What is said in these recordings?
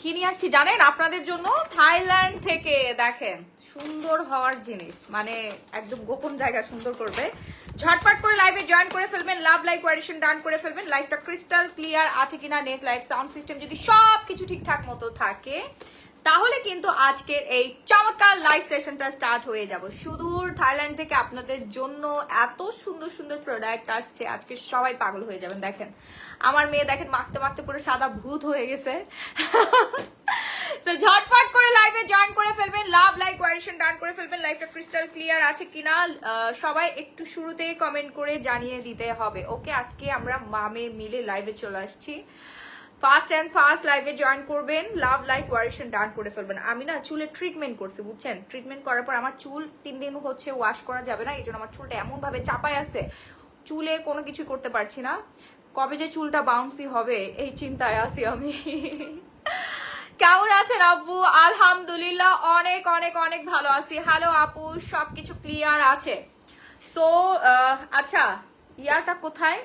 কি নিয়ে আসছি জানেন আপনাদের জন্য? থাইল্যান্ড থেকে। দেখেন সুন্দর হওয়ার জিনিস, মানে একদম গোপন জায়গা সুন্দর করবে। ঝটপট করে লাইভে জয়েন করে ফেলবেন, লাভ লাইক কোয়ারেশন ডান করে ফেলবেন। লাইভটা ক্রিস্টাল ক্লিয়ার আছে কিনা, নেট লাইট সাউন্ড সিস্টেম যদি সবকিছু ঠিকঠাক মতো থাকে, তাহলে কিন্তু আজকের এই চমৎকার লাইভ সেশনটা স্টার্ট হয়ে যাব। সুদূর থাইল্যান্ড থেকে আপনাদের জন্য এত সুন্দর সুন্দর প্রোডাক্ট আসছে, আজকে সবাই পাগল হয়ে যাবেন। দেখেন আমার মেয়ে, দেখেন মাখতে মাখতে পুরো সাদা ভূত হয়ে গেছে। ঝটপট করে লাইভে জয়েন করে ফেলবেন, লাভ লাইক কোয়ারেশন ডান করে ফেলবেন। লাইভটা ক্রিস্টাল ক্লিয়ার আছে কিনা সবাই একটু শুরুতেই কমেন্ট করে জানিয়ে দিতে হবে। ওকে, আজকে আমরা মামে মিলে লাইভে চলে আসছি। ফাস্ট অ্যান্ড ফাস্ট লাইভে জয়েন করবেন, লাভ লাইক কোয়ারেশন ডান করে ফেলবেন। আমি না চুলে ট্রিটমেন্ট করছি, বুঝছেন? ট্রিটমেন্ট করার পর আমার চুল 3 দিন হচ্ছে ওয়াশ করা যাবে না, এই জন্য আমার চুলটা এমন ভাবে চাপায় আছে, চুলে কোনো কিছু করতে পারছি না। কবে যে চুলটা বাউন্সি হবে এই চিন্তায় আছি আমি। কেমন আছেন আপু? আলহামদুলিল্লাহ অনেক অনেক অনেক ভালো আছি। হ্যালো আপু, সবকিছু ক্লিয়ার আছে? সো আচ্ছা, ইয়াটা কোথায়?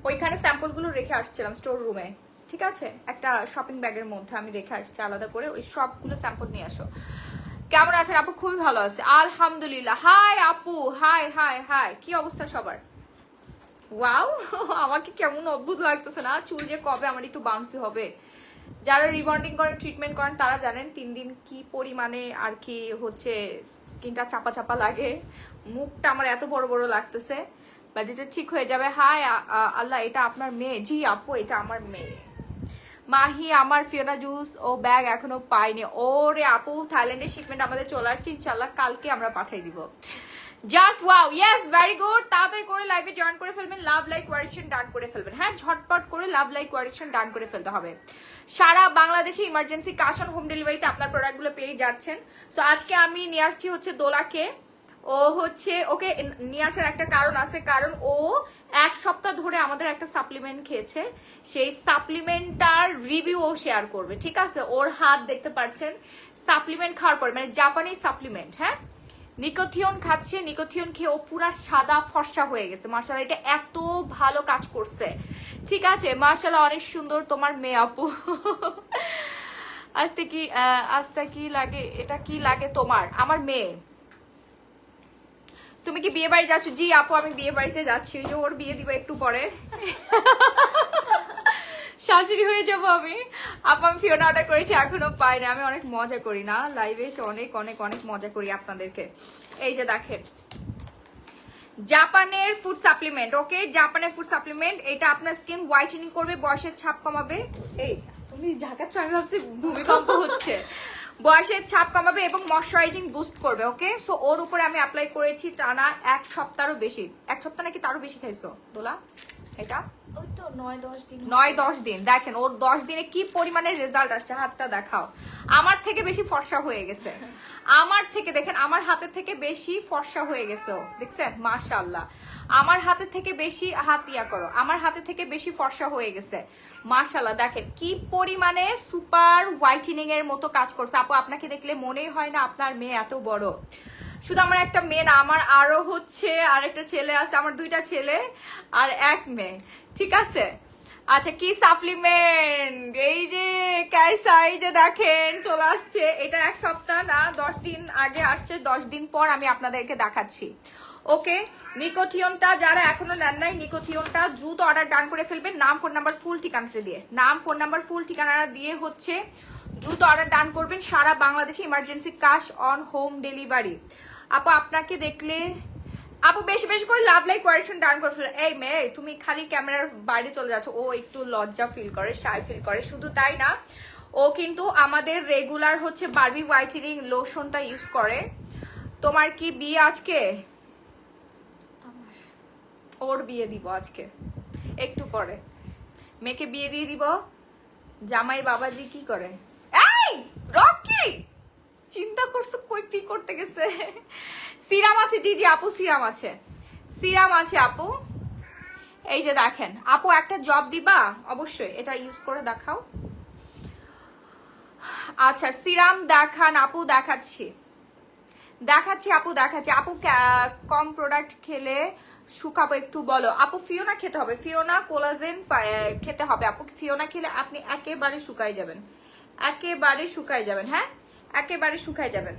ওইখানে স্যাম্পলগুলো রেখে আসছিলাম স্টোর রুমে, ঠিক আছে? একটা শপিং ব্যাগের মধ্যে আমি রেখে আসছি আলাদা করে, ওই সবগুলো স্যাম্পল নিয়ে আসো। কেমন আছেন আপু? খুবই ভালো আছে আলহামদুলিল্লাহ। হাই আপু, হাই হাই হাই, কি অবস্থা সবার? ওয়াও, আমাকে কেমন অদ্ভুত লাগতেছে না? চুল যে কবে আমার একটু বাউন্সি হবে। যারা রিবন্ডিং করেন, ট্রিটমেন্ট করেন, তারা জানেন 3 দিন কি পরিমাণে আর কি হচ্ছে স্কিনটা চাপা চাপা লাগে। মুখটা আমার এত বড় বড় লাগতেছে, বাট এটা ঠিক হয়ে যাবে। হাই আল্লাহ, এটা আপনার মেয়ে? জি আপু, এটা আমার মেয়ে মাহি। আমার ফিওনা জুস ও ব্যাগ এখনো পাইনি। ওরে আপু, থাইল্যান্ডের শিপমেন্ট আমাদের চলে আসছে, ইনশাল্লাহ কালকে আমরা পাঠিয়ে দিব। Just wow, yes, very good. তাড়াতাড়ি করে লাইভে জয়েন করে ফেলবেন, লাভ লাইক কোয়ারেকশন ডান করে ফেলবেন। হ্যাঁ, ঝটপট করে লাভ লাইক কোয়ারেকশন ডান করে ফেলতে হবে। সারা বাংলাদেশে ইমার্জেন্সি ক্যাশ অন হোম ডেলিভারিতে আপনার প্রোডাক্টগুলো পেয়ে যাচ্ছেন। সো আজকে আমি নিয়ে আসছি হচ্ছে দোলাকে। ও হচ্ছে, ওকে নিয়ে আসার একটা কারণ আছে, কারণ ও 1 সপ্তাহ ধরে আমাদের একটা সাপ্লিমেন্ট খেয়েছে, সেই সাপ্লিমেন্টটার রিভিউ ও শেয়ার করবে, ঠিক আছে? ওর হাত দেখতে পাচ্ছেন সাপ্লিমেন্ট খাওয়ার পর, মানে জাপানি সাপ্লিমেন্ট, হ্যাঁ, নিকোথিয়ন খাচ্ছে। নিকোথিয়ন খেয়ে ও পুরা সাদা ফর্সা হয়ে গেছে। মাশাআল্লাহ, এটা এত ভালো কাজ করছে, ঠিক আছে? মাশাআল্লাহ, অনেক সুন্দর তোমার মেয়ে আপু। আজকে কি লাগে? এটা কি লাগে তোমার? আমার মেয়ে। তুমি কি বিয়ে বাড়ি যাচ্ছ? জি আপু, আমি বিয়ে বাড়িতে যাচ্ছি, ওই যে ওর বিয়ে দিব একটু পরে। শাশুড়ি হয়ে যাবো আমি। আপু আমি ফিওনা অর্ডার করেছি, এখনো পাই না। আমি অনেক মজা করি না লাইভে এসে, অনেক অনেক অনেক মজা করি আপনাদেরকে। এই যে দেখেন, জাপানের ফুড সাপ্লিমেন্ট। ওকে, জাপানের ফুড সাপ্লিমেন্ট, এটা আপনার স্কিন হোয়াইটেনিং করবে, বয়সের ছাপ কমাবে। এই তুমি ঝাঁকাচ্ছ, আমি ভাবছি ভূমিকম্প হচ্ছে। বয়সের ছাপ কমাবে এবং ময়শ্চারাইজিং বুস্ট করবে। ওকে, সো ওর উপরে আমি অ্যাপ্লাই করেছি টানা 1 সপ্তাহেরও বেশি। 1 সপ্তাহ নাকি তারও বেশি খাইছো দোলা? এটা ওই তো 9-10 দিন। 9-10 দিন। দেখেন ওর 10 দিনে কি পরিমাণের রেজাল্ট আসছে। হাতটা দেখাও। আমার থেকে বেশি ফর্সা হয়ে গেছে, আমার থেকে, দেখেন আমার হাতের থেকে বেশি ফর্সা হয়ে গেছে ও, দেখছেন? মাশাআল্লাহ, আমার হাতের থেকে বেশি, হাত ইয়া করো, আমার হাতের থেকে বেশি ফর্সা হয়ে গেছে। মাশাআল্লাহ, দেখেন কি পরিমাণে সুপার হোয়াইটেনিং এর মতো কাজ করছে। আপু আপনাকে দেখলে মনেই হয় না আপনার মেয়ে এত বড়। শুধু আমার একটা মেয়ে না, আমার আরো হচ্ছে আরেকটা ছেলে আছে, আমার 2টা ছেলে আর 1 মেয়ে, ঠিক আছে? আচ্ছা, কি সাপ্লিমেন্ট? এই যে ক্যাসা, এই যে দেখেন চলে আসছে। এটা 1 সপ্তাহ না, 10 দিন আগে আসছে, 10 দিন পর আমি আপনাদেরকে দেখাচ্ছি। ওকে, নিকোথিয়নটা যারা এখনো নেন নাই, নিকোথিয়নটা দ্রুত অর্ডার ডান করে ফেলবেন। নাম, ফোন নাম্বার, ফুল ঠিকানাটা দিয়ে, নাম, ফোন নাম্বার, ফুল ঠিকানা দিয়ে হচ্ছে দ্রুত অর্ডার ডান করবেন। সারা বাংলাদেশে emergency cash on home delivery. আপু আপনাকে দেখলে, আপু বেশি বেশি করে লাভ লাইক কোয়ারেকশন ডান করে ফেলে। এই মেয়ে, তুমি খালি ক্যামেরার বাইরে চলে যাচ্ছ। ও একটু লজ্জা ফিল করে, শাই ফিল করে। শুধু তাই না, ও কিন্তু আমাদের রেগুলার হচ্ছে বারবি হোয়াইটেনিং লোশনটা ইউজ করে। তোমার কি বিয়ে আজকে? ওর বিয়ে দিব আজকে, একটু পরে মেয়েকে বিয়ে দিয়ে দিব। জামাই বাবাজি কি করে? এই রকি, চিন্তা করছো কই পি করতে গেছে? সিরাম আছে? জি জি আপু, সিরাম আছে, সিরাম আছে আপু। এই যে দেখেন আপু, একটা জব দিবা অবশ্যই, এটা ইউজ করে দেখাও। আচ্ছা সিরাম দেখান আপু, দেখাচ্ছি দেখাচ্ছি আপু, দেখাচ্ছি আপু। কম প্রোডাক্ট খেলে শুকাবো, একটু বলো আপু। ফিওনা খেতে হবে, ফিওনা কোলাজেন খেতে হবে আপু। ফিওনা খেলে আপনি একেবারে শুকাই যাবেন, একেবারে শুকায় যাবেন। হ্যাঁ, একেবারে শুকায় যাবেন।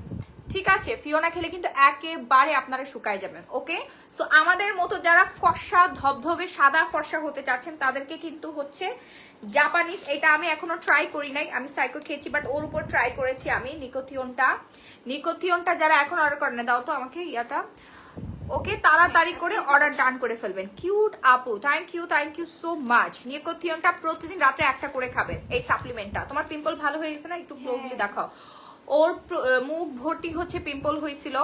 ঠিক আছে, ফিওনা খেলে কিন্তু একেবারে আপনারা শুকায় যাবেন। ওকে, সো আমাদের মতো যারা ফর্সা ধবধবে সাদা ফর্সা হতে চাচ্ছেন তাদেরকে কিন্তু হচ্ছে জাপানিজ, এটা আমি এখনো ট্রাই করি নাই, আমি সাইকো খেয়েছি বাট ওর উপর ট্রাই করেছি আমি নিকোথিয়নটা যারা এখন অর্ডার করেন, দাও তো আমাকে ইয়াটা। ওকে, তাড়াতাড়ি করে অর্ডার ডান করে ফেলবেন। কিউট আপু, থ্যাংক ইউ সো মাচ। নিকোথিয়নটা প্রতিদিন রাতে একটা করে খাবেন, এই সাপ্লিমেন্টটা। তোমার পিম্পল ভালো হয়ে গেছে না? একটু ক্লোজলি দেখাও। ওর মুখ ভর্তি হচ্ছে পিম্পল হয়েছিল,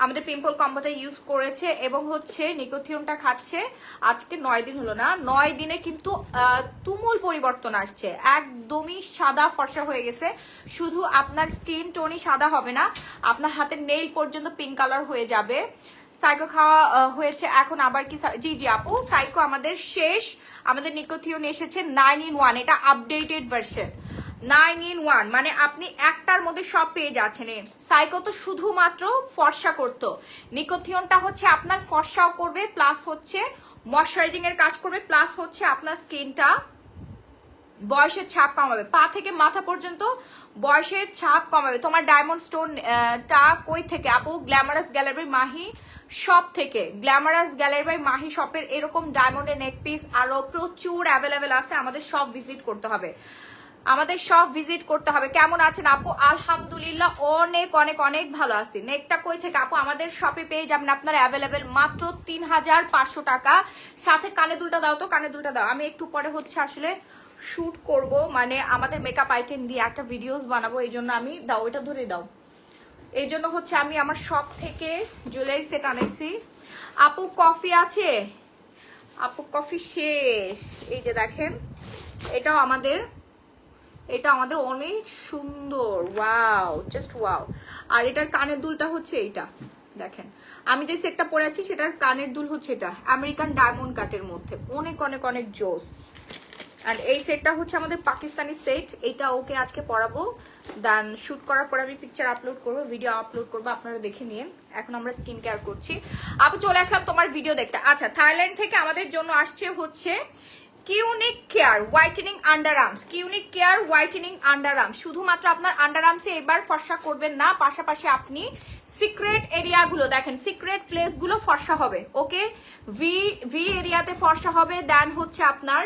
আমাদের পিম্পল কম্বোটা ইউজ করেছে এবং হচ্ছে নিকোথিয়নটা খাচ্ছে। আজকে 9 দিন হলো না, 9 দিনে কিন্তু তুমুল পরিবর্তন আসছে, একদমই সাদা ফর্সা হয়ে গেছে। শুধু আপনার স্কিন টোনই সাদা হবে না, আপনার হাতের নেইল পর্যন্ত পিঙ্ক কালার হয়ে যাবে। সাইকো খাওয়া হয়েছে, এখন আবার কি? জি জি আপু, সাইকো আমাদের শেষ। আমাদের নিকোথিয়ন এসেছে 9 in 1, এটা আপডেটেড ভার্সন। 9 in 1 মানে আপনি একটার মধ্যে সব পেয়ে যাচ্ছেন। সাইকো তো শুধুমাত্র ফর্সা করতো, নিকোথিয়নটা হচ্ছে আপনার ফর্সাও করবে, প্লাস হচ্ছে ময়শ্চারাইজিং এর কাজ করবে, প্লাস হচ্ছে আপনার স্কিনটা বয়সের ছাপ কমাবে, পা থেকে মাথা পর্যন্ত বয়সের ছাপ কমাবে। তোমার ডায়মন্ড স্টোন টা কই থেকে আপু? গ্ল্যামারাস গ্যালারি মাহি শপ থেকে। গ্ল্যামারাস গ্যালারি বাই মাহি শপের এরকম ডায়মন্ডের নেক পিস আরো প্রচুর অ্যাভেলেবেল আছে, আমাদের সব ভিজিট করতে হবে, আমাদের সব ভিজিট করতে হবে। কেমন আছেন আপু? আলহামদুলিল্লাহ অনেক অনেক অনেক ভালো আছি। নেকটা কই থেকে আপু? আমাদের শপে পেয়ে যাবেন আপনার অ্যাভেলেবেল মাত্র 3500 টাকা। সাথে কানে দুলটা দাও তো, কানে দুলটা দাও। আমি একটু পরে হচ্ছে আসলে শুট করব, মানে আমাদের মেকআপ আইটেম দিয়ে একটা ভিডিওস বানাবো, এই জন্য আমি, দাও ওইটা ধরে দাও, এই জন্য হচ্ছে আমি আমার শপ থেকে জুয়েলারি সেট আনাইছি। আপু কফি আছে? আপু কফি শেষ। এই যে দেখেন, এটা আমাদের অনেক সুন্দর, ওয়াও, জাস্ট ওয়াও। আর এটার কানের দুলটা হচ্ছে এইটা দেখেন, আমি যে সেটটা পরে আছি সেটার কানের দুল হচ্ছে এটা আমেরিকান ডায়মন্ড কাটের মধ্যে, অনেক অনেক অনেক জোস। আর এই সেটটা হচ্ছে আমাদের পাকিস্তানি সেট, এটা ওকে আজকে পরাবো, দেন শুট করার পর আমি পিকচার আপলোড করবো, ভিডিও আপলোড করবো, আপনারা দেখে নিন। এখন আমরা স্কিন কেয়ার করছি। আপু চলে আসলাম তোমার ভিডিও দেখতে। আচ্ছা, থাইল্যান্ড থেকে আমাদের জন্য আসছে হচ্ছে unique care whitening under arms. Unique care whitening under arms, শুধুমাত্র আপনার আন্ডার আর্মসে এবার ফর্সা করবেন না, পাশাপাশি আপনি সিক্রেট এরিয়াগুলো দেখেন, সিক্রেট প্লেসগুলো ফর্সা হবে। ওকে, ভি এরিয়াতে ফর্সা হবে, দেন হচ্ছে আপনার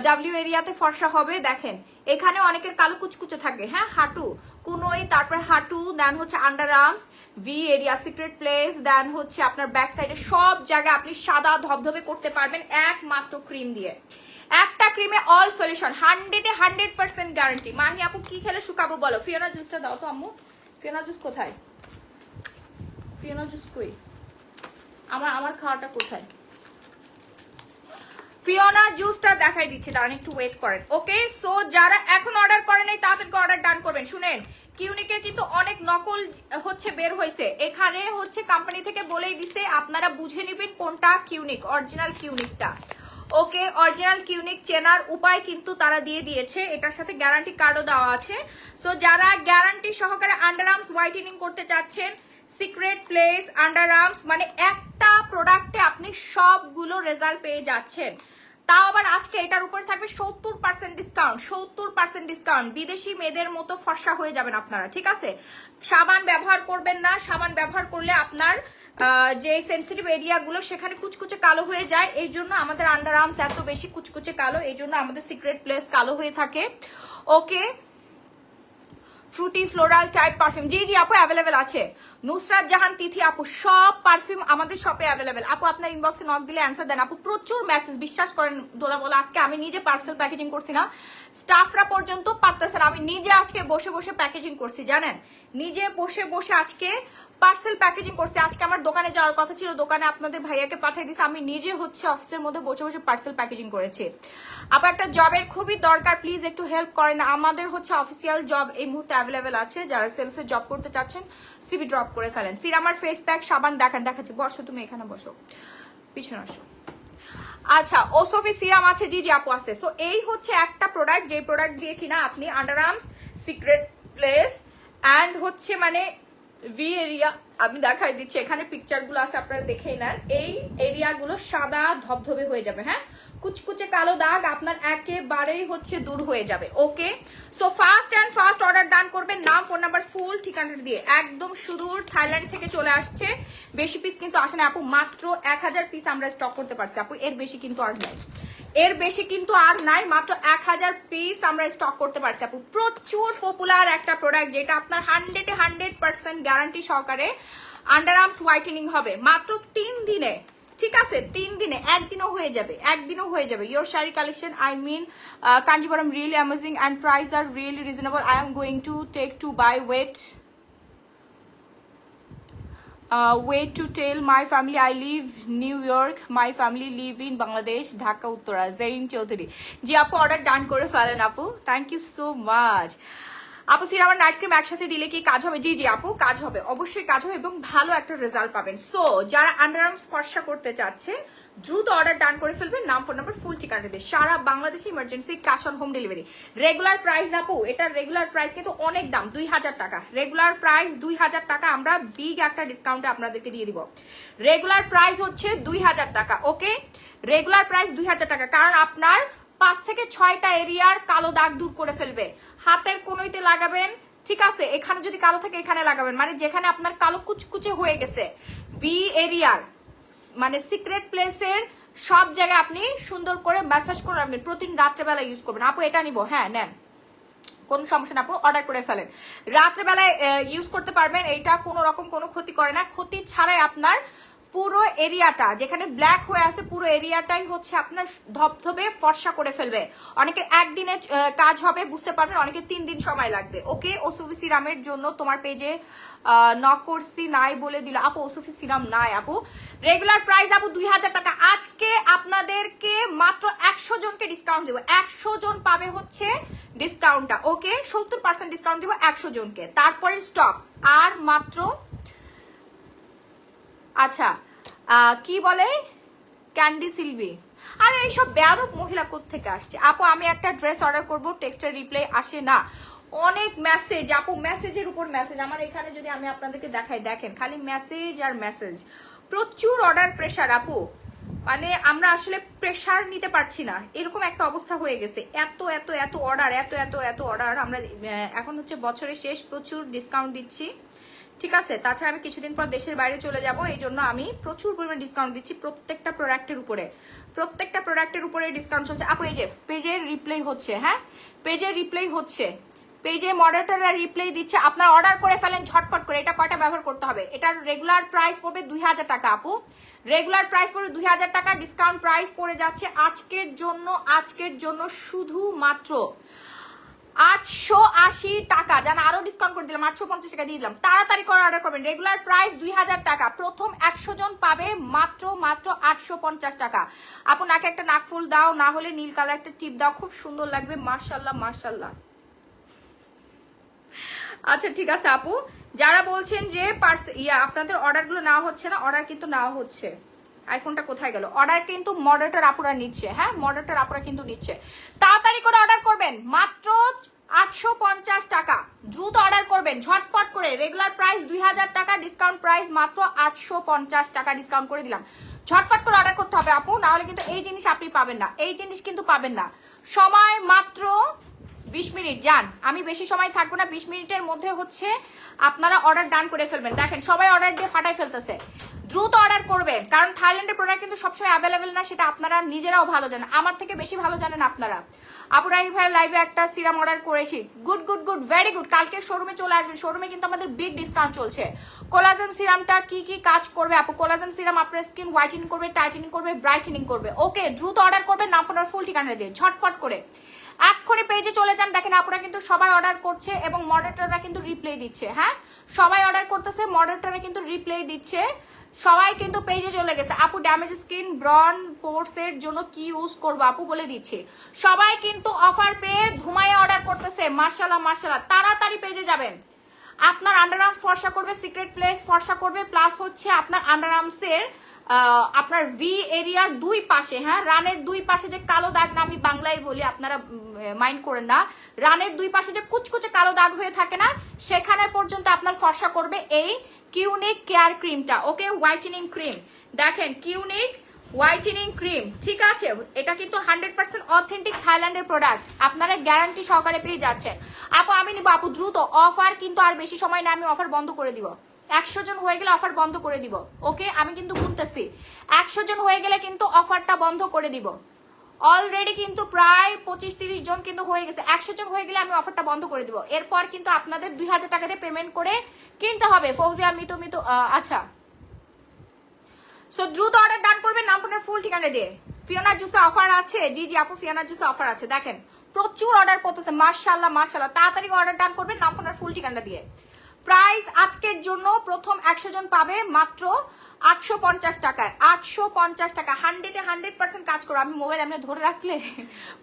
ডাব্লিউ এরিয়াতে ফর্সা হবে। দেখেন এখানে অনেকের কালো কুচকুচে থাকে, হ্যাঁ, হাঁটু কুনোই, তারপরে হাঁটু, দেন হচ্ছে under arms, V area, secret place, then হচ্ছে আপনার ব্যাক সাইডে, সব জায়গায় আপনি সাদা ধবধবে করতে পারবেন একমাত্র ক্রিম দিয়ে। একটা ক্রিমে অল সলিউশন, 100% গ্যারান্টি। মাহি আপু কি খেলে শুকাবো বলো? ফিওনা জুসটা দাও তো আম্মু। ফিওনা জুস কোথায়? ফিওনা জুস কই? আমার খাওয়াটা কোথায়? ফিওনা জুসটা দেখাই দিচ্ছি, দাঁড়ান একটু ওয়েট করেন। ওকে, সো যারা এখন অর্ডার করেন নাই তাদেরকে অর্ডার ডান করবেন। শুনেন, কিউনিকের কিন্তু অনেক নকল হচ্ছে বের হয়েছে, এখানে হচ্ছে কোম্পানি থেকে বলেই দিছে, আপনারা বুঝে নেবেন কোনটা কিউনিক, অরিজিনাল কিউনিকটা। ওকে, অরিজিনাল কিউনিক চেনার উপায় কিন্তু তারা দিয়ে দিয়েছে, এটার সাথে গ্যারান্টি কার্ডও দেওয়া আছে। সো যারা গ্যারান্টি সহকারে আন্ডার আর্মস হোয়াইটেনিং করতে চাচ্ছেন, সিক্রেট প্লেস, আন্ডার আর্মস, মানে একটা প্রোডাক্টে আপনি সবগুলো রেজাল্ট পেয়ে যাচ্ছেন। তাও আবার আজকে এটার উপরে থাকবে 70% ডিসকাউন্ট, 70% ডিসকাউন্ট। বিদেশি মেয়েদের মতো ফর্সা হয়ে যাবেন আপনারা, ঠিক আছে? সাবান ব্যবহার করবেন না, সাবান ব্যবহার করলে আপনার যে সেন্সিটিভ এরিয়াগুলো সেখানে কুচকুচে কালো হয়ে যায়, এই জন্য আমাদের আন্ডার আর্মস এত বেশি কুচকুচে কালো, এই জন্য আমাদের সিক্রেট প্লেস কালো হয়ে থাকে। ওকে, ফ্রুটি ফ্লোরাল টাইপ পারফিউম, জি জি আপু অ্যাভেলেবেল আছে। নুসরাত জাহান তিথি আপু, সব পারফিউম আমাদের শপে অ্যাভেলেবেল। আপু আপনার ইনবক্সে নক দিলে অ্যান্সার দেন। আপু প্রচুর মেসেজ, বিশ্বাস করেন দোলা বলা, আজকে আমি নিজে পার্সেল প্যাকেজিং করছি না, স্টাফরা পর্যন্ত পারতেছে না, আমি নিজে আজকে বসে বসে প্যাকেজিং করছি, জানেন, নিজে বসে বসে আজকে পার্সেল প্যাকেজিং করছি। আজকে আমার দোকানে যাওয়ার কথা ছিল, দোকানে আপনাদের ভাইয়াকে পাঠিয়ে দিছি, আমি নিজে হচ্ছে অফিসের মধ্যে বসে বসে পার্সেল প্যাকেজিং করেছি। আপু একটা জবের খুবই দরকার, প্লিজ একটু হেল্প করেন। আমাদের হচ্ছে অফিসিয়াল জব এই মুহূর্তে অ্যাভেলেবেল আছে, যারা সেলসের জব করতে চাচ্ছেন সিবি ড্রপ করে ফেলেন। সিরামার ফেস প্যাক, সাবান দেখাচ্ছি, বসো তুমি এখানে, বসো পিছনে আসো। আচ্ছা, ওসফি সিরাম আছে, জি জি আপু আছে। সো এই হচ্ছে একটা প্রোডাক্ট, যে প্রোডাক্ট দিয়ে কিনা আপনি under arms, secret place and হচ্ছে মানে ভি এরিয়া আমি দেখাই দিচ্ছি, এখানে পিকচার গুলো আছে, আপনারা দেখেই নেন। এই এরিয়া গুলো সাদা ধবধবে হয়ে যাবে, হ্যাঁ, কুচকুচে কালো দাগ আপনার একেবারেই হচ্ছে দূর হয়ে যাবে। Okay, so fast and fast order done করবেন, নাম ফোন নাম্বার ফুল ঠিকানাটা দিয়ে। একদম সুদূর থাইল্যান্ড থেকে চলে আসছে, বেশি পিস কিন্তু আসে না আপু, মাত্র 1000 পিস আমরা স্টক করতে পারছি আপু, এর বেশি কিন্তু আর নাই, এর বেশি কিন্তু আর নাই, মাত্র 1000 পিস আমরা স্টক করতে পারছি আপু। প্রচুর পপুলার একটা প্রোডাক্ট, যেটা আপনার 100% গ্যারান্টি সহকারে আন্ডার আর্মস হোয়াইটেনিং হবে মাত্র 3 দিনে। ঠিক আছে, 3 দিনে, একদিনও হয়ে যাবে, একদিনও হয়ে যাবে। Your sari collection, I mean Kanchipuram, really amazing and price are really reasonable. I am going to take to buy wait wait to tell my family I live New York, my family live in Bangladesh, Dhaka Uttara, Zarin Chaudhary। জি আপু order done করে ফেলেন আপু, thank you so much আপু। Serum আর night cream একসাথে দিলে কি কাজ হবে? জি জি আপু, কাজ হবে, অবশ্যই কাজ হবে এবং ভালো একটা রেজাল্ট পাবেন। সো যারা আন্ডার আর্মস ফর্সা করতে চাচ্ছেন দ্রুত অর্ডার ডান করে ফেলবেন, নাম ফোন নাম্বার ফুল ঠিকানা দিয়ে। সারা বাংলাদেশে emergency cash on home delivery. Regular price আপু, এটার রেগুলার প্রাইস কিন্তু অনেক দাম, 2000 টাকা। রেগুলার প্রাইস 2000 টাকা, আমরা বিগ একটা ডিসকাউন্টে আপনাদেরকে দিয়ে দিব। রেগুলার প্রাইস হচ্ছে 2000 টাকা। ওকে, রেগুলার প্রাইস 2000 টাকা, কারণ আপনার 5 থেকে 6টা এরিয়ার কালো দাগ দূর করে ফেলবে। হাতের কোনোইতে লাগাবেন, ঠিক আছে, এখানে যদি কালো থাকে এখানে লাগাবেন, মানে যেখানে আপনার কালো কুচকুচে হয়ে গেছে ভি এরিয়ার, মানে সিক্রেট প্লেসের সব জায়গায় আপনি সুন্দর করে ম্যাসাজ করে আপনি প্রতিদিন রাত্রেবেলা ইউজ করবেন। আপু এটা নিবো, হ্যাঁ নেন, কোনো সমস্যা না আপু, অর্ডার করে ফেলেন, রাত্রেবেলায় ইউজ করতে পারবেন। এইটা কোনো রকম কোনো ক্ষতি করে না, ক্ষতি ছাড়াই আপনার পুরো এরিয়াটা যেখানে ব্ল্যাক হয়ে আছে পুরো এরিয়াটাই হচ্ছে আপনার ধবধবে ফর্সা করে ফেলবে। অনেকের একদিনে কাজ হবে, বুঝতে পারবেন, অনেকের 3 দিন সময় লাগবে। ওকে, ওসুফি সিরামের জন্য তোমার পেজে নক করছি, নাই বলে দিল আপু, ওসুফি সিরাম নাই আপু। রেগুলার প্রাইস আপু 2000 টাকা। আজকে আপনাদেরকে মাত্র 100 জনকে ডিসকাউন্ট দেবো, 100 জন পাবে হচ্ছে ডিসকাউন্টটা। ওকে, 70% ডিসকাউন্ট দিব 100 জনকে, তারপরে স্টক আর মাত্র। আচ্ছা, কি বলে ক্যান্ডি সিলভি, আরে এইসব বেয়াদব মহিলা কোত্থেকে আসছে? আপু আমি একটা ড্রেস অর্ডার করবো, টেক্সটের রিপ্লাই আসে না, অনেক মেসেজ আপু, মেসেজের উপর মেসেজ। আমার এখানে যদি আমি আপনাদেরকে দেখাই, দেখেন খালি মেসেজ আর মেসেজ, প্রচুর অর্ডার প্রেশার আপু, মানে আমরা আসলে প্রেশার নিতে পারছি না, এরকম একটা অবস্থা হয়ে গেছে। এত এত এত অর্ডার, এত এত এত অর্ডার। আমরা এখন হচ্ছে বছরের শেষ, প্রচুর ডিসকাউন্ট দিচ্ছি, ঠিক আছে। তাছাড়া আমি কিছুদিন পর দেশের বাইরে চলে যাব, এই জন্য আমি প্রচুর পরিমাণে ডিসকাউন্ট দিচ্ছি প্রত্যেকটা প্রোডাক্টের উপরে, প্রত্যেকটা প্রোডাক্টের উপরে ডিসকাউন্ট চলছে আপু। এই যে পেজের রিপ্লাই হচ্ছে, হ্যাঁ পেজের রিপ্লাই হচ্ছে, পেজে মডারেটররা রিপ্লাই দিচ্ছে, আপনারা অর্ডার করে ফেলেন ঝটপট করে। এটা কয়টা ব্যবহার করতে হবে? এটার রেগুলার প্রাইস পড়বে 2000 টাকা আপু, রেগুলার প্রাইস পড়বে 2000 টাকা, ডিসকাউন্ট প্রাইস পড়ে যাচ্ছে আজকের জন্য, আজকের জন্য শুধুমাত্র 880 টাকা। জান আরো ডিসকাউন্ট করে দিলাম, 850 টাকা দিয়ে দিলাম, তাড়াতাড়ি করে অর্ডার করবেন। রেগুলার প্রাইস 2000 টাকা, প্রথম 100 জন পাবে মাত্র মাত্র 850 টাকা। আপু নাকে একটা নাকফুল দাও, না হলে নীল কালার একটা টিপ দাও, খুব সুন্দর লাগবে, মাশাল্লাহ মাশাল্লাহ। আচ্ছা ঠিক আছে আপু, যারা বলছেন যে আপনাদের অর্ডারগুলো নেওয়া হচ্ছে না, অর্ডার কিন্তু নেওয়া হচ্ছে। আইফোনটা কোথায় গেল? অর্ডার কিন্তু মডারেটর আপুরা নিচ্ছে, হ্যাঁ মডারেটর আপুরা কিন্তু নিচ্ছে, তাড়াতাড়ি করে অর্ডার করবেন, মাত্র 850 টাকা, দ্রুত অর্ডার করবেন ঝটপট করে। রেগুলার প্রাইস 2000 টাকা, ডিসকাউন্ট প্রাইস মাত্র 850 টাকা, ডিসকাউন্ট করে দিলাম। ঝটপট করে অর্ডার করতে হবে আপু, না হলে কিন্তু এই জিনিস আপনি পাবেন না, এই জিনিস কিন্তু পাবেন না। সময় মাত্র 20 মিনিট, যান আমি বেশি সময় থাকবো না, 20 মিনিটের মধ্যে হচ্ছে আপনারা অর্ডার ডান করে ফেলবেন। দেখেন সবাই অর্ডার দিয়ে ফাটাই ফেলতেছে, দ্রুত অর্ডার করবেন, কারণ থাইল্যান্ডের প্রোডাক্ট কিন্তু সবসময় অ্যাভেলেবেল না, সেটা আপনারা নিজেরাও ভালো জানেন, আমার থেকে বেশি ভালো জানেন আপনারা। আপুরাই ভাই লাইভে একটা সিরাম অর্ডার করেছি, good good good, very good. কালকে শোরুমে চলে আসবেন, শোরুমে কিন্তু আমাদের বিগ ডিসকাউন্ট চলছে। কোলাজেন সিরামটা কি কি কাজ করবে আপু? কোলাজেন সিরাম আপনার স্কিন হোয়াইটেনিং করবে, টাইটেনিং করবে, ব্রাইটেনিং করবে। ওকে, দ্রুত অর্ডার করবেন, নাম ফোনের ফুল ঠিকানা দিয়ে ঝটপট করে এক্ষুনি পেজে চলে যান। দেখেন আপুরা কিন্তু সবাই অর্ডার করছে এবং মডারেটররা কিন্তু রিপ্লাই দিচ্ছে, হ্যাঁ সবাই অর্ডার করতেছে, মডারেটররা কিন্তু রিপ্লাই দিচ্ছে, সবাই কিন্তু পেজে চলে গেছে। আপু ড্যামেজ স্কিন ব্রন পোর্স এর জন্য কি ইউজ করবো আপু বলে দিচ্ছি। সবাই কিন্তু অফার পেয়ে ধুমায় অর্ডার করতেছে, মাশাআল্লাহ মাশাআল্লাহ। তাড়াতাড়ি পেজে যাবেন, আপনার আন্ডারআর্মস ফর্সা করবে, সিক্রেট প্লেস ফর্সা করবে, প্লাস হচ্ছে আপনার আন্ডারআর্মসের আপনার ভি এরিয়ার দুই পাশে, হ্যাঁ রানের দুই পাশে যে কালো দাগ না আমি বাংলায় বলি, আপনারা মাইন্ড করেন না, রানের দুই পাশে যে কুচকুচে কালো দাগ হয়ে থাকে না, সেখানে পর্যন্ত আপনার ফর্সা করবে এই কিউনিক কেয়ার ক্রিমটা। ওকে, হোয়াইটেনিং ক্রিম দেখেন, কিউনিক হোয়াইটেনিং ক্রিম, ঠিক আছে। এটা কিন্তু 100% অথেন্টিক থাইল্যান্ডের প্রোডাক্ট, আপনারা গ্যারান্টি সহকারে পেয়ে যাচ্ছেন। আপু আমি নিব, আপু দ্রুত, অফার কিন্তু আর বেশি সময় না, আমি অফার বন্ধ করে দিব। 100 জন হয়ে গেলে অফার বন্ধ করে দিব। ওকে, আমি কিন্তু গুনতেছি, 100 জন হয়ে গেলে কিন্তু অফারটা বন্ধ করে দিব। অলরেডি কিন্তু প্রায় 25-30 জন কিন্তু হয়ে গেছে। 100 জন হয়ে গেলে আমি অফারটা বন্ধ করে দিব। এরপর কিন্তু আপনাদের 2000 টাকা দিয়ে পেমেন্ট করে কিনতে হবে। ফৌজিয়া মিতু আচ্ছা, সো দ্রুত অর্ডার ডান করবেন, নাম ফোনের ফুল ঠিকানা দিয়ে। ফিওনা জুসে অফার আছে, জি জি আপু ফিওনা জুসে অফার আছে। দেখেন প্রচুর অর্ডার পড়তেছে, মাশাআল্লাহ মাশাআল্লাহ। তাড়াতাড়ি অর্ডার ডান করবেন, নাম ফোনের ফুল ঠিকানা দিয়ে। প্রাইস আজকের জন্য প্রথম 100 জন পাবে মাত্র 850 টাকায়। 850 টাকা, 100% কাজ করো। আমি মোবাইল এমনি ধরে রাখলে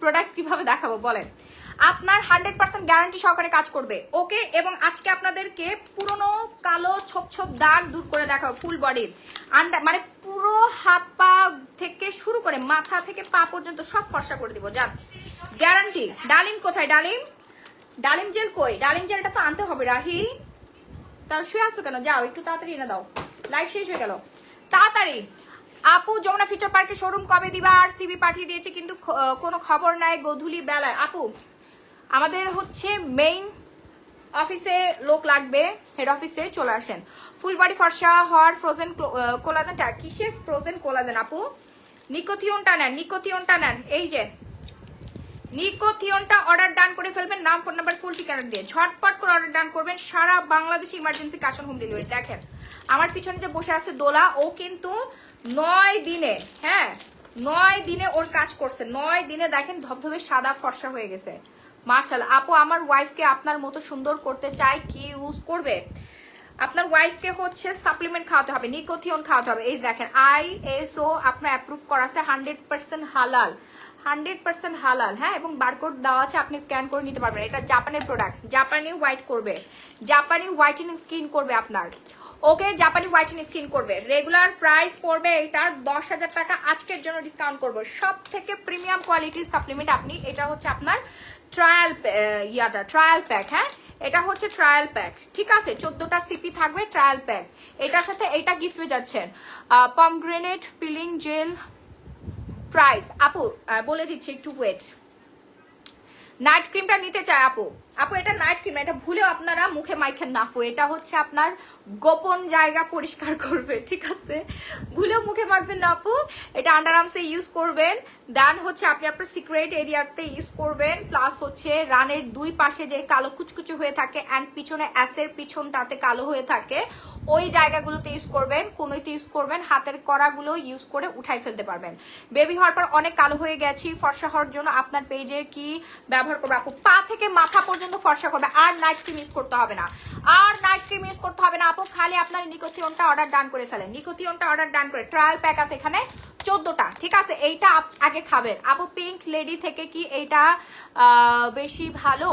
প্রোডাক্ট কিভাবে দেখাবো বলেন। আপনার 100% গ্যারান্টি সহকারে কাজ করবে। ওকে, এবং আজকে আপনাদেরকে পুরনো কালো ছোপ ছোপ দাগ দূর করে দেখাবো ফুল বডির, মানে পুরো হাত পা থেকে শুরু করে মাথা থেকে পা পর্যন্ত সব ফর্সা করে দিব, জান গ্যারান্টি। ডালিম কোথায়? ডালিম, ডালিম জেল কই? ডালিম জেলটা তো আনতে হবে। রাহি তার শুয়ে আসছো কেন? যাও একটু তাড়াতাড়ি এনে দাও, লাইভ শেষ হয়ে গেল, তাড়াতাড়ি। আপু যমুনা ফিউচার পার্কে শোরুম কবে দিবা? আর সিবি পাঠিয়ে দিয়েছে কিন্তু কোনো খবর নাই গোধূলি বেলায়। আপু আমাদের হচ্ছে মেইন অফিসে লোক লাগবে, হেড অফিসে চলে আসেন। ফুল বডি ফর্সা হওয়ার ফ্রোজেন কোলাজেনটা, কিসের ফ্রোজেন কোলাজেন আপু? নিকোথিয়নটা নেন, নিকোথিয়নটা নেন, এই যে নিকোথিয়নটা অর্ডার ডান করে ফেলবেন, নাম ফোন নাম্বার ফুল ঠিকানা দিয়ে ঝটপট করে অর্ডার ডান করবেন। সারা বাংলাদেশে emergency cash on home delivery. দেখেন আমার পিছনে যে বসে আছে দোলা, ও কিন্তু 9 দিনে, হ্যাঁ 9 দিনে ওর কাজ করছে। 9 দিনে দেখেন ধবধবে সাদা ফর্সা হয়ে গেছে, মাশাআল্লাহ। আপু আমার ওয়াইফকে আপনার মতো সুন্দর করতে চাই, কি ইউজ করবে? আপনার ওয়াইফকে হচ্ছে সাপ্লিমেন্ট খাওয়াতে হবে, নিকোথিয়ন খাওয়াতে হবে। এই দেখেন ISO আপনার অ্যাপ্রুভ করা আছে, 100% হালাল, 100% হালাল, হ্যাঁ। এবং বারকোড দেওয়া আছে, আপনি স্ক্যান করে নিতে পারবেন। এটা জাপানের প্রোডাক্ট, জাপানি হোয়াইট করবে, জাপানি হোয়াইটেনিং স্কিন করবে আপনার। ওকে, জাপানি হোয়াইটেনিং স্কিন করবে। রেগুলার প্রাইস পড়বে এটার 10,000 টাকা, আজকের জন্য ডিসকাউন্ট করবো। সব থেকে প্রিমিয়াম কোয়ালিটির সাপ্লিমেন্ট আপনি, এটা হচ্ছে আপনার ট্রায়াল ট্রায়াল প্যাক, হ্যাঁ এটা হচ্ছে ট্রায়াল প্যাক, ঠিক আছে। 14টা সিপি থাকবে ট্রায়াল প্যাক। এটার সাথে এটা গিফট হয়ে যাচ্ছেন, পমগ্রেনেট পিলিং জেল। প্রাইস আপু বলে দিচ্ছি, একটু ওয়েট। নাইট ক্রিমটা নিতে চায় আপু, আপু এটা নাইট ক্রিম, এটা ভুলেও আপনারা মুখে মাইখেন না আপু, এটা হচ্ছে আপনার গোপন জায়গা পরিষ্কার করবে, ঠিক আছে। ভুলেও মুখে মাখবেন না আপু, এটা আন্ডার আর্মসে ইউজ করবেন, দেন হচ্ছে আপনি আপনার সিক্রেট এরিয়াতে ইউজ করবেন। প্লাস হচ্ছে রানের দুই পাশে যে কালো কুচকুচু হয়ে থাকে অ্যান্ড পিছনে অ্যাসের পিছনটাতে কালো হয়ে থাকে, ওই জায়গাগুলোতে ইউজ করবেন, কোনোইতে ইউজ করবেন, হাতের কড়াগুলো ইউজ করে উঠাই ফেলতে পারবেন। বেবি হওয়ার পর অনেক কালো হয়ে গেছি, ফর্সা হওয়ার জন্য আপনার পেজে কি ব্যবহার করবে আপু? পা থেকে মাথা পর্যন্ত ফর্সা করবে, আর নাইট ক্রিম ইউজ করতে হবে না, আর নাইট ক্রিম ইউজ করতে হবে না আপু। খালি আপনার নিকোথিয়নটা অর্ডার ডান করে ফেলেন, নিকোথিয়নটা অর্ডার ডান করে। ট্রায়াল প্যাক আছে এখানে 14টা, ঠিক আছে। এইটা আগে খাবেন আপু। পিঙ্ক লেডি থেকে কি এইটা বেশি ভালো?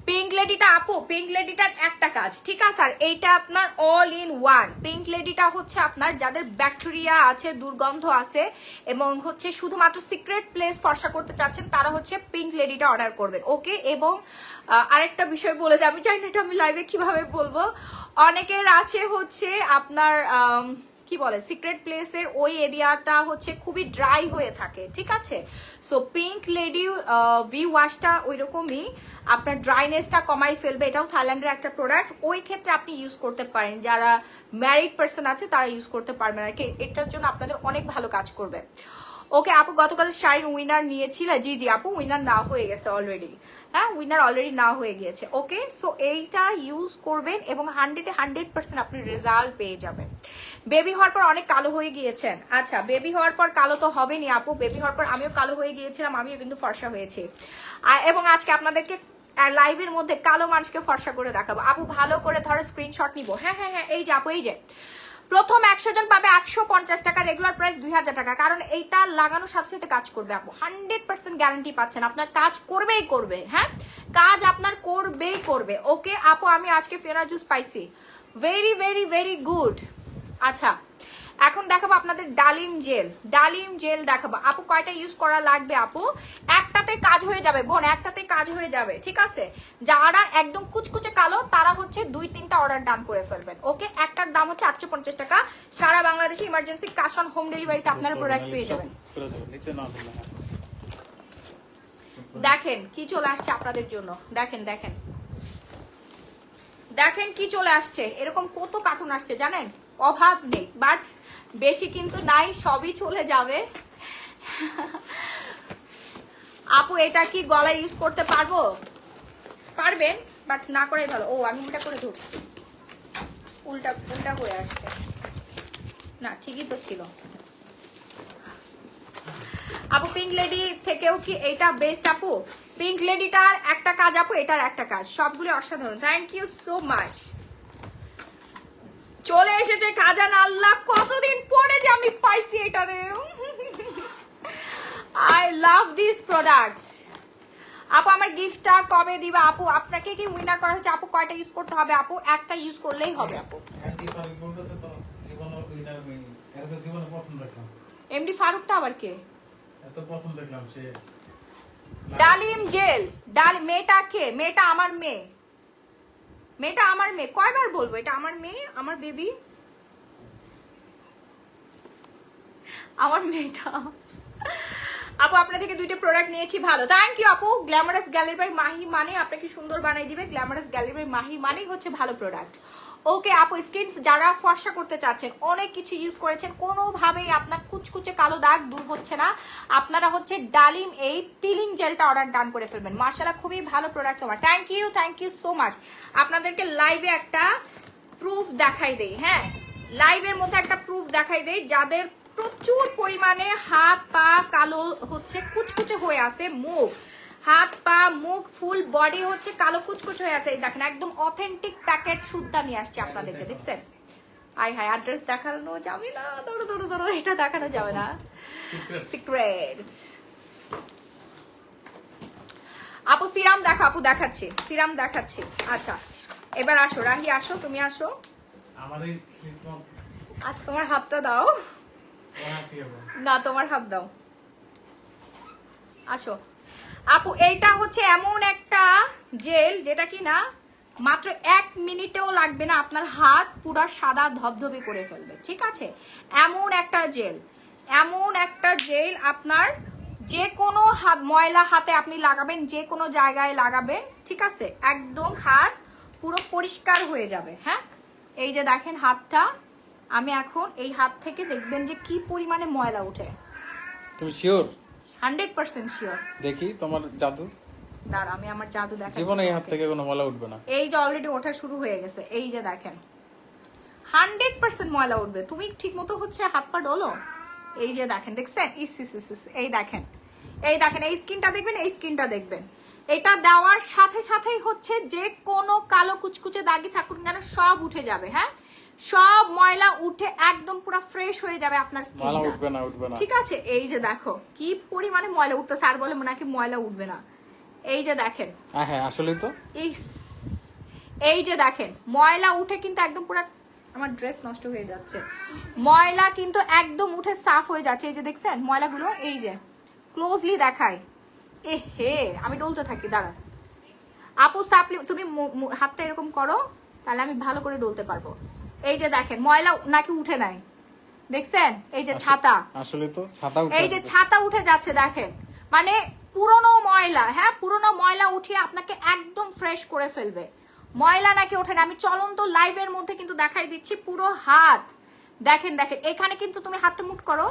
পিঙ্ক লেডিটা আপু, পিঙ্ক লেডিটার একটা কাজ, ঠিক আছে। আর এইটা আপনার অল ইন ওয়ান। পিঙ্ক লেডিটা হচ্ছে আপনার যাদের ব্যাকটেরিয়া আছে, দুর্গন্ধ আছে এবং হচ্ছে শুধুমাত্র সিক্রেট প্লেস ফর্সা করতে চাচ্ছেন, তারা হচ্ছে পিঙ্ক লেডিটা অর্ডার করবেন। ওকে, এবং আরেকটা বিষয় বলে যে আমি জানি না এটা আমি লাইভে কিভাবে বলবো, অনেকের আছে হচ্ছে আপনার কি বলে সিক্রেট প্লেসের ওই এরিয়াটা হচ্ছে খুবই ড্রাই হয়ে থাকে, ঠিক আছে। সো পিঙ্ক লেডি ভি ওয়াশটা ওই রকমই আপনার ড্রাইনেসটা কমাই ফেলবে। এটাও থাইল্যান্ডের একটা প্রোডাক্ট, ওই ক্ষেত্রে আপনি ইউজ করতে পারেন। যারা ম্যারিড পার্সন আছে তারা ইউজ করতে পারবেন আর কি, এটার জন্য আপনাদের অনেক ভালো কাজ করবে। ওকে আপু, গতকাল শাড়ির উইনার নিয়েছিল? জি জি আপু, উইনার না হয়ে গেছে অলরেডি, হ্যাঁ উইনার অলরেডি না হয়ে গিয়েছে। ওকে, সো এইটা ইউজ করবেন এবং 100% আপনি রেজাল্ট পেয়ে যাবেন। বেবি হওয়ার পর অনেক কালো হয়ে গিয়েছেন, আচ্ছা বেবি হওয়ার পর কালো তো হবেনি আপু, বেবি হওয়ার পর আমিও কালো হয়ে গিয়েছিলাম, আমিও কিন্তু ফর্সা হয়েছি। এবং আজকে আপনাদেরকে লাইভের মধ্যে কালো মানুষকে ফর্সা করে দেখাবো। আপু ভালো করে ধরো স্ক্রিনশট নিবো, হ্যাঁ হ্যাঁ হ্যাঁ, এই যে আপু, এই যে প্রথম 100 জন পাবে 850 টাকা, রেগুলার প্রাইস 2000 টাকা। কারণ এইটা লাগানোর সাথে সাথে কাজ করবে আপু, 100% গ্যারান্টি পাচ্ছেন, আপনার কাজ করবেই করবে, হ্যাঁ কাজ আপনার করবেই করবে। ওকে আপু, আমি আজকে ফেরা জুস পাইছি, ভেরি ভেরি ভেরি গুড। আচ্ছা এখন দেখাবো আপনাদের ডালিম জেল, ডালিম জেল দেখাবো আপু। কয়টা ইউজ করা লাগবে আপু? একটা একটাতে কাজ হয়ে যাবে বোন, একটাতে কাজ হয়ে যাবে, ঠিক আছে? যারা একদম কুচকুচে কালো তারা হচ্ছে 2-3টা অর্ডার ডান করে ফেলবেন, ওকে? একটার দাম হচ্ছে 850 টাকা। সারা বাংলাদেশে ইমার্জেন্সি ক্যাশ অন হোম ডেলিভারিতে আপনারা প্রোডাক্ট পেয়ে যাবেন। দেখেন কি চলে আসছে আপনাদের জন্য, দেখেন দেখেন দেখেন কি চলে আসছে। এরকম কত কার্টুন আসছে জানেন, অভাব নেই, বাট বেশি কিন্তু নাই, সবই চলে যাবে। আপু এটা কি গলায় ইউজ করতে পারবো? পারবেন, বাট না করাই ভালো। ও আমি উল্টা করে ধরছি, উল্টা উল্টা হয়ে আসছে, না ঠিকই তো ছিল। আপু পিঙ্ক লেডি থেকেও কি এটা বেস্ট? আপু পিঙ্ক লেডিটার একটা কাজ, আপু এটার একটা কাজ, সবগুলো অসাধারণ। Thank you so much. চলে এসেছে খাজান আল্লাহ, কতদিন পরে যে আমি পাইছি এটারে। I love this product. আপু আমার গিফটটা কবে দিবা? আপু আপনাকে কি উইনার করা হচ্ছে? আপু কয়টা ইউজ করতে হবে? আপু একটা ইউজ করলেই হবে আপু। এমডি ফারুকটা আবার কে? ডালিম জেল, মেয়েটা কে? মেয়েটা আমার মেয়ে, মেয়েটা আমার মেয়ে। কয়বার বলবো এটা আমার মেয়ে, আমার বেবি, আমার মেয়েটা। আপু আপনার থেকে 2টা প্রোডাক্ট নিয়েছি, ভালো, থ্যাংক ইউ আপু। গ্ল্যামারাস গ্যালারি বাই মাহি মানে আপনাকে সুন্দর বানাই দিবে। গ্ল্যামারাস গ্যালারি বাই মাহি মানেই হচ্ছে ভালো প্রোডাক্ট, ওকে? আপু স্কিন যারা ফর্সা করতে চাচ্ছেন, অনেক কিছু ইউজ করেছেন, কোনোভাবেই আপনার কুচকুচে কালো দাগ দূর হচ্ছে না, আপনারা হচ্ছে ডালিম এই পিলিং জেলটা অর্ডার ডান করে ফেলবেন। মাশাআল্লাহ খুবই ভালো প্রোডাক্ট তোমার, থ্যাংক ইউ সো মাচ। আপনাদেরকে লাইভে একটা প্রুফ দেখাই দেই, হ্যাঁ লাইভের মধ্যে একটা প্রুফ দেখাই দেই, যাদের প্রচুর পরিমাণে হাত পা কালো হচ্ছে, কুচকুচে হয়ে আছে, মুখ, হাত পা মুখ ফুল বডি হচ্ছে কালো কুচকুচে হয়ে আছে। এই দেখেন একদম অথেন্টিক প্যাকেট সুদ্ধা নিয়ে আসছে আপনাদেরকে, দেখছেন? আই হাই অ্যাড্রেস দেখানো যাবে না, ধরো ধরো ধরো, এটা দেখানো যাবে না, সিক্রেট। আপু সিরাম দেখো, আপু দেখাচ্ছি, সিরাম দেখাচ্ছি। আচ্ছা এবার আসো রাহি, আসো তুমি আসো, আজ তোমার হাতটা দাও, না তোমার হাত দাও, আসো। আপু এইটা হচ্ছে এমন একটা জেল যেটা কি না মাত্র 1 মিনিটেও লাগবে না, আপনার হাত পুরো সাদা ধবধবে করে ফেলবে, ঠিক আছে? এমন একটা জেল, এমন একটা জেল আপনার যে কোনো ময়লা হাতে আপনি লাগাবেন, যে কোনো জায়গায় লাগাবেন, ঠিক আছে? একদম হাত পুরো পরিষ্কার হয়ে যাবে, হ্যাঁ? এই যে দেখেন হাতটা, আমি এখন এই হাত থেকে দেখবেন যে কি পরিমাণে ময়লা উঠে। তুমি শিওর? 100% শিওর। দেখি তোমার জাদু, দাঁড়া আমি আমার জাদু দেখাচ্ছি। জীবনে এই হাত থেকে কোনো ময়লা উঠবে না, এই যে অলরেডি ওঠা শুরু হয়ে গেছে, এই যে দেখেন 100% ময়লা উঠবে। তুমি ঠিকমতো হচ্ছে হাত পা ডলো, এই যে দেখেন, দেখছেন? এই দেখেন, এই দেখেন, এই স্কিনটা দেখবেন, এই স্কিনটা দেখবেন। এটা দেওয়ার সাথে সাথেই হচ্ছে যে কোনো কালো কুচকুচে দাগি থাকুন কেন সব উঠে যাবে, হ্যাঁ সব ময়লা উঠে একদম পুরো ফ্রেশ হয়ে যাবে আপনার স্কিনটা, উঠবে না, উঠবে না, ঠিক আছে? এই যে দেখো কি পরিমাণে ময়লা উঠতে, স্যার বলে নাকি ময়লা উঠবে না, এই যে দেখেন, হ্যাঁ আসলেই তো, এই যে দেখেন ময়লা উঠে কিন্তু একদম পুরো, আমার ড্রেস নষ্ট হয়ে যাচ্ছে, ময়লা কিন্তু একদম উঠে সাফ হয়ে যাচ্ছে। এই যে দেখছেন ময়লাগুলো, এই যে ক্লোজলি দেখায়, এ হে আমি ডলতে থাকি, দাঁড়া আপু সাপ্লি, তুমি হাতটা এরকম করো তাহলে আমি ভালো করে ডলতে পারবো। এই যে দেখেন ময়লা নাকি উঠে নাই, দেখছেন? এই যে ছাতা, আসলে তো ছাতা উঠে, এই যে ছাতা উঠে যাচ্ছে, দেখেন মানে পুরনো ময়লা, হ্যাঁ পুরনো ময়লা উঠিয়ে আপনাকে একদম ফ্রেশ করে ফেলবে। ময়লা নাকি ওঠে না, আমি চলন্ত লাইভের মধ্যে কিন্তু দেখাই দিচ্ছি পুরো হাত, দেখেন দেখেন এখানে কিন্তু তুমি হাতটা মুট করো,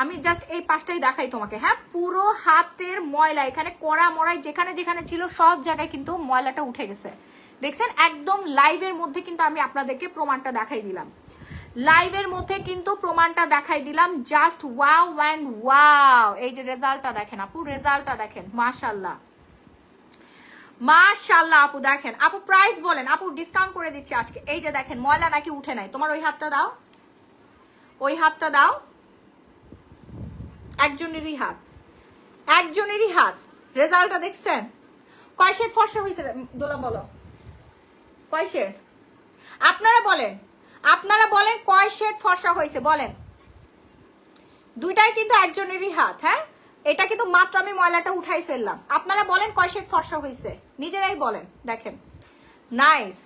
আমি জাস্ট এই পাশটাই দেখাই তোমাকে, হ্যাঁ পুরো হাতের ময়লা এখানে কড়া মড়াই যেখানে যেখানে ছিল সব জায়গায় কিন্তু ময়লাটা উঠে গেছে, দেখছেন? একদম লাইভের মধ্যে কিন্তু আমি আপনাদেরকে প্রমাণটা দেখাই দিলাম, লাইভের মধ্যে কিন্তু প্রমাণটা দেখাই দিলাম, জাস্ট ওয়াও অ্যান্ড ওয়াও। এই যে রেজাল্টটা দেখেন আপু, রেজাল্টটা দেখেন, মাশাআল্লাহ মাশাআল্লাহ আপু দেখেন। আপু প্রাইস বলেন, আপু ডিসকাউন্ট করে দিচ্ছি আজকে। এই যে দেখেন ময়লা নাকি উঠে নাই, তোমার ওই হাতটা দাও, ওই হাতটা দাও, একজনেরই হাত, একজনেরই হাত, রেজাল্টটা দেখছেন? কয় শেড ফর্সা হয়েছে দোলা বলো, কয় শেড? আপনারা বলেন, আপনারা বলেন কয় শেড ফর্সা হয়েছে বলেন। দুইটাই কিন্তু একজনেরই হাত, হ্যাঁ এটা কিন্তু মাত্র আমি ময়লাটা উঠাই ফেললাম। আপনারা বলেন কয় শেড ফর্সা হয়েছে, নিজেরাই বলেন। দেখেন নাইস,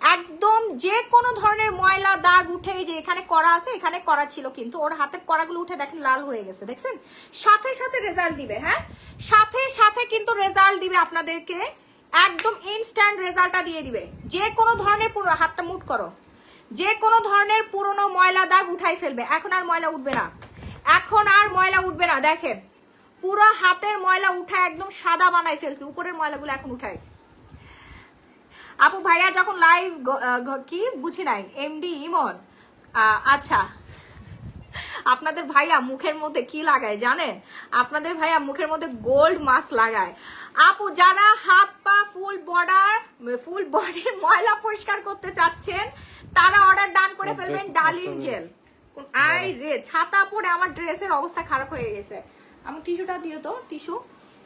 একদম যে কোনো ধরনের ময়লা দাগ উঠে, যে এখানে করা আছে, এখানে করা ছিল কিন্তু ওর হাতের করাগুলো উঠে দেখেন লাল হয়ে গেছে, দেখছেন? সাথে সাথে রেজাল্ট দিবে, হ্যাঁ সাথে সাথে কিন্তু রেজাল্ট দিবে আপনাদেরকে, একদম ইনস্ট্যান্ট রেজাল্টটা দিয়ে দিবে। যে কোনো ধরনের পুরো হাতটা মুট করো, যে কোনো ধরনের পুরনো ময়লা দাগ উঠাই ফেলবে। এখন আর ময়লা উঠবে না, এখন আর ময়লা উঠবে না। দেখেন পুরো হাতের ময়লা উঠা একদম সাদা বানাই ফেলছে, উপরের ময়লাগুলো এখন উঠাই। আপু ভাইয়া যখন লাইভ কি বুঝি নাই, এমডি ইমন, আচ্ছা আপনাদের ভাইয়া মুখের মধ্যে কি লাগায় জানেন? আপনাদের ভাইয়া মুখের মধ্যে গোল্ড মাস্ক লাগায়। আপু যারা হাত পা ফুল বডির ময়লা পরিষ্কার করতে চাচ্ছেন তারা অর্ডার ডান করে ফেলবেন ডালিম জেল। আই রে ছাতা পরে আমার ড্রেসের অবস্থা খারাপ হয়ে গেছে। আমি টিস্যুটা দিও তো, টিস্যু।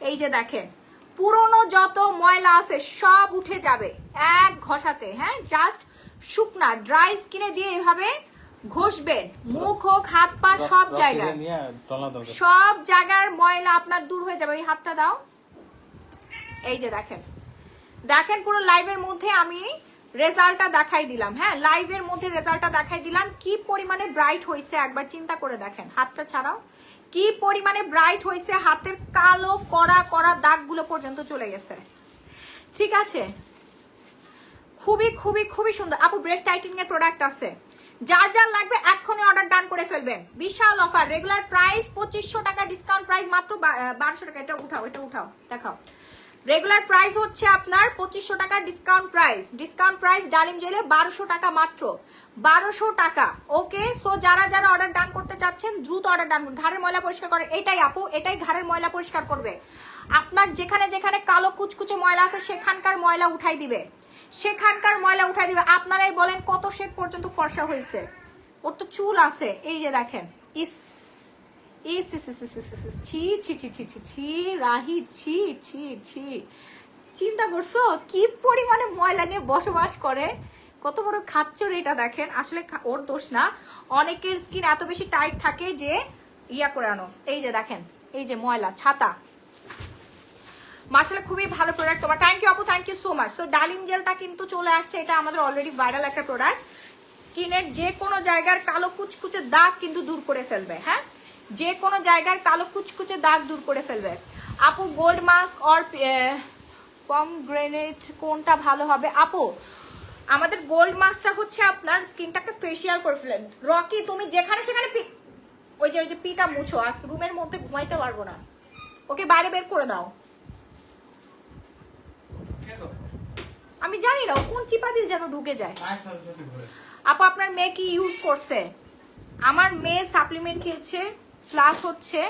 এই যে দেখেন পুরনো যত ময়লা আছে সব উঠে যাবে এক ঘষাতে, হ্যাঁ জাস্ট শুকনা ড্রাই স্কিনে দিয়ে এভাবে ঘষবেন, মুখ হোক হাত পা সব জায়গায়, সব জায়গার ময়লা আপনার দূর হয়ে যাবে। ওই হাতটা দাও। এই যে দেখেন, দেখেন পুরো লাইভের মধ্যে আমি রেজাল্টটা দেখাই দিলাম, হ্যাঁ লাইভের মধ্যে রেজাল্টটা দেখাই দিলাম কি পরিমাণে ব্রাইট হয়েছে। একবার চিন্তা করে দেখেন, হাতটা ছাড়াও, কি পরিমাণে ব্রাইট হয়েছে, হাতের কালো কড়া কড়া দাগগুলো পর্যন্ত চলে গেছে। ঠিক আছে, খুবই খুবই খুবই সুন্দর। আপু ব্রেস্ট টাইটেনিং এর প্রোডাক্ট আছে, যার যার লাগবে এক্ষুনি অর্ডার ডান করে ফেলবেন। বিশাল অফার, রেগুলার প্রাইস 2500 টাকা, ডিসকাউন্ট প্রাইস মাত্র 1200 টাকা। এটা উঠাও, এটা উঠাও, দেখাও। রেগুলার প্রাইস হচ্ছে আপনার 2500 টাকা, ডিসকাউন্ট প্রাইস ডালিম জেলে 1200 টাকা, মাত্র 1200 টাকা। ওকে, সো যারা যারা অর্ডার ডান করতে চাচ্ছেন দ্রুত অর্ডার ডান করুন। ঘাড়ের ময়লা পরিষ্কার করে, এটাই আপু, এটাই ঘাড়ের ময়লা পরিষ্কার করবে। আপনার যেখানে যেখানে কালো কুচকুচে ময়লা আছে সেখানকার ময়লা উঠাই দিবে, সেখানকার ময়লা উঠাই দিবে। আপনারাই বলেন কত শেড পর্যন্ত ফর্সা হয়েছে। ওর তো চুল আছে, এই যে দেখেন, ইস ইস ইস ইস ইস ইস ইস, ছি ছি ছি ছি ছি ছি, রাহি ছি ছি ছি। চিন্তা করছো কি পরিমাণে ময়লা নিয়ে বসবাস করে, কত বড় খাচ্চর এটা দেখেন। আসলে ওর দোষ না, অনেকের স্কিন এত বেশি টাইট থাকে যে ইয়া করে আনো। এই যে দেখেন, এই যে ময়লা ছাতা। মার্শাল্লাহ খুবই ভালো প্রোডাক্ট তোমার, থ্যাংক ইউ আপু, thank you so much. So ডালিম জেলটা কিন্তু চলে আসছে, এটা আমাদের অলরেডি ভাইরাল একটা প্রোডাক্ট। স্কিনের যে কোনো জায়গার কালো কুচকুচে দাগ কিন্তু দূর করে ফেলবে, হ্যাঁ যে কোনো জায়গার কালো কুচকুচে দাগ দূর করে ফেলবে। আপু গোল্ড মাস্ক অর পমগ্রেনেট কোনটা ভালো হবে? আপু আমাদের গোল্ড মাস্কটা হচ্ছে আপনার স্কিনটাকে ফেসিয়াল করে ফেলেন। রকি তুমি যেখানে সেখানে ওই যে পিটা মুছো, আজ রুমের মধ্যে ঘুমাইতে পারবো না, ওকে বাইরে বের করে দাও। আমি জানি না কোন চিপা দিয়ে যেন ঢুকে যায়। আপু আপনার মেয়ে কি ইউজ করছে? আমার মেয়ে সাপ্লিমেন্ট খেয়েছে, প্লাস হচ্ছে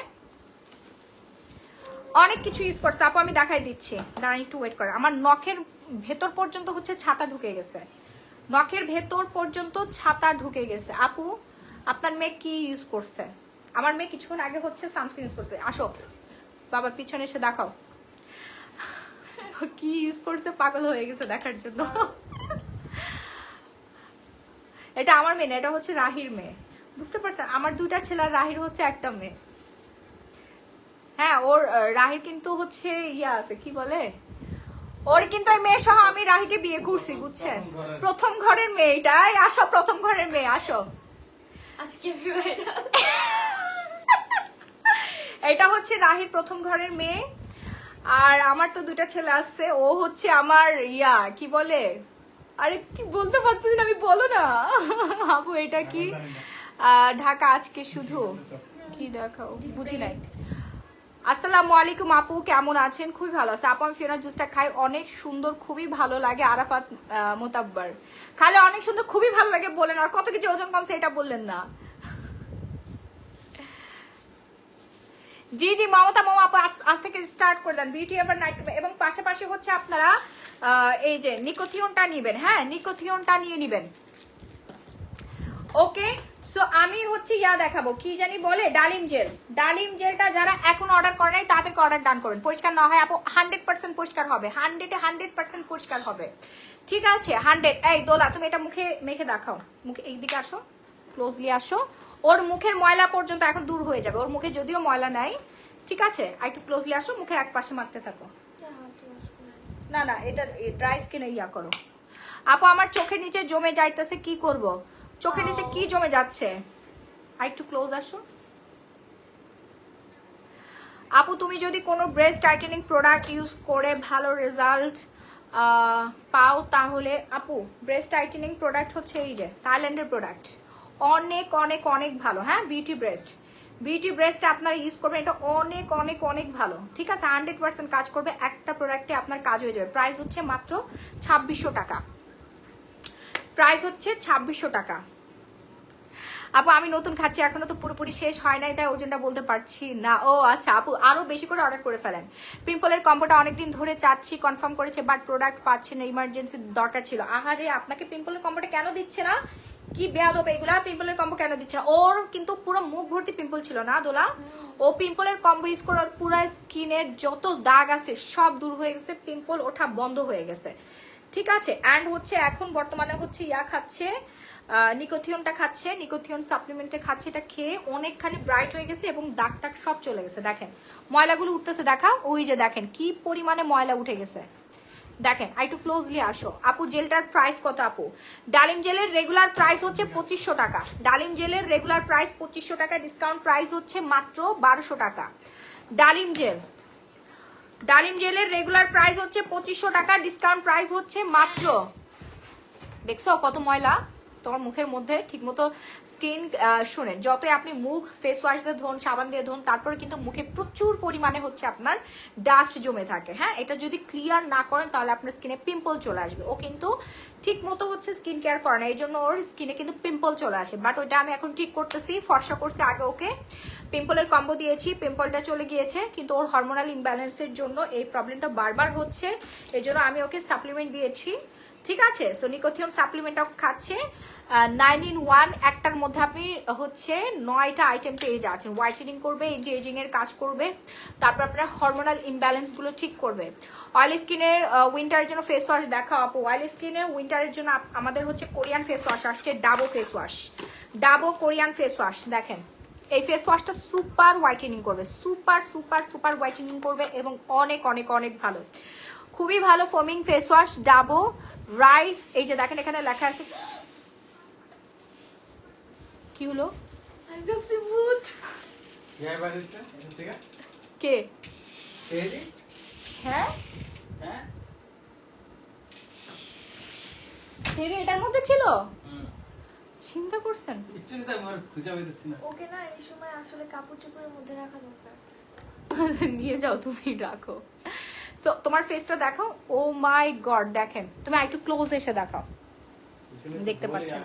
অনেক কিছু ইউজ করছে। আপু আমি দেখাই দিচ্ছি, দাঁড়ান একটু ওয়েট করে। আমার নখের ভেতর পর্যন্ত হচ্ছে ছাতা ঢুকে গেছে, নখের ভেতর পর্যন্ত ছাতা ঢুকে গেছে। আপু আপনার মেয়ে কি ইউজ করছে? আমার মেয়ে কিছুক্ষণ আগে হচ্ছে সানস্ক্রিন ইউজ করছে। আসো বাবা পিছনে এসে দেখাও কি ইউজ করছে, পাগল হয়ে গেছে দেখার জন্য। এটা আমার মেয়ে না, এটা হচ্ছে রাহির মেয়ে, বুঝতে পারছেন? আমার দুইটা ছেলে, রাহির হচ্ছে একটা মেয়ে। হ্যাঁ ওর রাহির কিন্তু হচ্ছে ইয়া আছে, কি বলে, ওর কিন্তু ওই মেয়ে সহ আমি রাহিকে বিয়ে করছি, বুঝছেন? প্রথম ঘরের মেয়ে এটাই। আসো প্রথম ঘরের মেয়ে, আসো। আজকে এটা হচ্ছে রাহির প্রথম ঘরের মেয়ে। আর আমার তো দুইটা ছেলে আসছে, ও হচ্ছে আমার ইয়া কি বলে, আরে কি বলতে পারতেছি না আমি, বলো না আপু। এটা কি ঢাকা আজকে শুধু কি দেখাও, বুঝি নাই। আসসালামু আলাইকুম আপু, কেমন আছেন? খুবই ভালো আছে আপু। আমি ফিওনা জুসটা খাই, অনেক সুন্দর, খুবই ভালো লাগে। আরাফাত মোতাব্বার খালে অনেক সুন্দর, খুবই ভালো লাগে বলেন। আর কত কিছু ওজন কমছে এটা বললেন না। জি জি মমতা মামা আপু আজ থেকে স্টার্ট করে দেন বিউটি এভার নাইট। এবং পাশাপাশি হচ্ছে আপনারা এই যে নিকোথিয়নটা নিবেন, হ্যাঁ নিকোথিয়নটা নিয়ে নিবেন। ওকে, সো আমি হচ্ছে ইয়া দেখাবো, কি জানি বলে, ডালিম জেল। ডালিম জেলটা যারা এখন অর্ডার করে নাই তাদেরকে অর্ডার ডান করবেন। পরিষ্কার না হয় আপু 100% পরিষ্কার হবে, 100% পরিষ্কার হবে, ঠিক আছে 100। এই দোলা তুমি এটা মুখে মেখে দেখাও, মুখে এইদিকে আসো, ক্লোজলি আসো। ওর মুখের ময়লা পর্যন্ত এখন দূর হয়ে যাবে, ওর মুখে যদিও ময়লা নাই, ঠিক আছে, আর একটু ক্লোজলি আসো, মুখের এক পাশে মারতে থাকো। না না, এটা ড্রাই স্কিনে ইয়া করো। আপু আমার চোখের নিচে জমে যাইতেছে, কি করব? চোখের নিচে কি জমে যাচ্ছে? আর একটু ক্লোজ আসো। আপু তুমি যদি কোনো ব্রেস্ট টাইটেনিং প্রোডাক্ট ইউজ করে ভালো রেজাল্ট পাও তাহলে আপু ব্রেস্ট টাইটেনিং প্রোডাক্ট হচ্ছে এই যে থাইল্যান্ডের প্রোডাক্ট, অনেক অনেক অনেক ভালো। হ্যাঁ, বিউটি ব্রেস্ট আপনারা ইউজ করবেন, এটা অনেক অনেক অনেক ভালো। ঠিক আছে, 100% কাজ করবে, একটা প্রোডাক্টে আপনার কাজ হয়ে যাবে। প্রাইস হচ্ছে মাত্র 2600 টাকা, প্রাইস হচ্ছে 2600 টাকা। আপু আমি নতুন খাচ্ছি, এখনো তো পুরোপুরি শেষ হয় নাই, তাই ওজনটা বলতে পারছি না। ও আচ্ছা আপু, আরো বেশি করে অর্ডার করে ফেলেন। পিম্পলের কম্বোটা অনেকদিন ধরে চাচ্ছি, কনফার্ম করেছে, বাট প্রোডাক্ট পাচ্ছি না, ইমার্জেন্সি দরকার ছিল। আহারে, আপনাকে পিম্পলের কম্বোটা কেন দিচ্ছে না? কি বেয়াদব এগুলা, পিম্পলের কম্বো কেন দিচ্ছে না? ওর কিন্তু পুরো মুখ ভর্তি পিম্পল ছিল না দোলা, ও পিম্পলের কম্বো ইউজ করার পুরো স্কিনের যত দাগ আছে সব দূর হয়ে গেছে, পিম্পল ওঠা বন্ধ হয়ে গেছে। ঠিক আছে, অ্যান্ড হচ্ছে এখন বর্তমানে হচ্ছে ইয়া খাচ্ছে, নিকোথিয়নটা খাচ্ছে, নিকোথিয়ন সাপ্লিমেন্টে খাচ্ছে, এটা খেয়ে অনেকখানি ব্রাইট হয়ে গেছে এবং দাগ টাগ সব চলে গেছে। দেখেন ময়লাগুলো উঠতেছে, দেখা, ওই যে দেখেন কি পরিমাণে ময়লা উঠে গেছে। দেখেন আর একটু ক্লোজলি আসো। আপু জেলটার প্রাইস কত আপু? ডালিম জেলের রেগুলার প্রাইস হচ্ছে 2500 টাকা। ডালিম জেলের রেগুলার প্রাইস 2500 টাকা, ডিসকাউন্ট প্রাইস হচ্ছে মাত্র 1200 টাকা। ডালিম জেলের রেগুলার প্রাইস হচ্ছে 2500 টাকা, ডিসকাউন্ট প্রাইস হচ্ছে মাত্র, দেখছো কত ময়লা তোমার মুখের মধ্যে? ঠিক মতো স্কিন, শুনেন, যতই আপনি মুখ ফেস ওয়াশ দিয়ে ধোন, সাবান দিয়ে ধোন, তারপরে কিন্তু মুখে প্রচুর পরিমাণে হচ্ছে আপনার ডাস্ট জমে থাকে। হ্যাঁ, এটা যদি ক্লিয়ার না করেন তাহলে আপনার স্কিনে পিম্পল চলে আসবে। ও কিন্তু ঠিক মতো হচ্ছে স্কিন কেয়ার করে না, এই জন্য ওর স্কিনে কিন্তু পিম্পল চলে আসে। বাট ওইটা আমি এখন ঠিক করতেছি, ফর্সা করতে আগে ওকে পিম্পলের কম্বো দিয়েছি, পিম্পলটা চলে গিয়েছে, কিন্তু ওর হরমোনাল ইমব্যালেন্সের জন্য এই প্রবলেমটা বারবার হচ্ছে, এই জন্য আমি ওকে সাপ্লিমেন্ট দিয়েছি। ঠিক আছে, সো নিকোথিয়ন সাপ্লিমেন্টও খাচ্ছে, 9 in 1, একটার মধ্যে আপনি হচ্ছে 9টা আইটেম পেয়ে যাচ্ছেন। হোয়াইটেনিং করবে, এন্টি এজিং এর কাজ করবে, তারপর আপনার হরমোনাল ইমব্যালেন্স গুলো ঠিক করবে। অয়েল স্কিনের উইন্টারের জন্য ফেস ওয়াশ দেখাও আপু। অয়েল স্কিনের উইন্টারের জন্য আমাদের হচ্ছে কোরিয়ান ফেস ওয়াশ আসছে, ডাবো face wash, ডাবো Korean face wash. দেখেন এই ফেস ওয়াশটা সুপার হোয়াইটেনিং করবে, সুপার সুপার সুপার হোয়াইটেনিং করবে এবং অনেক অনেক অনেক ভালো, খুবই ভালো ফোমিং ফেস ওয়াশ ডাবো রাইস। এই যে দেখেন এখানে লেখা আছে, কি হলো? আমি ভাবছি ভূত। কে? হ্যাঁ ছেড়ে এটার মধ্যে ছিল, চিন্তা করছেন? ওকে না এই সময় আসলে কাপড় চোপড়ের মধ্যে রাখা দরকার। নিয়ে যাও, তুমি রাখো। সো তোমার ফেসটা দেখাও। ও মাই গড, দেখেন তুমি একটু ক্লোজ এসে দেখাও, দেখতে পাচ্ছেন?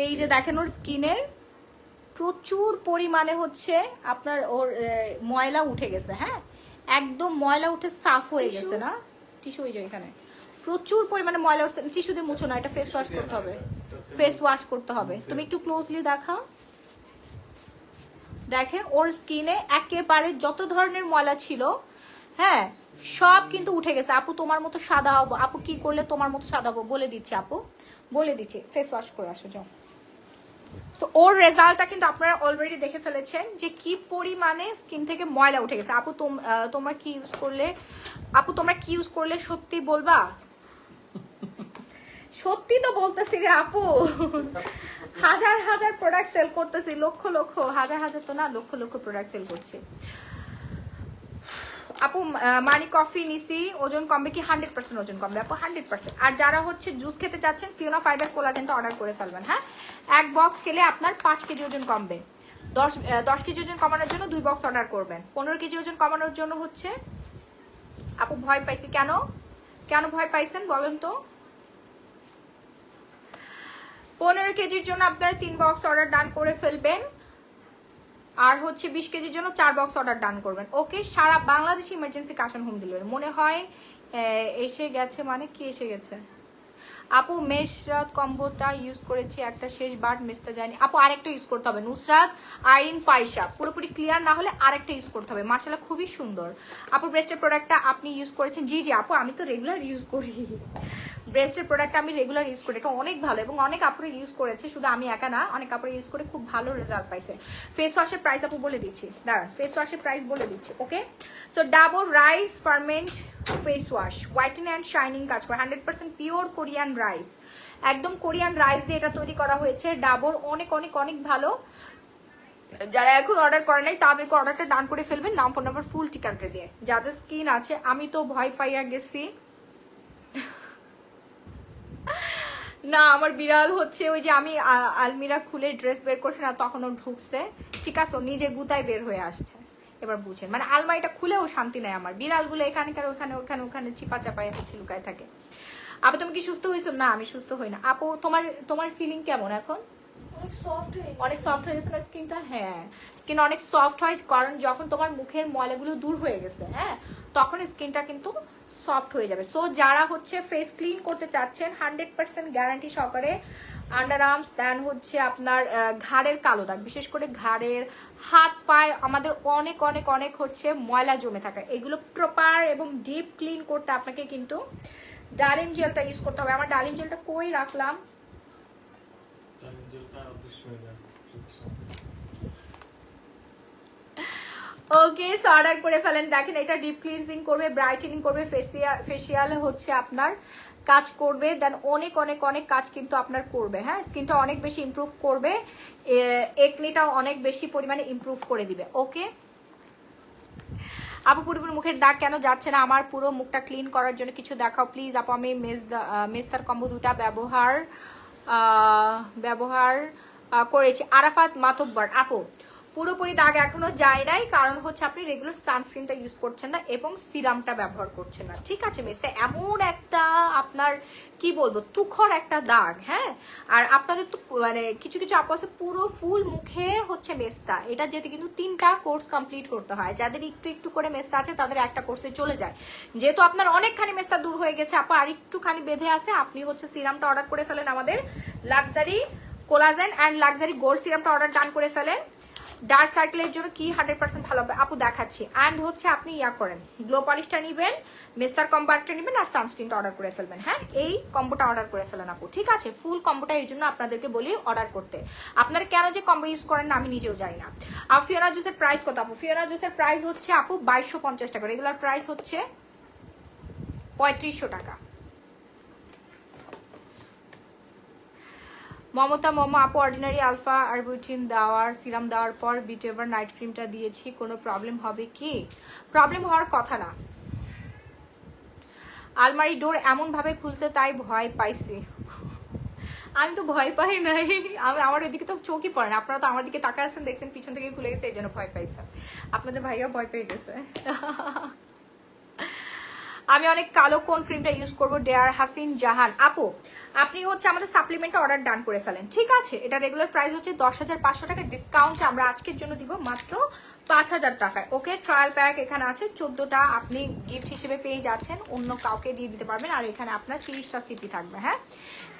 এই যে দেখেন ওর স্কিনের প্রচুর পরিমাণে হচ্ছে আপনার ওর ময়লা উঠে গেছে। হ্যাঁ, একদম ময়লা উঠে সাফ হয়ে গেছে না? টিস্যু ওই যে এখানে প্রচুর পরিমাণে ময়লা উঠছে, টিস্যু দিয়ে মুছো না, এটা ফেস ওয়াশ করতে হবে, ফেস ওয়াশ করতে হবে। তুমি একটু ক্লোজলি দেখাও, দেখেন ওর স্কিনে একেবারে যত ধরনের ময়লা ছিল, হ্যাঁ সব কিন্তু উঠে গেছে। আপু তোমার মতো সাদা হবো, আপু কি করলে তোমার মতো সাদা হবো বলে দিচ্ছি, আপু বলে দিচ্ছি, ফেস ওয়াশ করে আসো যাও। সো ওর রেজাল্টটা কিন্তু আপনারা অলরেডি দেখে ফেলেছেন যে কি পরিমাণে স্কিন থেকে ময়লা উঠে গেছে। আপু তোমরা কি ইউজ করলে, আপু তোমরা কি ইউজ করলে সত্যি বলবা? সত্যি তো বলতেছি রে আপু, হাজার হাজার প্রোডাক্ট সেল করতেছি, লক্ষ লক্ষ, হাজার হাজার তো না, লক্ষ লক্ষ প্রোডাক্ট সেল করছি। আপু মানি কফি নিছি, ওজন কমবে কি? 100% ওজন কমবে আপু, 100%। আর যারা হচ্ছে জুস খেতে চাচ্ছেন, ফিওনা ফাইবার কোলাজেনটা অর্ডার করে ফেলবেন। হ্যাঁ, এক বক্স খেলে আপনার 5 কেজি ওজন কমবে। 10 কেজি ওজন কমানোর জন্য 2 বক্স অর্ডার করবেন। 15 কেজি ওজন কমানোর জন্য হচ্ছে, আপু ভয় পাইছি কেন? কেন ভয় পাইছেন বলেন তো? 15 কেজির জন্য আপনারা 3 বক্স অর্ডার ডান করে ফেলবেন, আর হচ্ছে 20 কেজির জন্য 4 বক্স অর্ডার ডান করবেন। ওকে, সারা Bangladesh emergency cash on home delivery. মনে হয় এসে গেছে, মানে কি এসে গেছে? আপু মেশরাত কম্বোটা ইউজ করেছি একটা, শেষবার মেসতে যায়নি আপু, আরেকটা ইউজ করতে হবে। নুসরাত আইরিন পাইসা পুরোপুরি ক্লিয়ার না হলে আরেকটা ইউজ করতে হবে। মাশাআল্লাহ খুবই সুন্দর। আপু ব্রেস্টের প্রোডাক্টটা আপনি ইউজ করেছেন? জি জি আপু, আমি তো রেগুলার ইউজ করি, ব্রেস্টের প্রোডাক্ট আমি রেগুলার ইউজ করি, এটা অনেক ভালো এবং অনেক আপুরে ইউজ করেছে, শুধু আমি একা না, অনেক আপুরে ইউজ করে খুব ভালো রেজাল্ট পাইছে। ফেস ওয়াশের প্রাইস আপু বলে দিচ্ছি, দাঁড়ান ফেস ওয়াশের প্রাইস বলে দিচ্ছি। Okay, so Dabur rice ferment face wash, whiten and shining কাজ করে, 100% পিওর কোরিয়ান রাইস, একদম কোরিয়ান রাইস দিয়ে এটা তৈরি করা হয়েছে। ডাবর অনেক অনেক অনেক ভালো। যারা এখন অর্ডার করে নাই তাদেরকে অর্ডারটা ডান করে ফেলবেন, নাম ফোন নাম্বার ফুল ঠিকানাটা দিয়ে। যাদের স্কিন আছে, আমি তো ভয় পাইয়া গেছি না, আমার বিড়াল হচ্ছে ওই যে আমি আলমিরা খুলে ড্রেস বের করছি না, তখন ও ঢুকছে, ঠিক আছে, ও নিজে গুতায় বের হয়ে আসছে। এবার বুঝেন, মানে আলমারিটা খুলেও শান্তি নাই আমার, বিড়ালগুলো এখানকার ওখানে ওখানে ওখানে চিপা চাপায় হচ্ছে লুকায় থাকে। আপু তুমি কি সুস্থ হয়েছো? না আমি সুস্থ হই না। আপু তোমার ফিলিং কেমন এখন? অনেক সফট হয়ে গেছে। অনেক সফট হয়ে গেছে না স্কিনটা? হ্যাঁ, স্কিন অনেক সফট হয়, কারণ যখন তোমার মুখের ময়লাগুলো দূর হয়ে গেছে, হ্যাঁ, তখন স্কিনটা কিন্তু সফট হয়ে যাবে। সো যারা হচ্ছে ফেস ক্লিন করতে চাচ্ছেন 100% গ্যারান্টি সহকারে, আন্ডার আর্মস, দেন হচ্ছে আপনার ঘাড়ের কালো দাগ, বিশেষ করে ঘাড়ের, হাত পায়ে আমাদের অনেক অনেক অনেক হচ্ছে ময়লা জমে থাকে, এগুলো প্রপার এবং ডিপ ক্লিন করতে আপনাকে কিন্তু ডালিম জেলটা ইউজ করতে হবে। আমার ডালিম জেলটা কই রাখলাম? ওকে, অর্ডার করে ফেলেন। দেখেন এটা ডিপ ক্লিনজিং করবে, ব্রাইটেনিং করবে, ফেসিয়াল হচ্ছে আপনার কাজ করবে, দেন অনেক অনেক অনেক কাজ কিন্তু আপনার করবে। হ্যাঁ, স্কিনটা অনেক বেশি ইমপ্রুভ করবে, একনিটাও অনেক বেশি পরিমাণে ইমপ্রুভ করে দিবে। ওকে আপু, পুরোপুরি মুখের দাগ কেন যাচ্ছে না? আমার পুরো মুখটা ক্লিন করার জন্য কিছু দেখাও প্লিজ আপু। আমি মেস্তার কম্বো দুটা ব্যবহার করেছি। আরাফাত মাতব্বর, আপু পুরোপুরি দাগ এখনো যায় নাই, কারণ হচ্ছে আপনি রেগুলার সানস্ক্রিনটা ইউজ করছেন না এবং সিরামটা ব্যবহার করছেন না, ঠিক আছে মেস্তা? এমন একটা আপনার কি বলবো তুখর একটা দাগ। হ্যাঁ, আর আপনাদের তো মানে কিছু কিছু আপু আছে পুরো ফুল মুখে হচ্ছে মেস্তা, এটা যেতে কিন্তু 3টা কোর্স কমপ্লিট করতে হয়। যাদের একটু একটু করে মেস্তা আছে তাদের একটা কোর্সে চলে যায়। যেহেতু আপনার অনেকখানি মেস্তা দূর হয়ে গেছে আপু, আর একটুখানি বেঁধে আছে, আপনি হচ্ছে সিরামটা অর্ডার করে ফেলেন, আমাদের luxury collagen and luxury gold সিরামটা অর্ডার ডান করে ফেলেন। ডার্ক সার্কেলের জন্য কি 100% ভালো হবে আপু দেখাচ্ছি। অ্যান্ড হচ্ছে আপনি ইয়া করেন, গ্লো পলিশটা নেবেন, মেস্তার কম্বারটা নেবেন, আর সানস্ক্রিনটা অর্ডার করে ফেলবেন। হ্যাঁ, এই কম্বোটা অর্ডার করে ফেলেন আপু, ঠিক আছে? ফুল কম্বোটা এই জন্য আপনাদেরকে বলি অর্ডার করতে। আপনারা কেন যে কম্বো ইউজ করেন না আমি নিজেও জানি না। আর ফিওনা জুসের প্রাইস কত আপু? ফিওনা জুসের প্রাইস হচ্ছে আপু 2250 টাকা, রেগুলার প্রাইস হচ্ছে 3500 টাকা। মমতা মোমো আপু, অর্ডিনারি আলফা আরবুটিন দেওয়ার সিরাম দেওয়ার পর বিটেভার নাইট ক্রিমটা দিয়েছি, কোনো প্রবলেম হবে কি? প্রবলেম হওয়ার কথা না। আলমারি ডোর এমন ভাবে খুলছে তাই ভয় পাইছি। আমি তো ভয় পাই নাই, আমার এদিকে তো চোখই পড়ে না। আপনারা তো আমার দিকে তাকায় আছেন, দেখছেন পিছন থেকে খুলে গেছে, এই জন্য ভয় পাইছে। আপনাদের ভাইয়া ভয় পেয়ে গেছে। আমি অনেক কালো কোন ক্রিমটা ইউজ করবো? ডেয়ার হাসিন জাহান আপু, আপনি হচ্ছে আমাদের সাপ্লিমেন্টটা অর্ডার ডান করে ফেলেন, ঠিক আছে? এটা রেগুলার প্রাইস হচ্ছে 10,500 টাকা, ডিসকাউন্ট আমরা আজকের জন্য দিব মাত্র 5,000 টাকায়। ওকে, ট্রায়াল প্যাক এখানে আছে 14টা, আপনি গিফট হিসেবে পেয়ে যাচ্ছেন, অন্য কাউকে দিয়ে দিতে পারবেন। আর এখানে আপনার 30টা সিপি থাকবে। হ্যাঁ,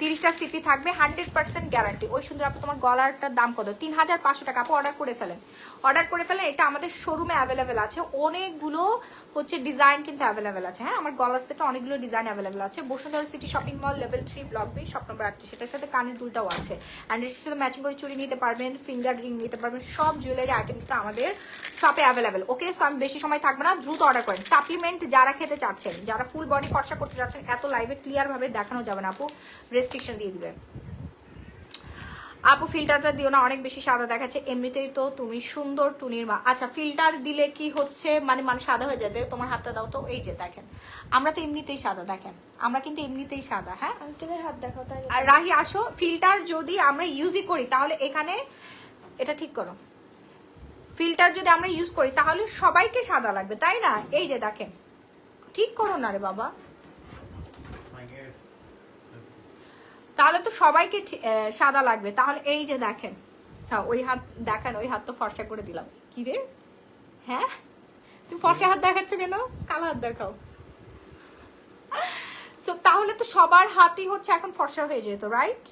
30টা সিপি থাকবে, 100% গ্যারান্টি। ওই সুন্দর আপু, তোমার গলারটার দাম কত? 3,500 টাকা আপু, অর্ডার করে ফেলেন, অর্ডার করে ফেলেন। এটা আমাদের শোরুমে অ্যাভেলেবেল আছে, অনেকগুলো হচ্ছে ডিজাইন কিন্তু অ্যাভেলেবেল আছে। হ্যাঁ, আমার গলার সেটে অনেকগুলো ডিজাইন অ্যাভেলেবেল আছে। Bashundhara city shopping mall, level 3, block B, shop number 8। সেটার সাথে কানের দুলটাও আছে, অ্যান্ড এর সাথে ম্যাচিং করে চুড়ি নিতে পারবেন, ফিঙ্গার রিং নিতে পারবেন, সব জুয়েলারি আইটেম কিন্তু আমাদের শপে অ্যাভেলেবেল। ওকে, সো আমি বেশি সময় থাকবে না, দ্রুত অর্ডার করেন। সাপ্লিমেন্ট যারা খেতে চাচ্ছেন, যারা ফুল বডি ফর্সা করতে চাচ্ছেন, এত লাইভে ক্লিয়ার ভাবে দেখানো যাবে না আপু, রেস্ট্রিকশন দিয়ে দিবে। আপু ফিল্টারটা দিও না, অনেক বেশি সাদা দেখাচ্ছে, এমনিতেই তো তুমি সুন্দর টুনির মা। আচ্ছা, ফিল্টার দিলে কি হচ্ছে মানে সাদা হয়ে যায়? তোমার হাতটা দাও তো, এই যে দেখেন, আমরা তো এমনিতেই সাদা, দেখেন আমরা কিন্তু এমনিতেই সাদা। হ্যাঁ, আঙ্কেলের হাত দেখাও তাই। আর রাহি আসো, ফিল্টার যদি আমরা ইউজই করি তাহলে এখানে এটা ঠিক করো, ফিল্টার যদি আমরা ইউজ করি তাহলে সবাইকে সাদা লাগবে, তাই না? এই যে দেখেন, ঠিক করো না রে বাবা, তাহলে তো সবাইকে সাদা লাগবে। তাহলে এই যে দেখেন, হ্যাঁ ওই হাত দেখেন, ওই হাত তো ফর্সা করে দিলাম। কি রে, হ্যাঁ তুমি ফর্সা হাত দেখাচ্ছ কেন? কালো হাত দেখাও। সো তাহলে তো সবার হাতই হচ্ছে এখন ফর্সা হয়ে যেত, রাইট?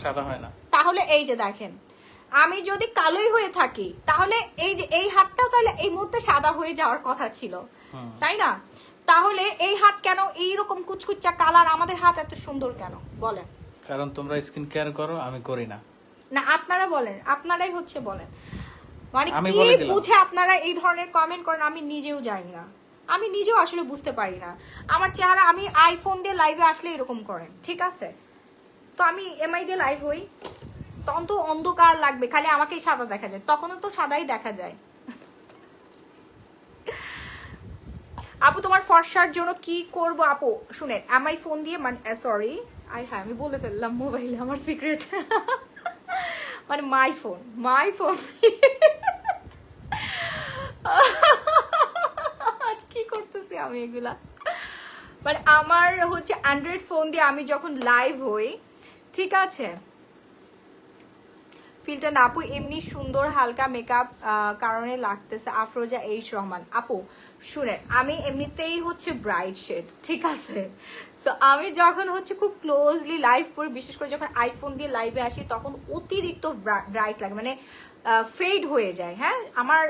সাদা হয় না। তাহলে এই যে দেখেন, আমি যদি কালোই হয়ে থাকি তাহলে এই যে এই হাতটাও তাহলে এই মুহূর্তে সাদা হয়ে যাওয়ার কথা ছিল, তাই না? তাহলে এই হাত কেন এইরকম কুচকুচা কালার, আমাদের হাত এত সুন্দর কেন বলেন? কারণ তোমরা স্কিন কেয়ার করো, আমি করি না। না আপনারা বলেন, আপনারাই হচ্ছে বলেন, মানে আমি কি বলে দিলাম। বুঝে আপনারা এই ধরনের কমেন্ট করেন আমি নিজেও জানি না, আমি নিজেও আসলে বুঝতে পারি না। আমার চেহারা, আমি আইফোন দিয়ে লাইভে আসলে এরকম করেন, ঠিক আছে? তো আমি এমআই দিয়ে লাইভ হই, তখন তো অন্ধকার লাগবে, খালি আমাকেই সাদা দেখা যায়, তখনও তো সাদাই দেখা যায়। আপু তোমার ফর্সার জন্য কি করব? আপু শুনেন, এমআই ফোন দিয়ে, মানে সরি হ্যাঁ আমি বলে ফেললাম মোবাইলে আমার সিক্রেট, মানে মাই ফোন কি করতেছি আমি এগুলা, মানে আমার হচ্ছে অ্যান্ড্রয়েড ফোন দিয়ে আমি যখন লাইভ হই, ঠিক আছে? ফিল্টার না আপু, এমনি সুন্দর হালকা মেকআপ কারণে লাগতেছে। আফরোজা এইচ রহমান আপু শুনেন, আমি এমনিতেই হচ্ছে ব্রাইট শেড, ঠিক আছে? সো আমি যখন হচ্ছে খুব ক্লোজলি লাইভ করি, বিশেষ করে যখন আইফোন দিয়ে লাইভে আসি, তখন অতিরিক্ত ব্রাইট লাগে, মানে ফেড হয়ে যায়। হ্যাঁ, আমার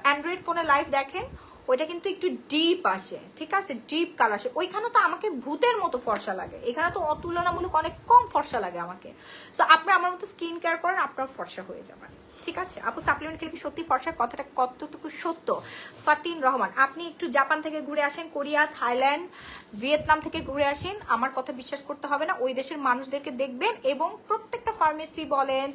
অ্যান্ড্রয়েড ফোনে লাইভ দেখেন, ওইটা কিন্তু একটু ডিপ আসে, ঠিক আছে? ডিপ কালার আসে। ওইখানে তো আমাকে ভূতের মতো ফর্সা লাগে, এখানে তো তুলনামূলক অনেক কম ফর্সা লাগে আমাকে। সো আপনি আমার মতো স্কিন কেয়ার করেন, আপনার ফর্সা হয়ে যাবেন, ঠিক আছে? আপু সাপ্লিমেন্ট খেলে কি সত্যি ফর্সা? কথাটা কতটুকু সত্য? ফাতিন রহমান আপনি একটু জাপান থেকে ঘুরে আসেন, কোরিয়া, থাইল্যান্ড, ভিয়েতনাম থেকে ঘুরে আসেন, আমার কথা বিশ্বাস করতে হবে না, ওই দেশের মানুষদেরকে দেখবেন, এবং প্রত্যেকটা ফার্মেসি বলেন,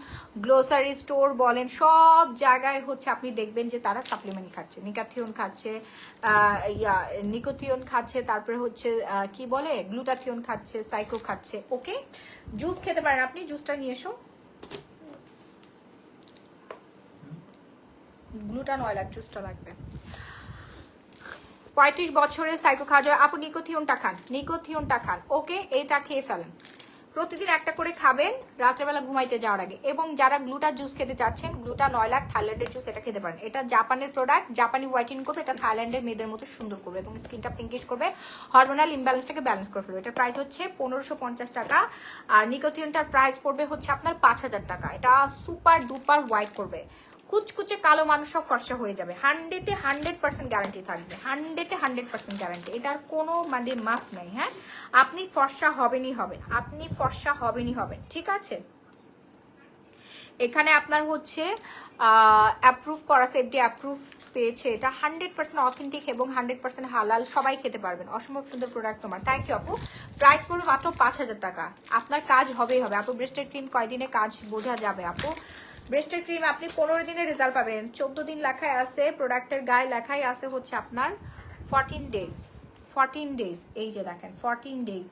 গ্লোসারি স্টোর বলেন, সব জায়গায় হচ্ছে আপনি দেখবেন যে তারা সাপ্লিমেন্ট খাচ্ছে, নিকাথিয়ন খাচ্ছে, নিকোথিয়ন খাচ্ছে, তারপরে হচ্ছে কি বলে, গ্লুটাথিয়ন খাচ্ছে, সাইকো খাচ্ছে। ওকে, জুস খেতে পারেন আপনি, জুসটা নিয়ে এসো। গ্লুটান অয়েল আর জুসটা লাগবে। 35 বছরের সাইকো খাওয়া যায় আপু, নিকোথিয়নটা খান। ওকে, এইটা খেয়ে ফেলেন, প্রতিদিন একটা করে খাবেন রাত্রেবেলা ঘুমাইতে যাওয়ার আগে। এবং যারা গ্লুটার জুস খেতে চাচ্ছেন, গ্লুটান অয়েল আর থাইল্যান্ডের জুস, এটা খেতে পারেন। এটা জাপানের প্রোডাক্ট, জাপানি হোয়াইটেনিং করবে, এটা থাইল্যান্ডের মেয়েদের মতো সুন্দর করবে এবং স্কিনটা পিঙ্কিশ করবে, হরমোনাল ইমব্যালেন্সটাকে ব্যালেন্স করে ফেলবে। এটার প্রাইস হচ্ছে 1550 টাকা, আর নিকোথিয়নটার প্রাইস পড়বে হচ্ছে আপনার 5000 টাকা। এটা সুপার ডুপার হোয়াইট করবে, কুচকুচে কালো মানুষও ফর্সা হয়ে যাবে, 100% গ্যারান্টি থাকবে, 100% গ্যারান্টি, এটার কোনো মানে মাফ নাই। হ্যাঁ, আপনি ফর্সা হবেনই হবেন, ঠিক আছে? এখানে আপনার হচ্ছে অ্যাপ্রুভ করা, সেফটি অ্যাপ্রুভ পেয়েছে, এটা 100% অথেন্টিক এবং 100% হালাল, সবাই খেতে পারবেন। অসম্ভব সুন্দর প্রোডাক্ট তোমার, থ্যাংক ইউ আপু। প্রাইস পড়বে মাত্র 5000 টাকা, আপনার কাজ হবেই হবে আপু। ব্রেস্টের ক্রিম কয়দিনে কাজ বোঝা যাবে আপু? ব্রেস্টের ক্রিম আপনি 15 দিনে রেজাল্ট পাবেন, 14 দিন লেখায় আছে, প্রোডাক্টের গায়ে লেখাই আছে হচ্ছে আপনার 14 ডেজ, এই যে দেখেন 14 ডেজ।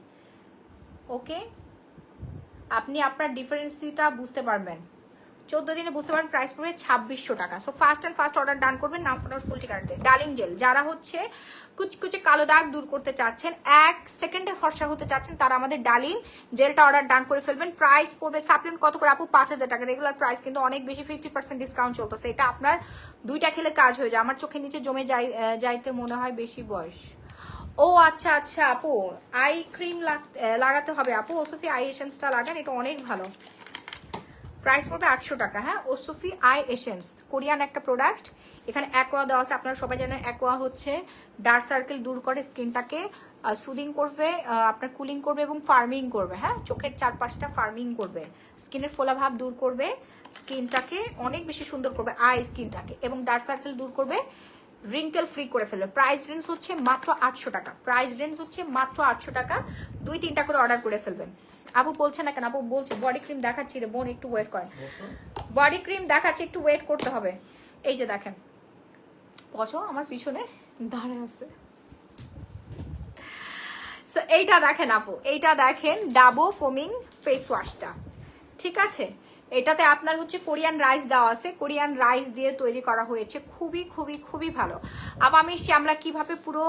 ওকে, আপনি আপনার ডিফারেন্সটা বুঝতে পারবেন, 14 দিনে বুঝতে পারেন। প্রাইস পড়বে 2600 টাকা। সো ফাস্ট অর্ডার ডান করবেন, নাম ফোন ফুল ঠিকানাতে। ডার্লিং জেল, যারা হচ্ছে কুচকুচে কালো দাগ দূর করতে চাচ্ছেন, 1 সেকেন্ডে ফর্সা হতে চাচ্ছেন, তারা আমাদের ডার্লিং জেলটা অর্ডার ডান করে ফেলবেন। প্রাইস পড়বে সাপ্লিমেন্ট কত করে আপু? 5000 টাকা। রেগুলার প্রাইস কিন্তু অনেক বেশি, 50% ডিসকাউন্ট চলতেছে। এটা আপনার 2টা খেলে কাজ হয়ে যায়। আমার চোখের নিচে জমে যাইতে মনে হয় বেশি বয়স। ও আচ্ছা আপু, আই ক্রিম লাগাতে হবে আপু। ওসফি আই এসেন্সটা লাগান, এটা অনেক ভালো। প্রাইস পড়বে 800 টাকা। হ্যাঁ, ওসফি আই এসেন্স, কোরিয়ান একটা প্রোডাক্ট। এখানে অ্যাকোয়া দেওয়া আছে, আপনারা সবাই জানেন অ্যাকোয়া হচ্ছে ডার্ক সার্কেল দূর করে, স্কিনটাকে সুদিং করবে, আপনার কুলিং করবে এবং ফার্মিং করবে। হ্যাঁ, চোখের চারপাশটা ফার্মিং করবে, স্কিনের ফোলাভাব দূর করবে, স্কিনটাকে অনেক বেশি সুন্দর করবে, আই স্কিনটাকে, এবং ডার্ক সার্কেল দূর করবে, রিঙ্কেল ফ্রি করে ফেলবে। প্রাইস রেঞ্জ হচ্ছে মাত্র 800 টাকা, 2-3টা করে অর্ডার করে ফেলবেন। আপু বলছে না কেন? আপু বলছে বডি ক্রিম দেখাচ্ছি রে বোন, একটু ওয়েট করেন। বডি ক্রিম দেখাচ্ছি, একটু ওয়েট করতে হবে। এই যে দেখেন, পছন্দ আমার পিছনে দাঁড়ায় আছে। সো এইটা দেখেন আপু, এইটা দেখেন ডাবো ফোমিং ফেস ওয়াশটা, ঠিক আছে? এটাতে আপনার হচ্ছে কোরিয়ান রাইস দেওয়া আছে, কোরিয়ান রাইস দিয়ে তৈরি করা হয়েছে, খুবই ভালো। আবার আমি শ্যামলা কিভাবে পুরো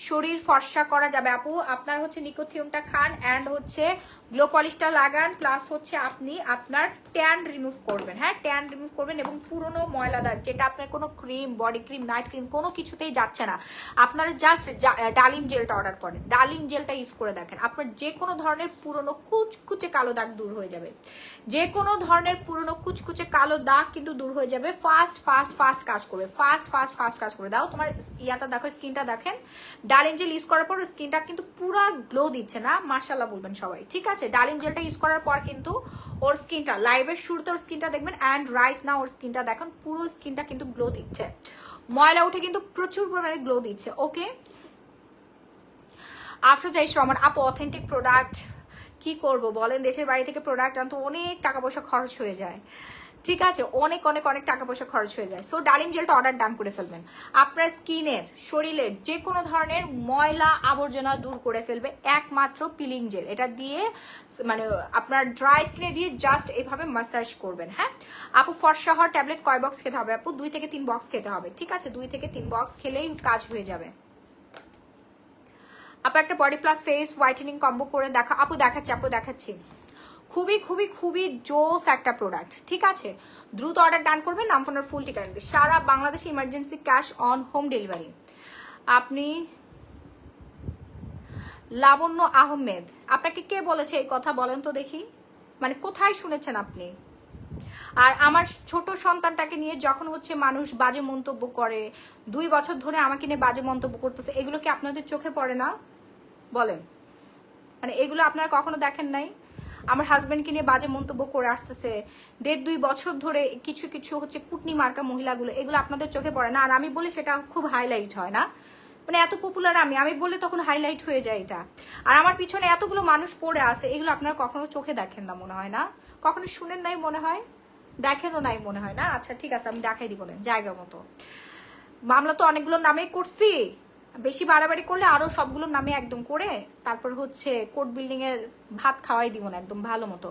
শরীর ফর্সা করা যাবে আপু? আপনার হচ্ছে নিকোথিয়নটা খান, অ্যান্ড হচ্ছে গ্লো পলিশটা লাগান, প্লাস হচ্ছে আপনি আপনার ট্যান রিমুভ করবেন। হ্যাঁ, ট্যান রিমুভ করবেন, এবং পুরনো ময়লা দাগ যেটা আপনার কোনো cream, body cream, night cream কোনো কিছুতেই যাচ্ছে না, আপনারা জাস্ট ডার্লিং জেলটা অর্ডার করেন, ডার্লিং জেলটা ইউজ করে দেখেন, আপনার যে কোনো ধরনের পুরনো কুচকুচে কালো দাগ দূর হয়ে যাবে, যে কোনো ধরনের পুরনো কুচকুচে কালো দাগ কিন্তু দূর হয়ে যাবে। ফাস্ট কাজ করবে, ফাস্ট কাজ করবে। দাও তোমার ইয়াটা দেখো, স্কিনটা দেখেন। ডালিম জেল ইউজ করার পর স্কিনটা কিন্তু পুরো গ্লো দিচ্ছে না, মাশাআল্লাহ বলবেন সবাই, ঠিক আছে। ডালিম জেলটা ইউজ করার পর কিন্তু ওর স্কিনটা, লাইভের শুরুতে ওর স্কিনটা দেখবেন অ্যান্ড রাইট না ওর স্কিনটা দেখেন, পুরো স্কিনটা কিন্তু গ্লো দিচ্ছে, ময়লা উঠে কিন্তু প্রচুর পরিমাণে গ্লো দিচ্ছে। ওকে, আফরোজা শ্রমণ আপু, অথেন্টিক প্রোডাক্ট কি করব বলেন, দেশের বাড়ি থেকে প্রোডাক্ট আনতে অনেক টাকা পয়সা খরচ হয়ে যায়, ঠিক আছে, অনেক অনেক অনেক টাকা পয়সা খরচ হয়ে যায়। সো ডালিম জেলটা অর্ডার ডান করে ফেলবেন, আপনার স্কিনের, শরীরের যে কোনো ধরনের ময়লা আবর্জনা দূর করে ফেলবে একমাত্র পিলিং জেল। এটা দিয়ে মানে আপনার ড্রাই স্কিনে দিয়ে জাস্ট এইভাবে মাসাজ করবেন। হ্যাঁ আপু, ফর্সা হওয়ার ট্যাবলেট কয় বক্স খেতে হবে আপু? 2 থেকে 3 বক্স খেতে হবে, ঠিক আছে, 2 থেকে 3 বক্স খেলেই কাজ হয়ে যাবে। আপু একটা body plus face whitening combo করে দেখা, আপু দেখাচ্ছি, আপু দেখাচ্ছি, খুবই খুবই খুবই জোস একটা প্রোডাক্ট, ঠিক আছে। দ্রুত অর্ডার ডান করবেন, নাম ফোনের ফুল ঠিকানা দিয়ে, সারা বাংলাদেশে emergency cash on home delivery. আপনি লাবণ্য আহমেদ, আপনাকে কে বলেছে এই কথা বলেন তো দেখি, মানে কোথায় শুনেছেন আপনি? আর আমার ছোট সন্তানটাকে নিয়ে যখন হচ্ছে মানুষ বাজে মন্তব্য করে, 2 বছর ধরে আমাকে নিয়ে বাজে মন্তব্য করতেছে, এগুলো কি আপনাদের চোখে পড়ে না বলেন? মানে এগুলো আপনারা কখনো দেখেন নাই? আমার হাজবেন্ডকে নিয়ে বাজে মন্তব্য করে আসতেছে 1.5-2 বছর ধরে, কিছু কিছু হচ্ছে কুটনি মার্কা মহিলাগুলো, এগুলো আপনাদের চোখে পড়ে না? আর আমি বলি সেটা খুব হাইলাইট হয় না, মানে এত পপুলার আমি বললে তখন হাইলাইট হয়ে যায় এটা। আর আমার পিছনে এতগুলো মানুষ পড়ে আছে, এগুলো আপনারা কখনো চোখে দেখেন না মনে হয় না, কখনো শুনেন নাই মনে হয়, দেখেনও নাই মনে হয় না। আচ্ছা ঠিক আছে, আমি দেখাই দিব বলেন জায়গা মতো। মামলা তো অনেকগুলো নামে করছি, বেশি বাড়াবাড়ি করলে আরো সবগুলোর নামে একদম করে তারপর হচ্ছে কোর্ট বিল্ডিং এর ভাত খাওয়াই দিব না একদম ভালো মতো।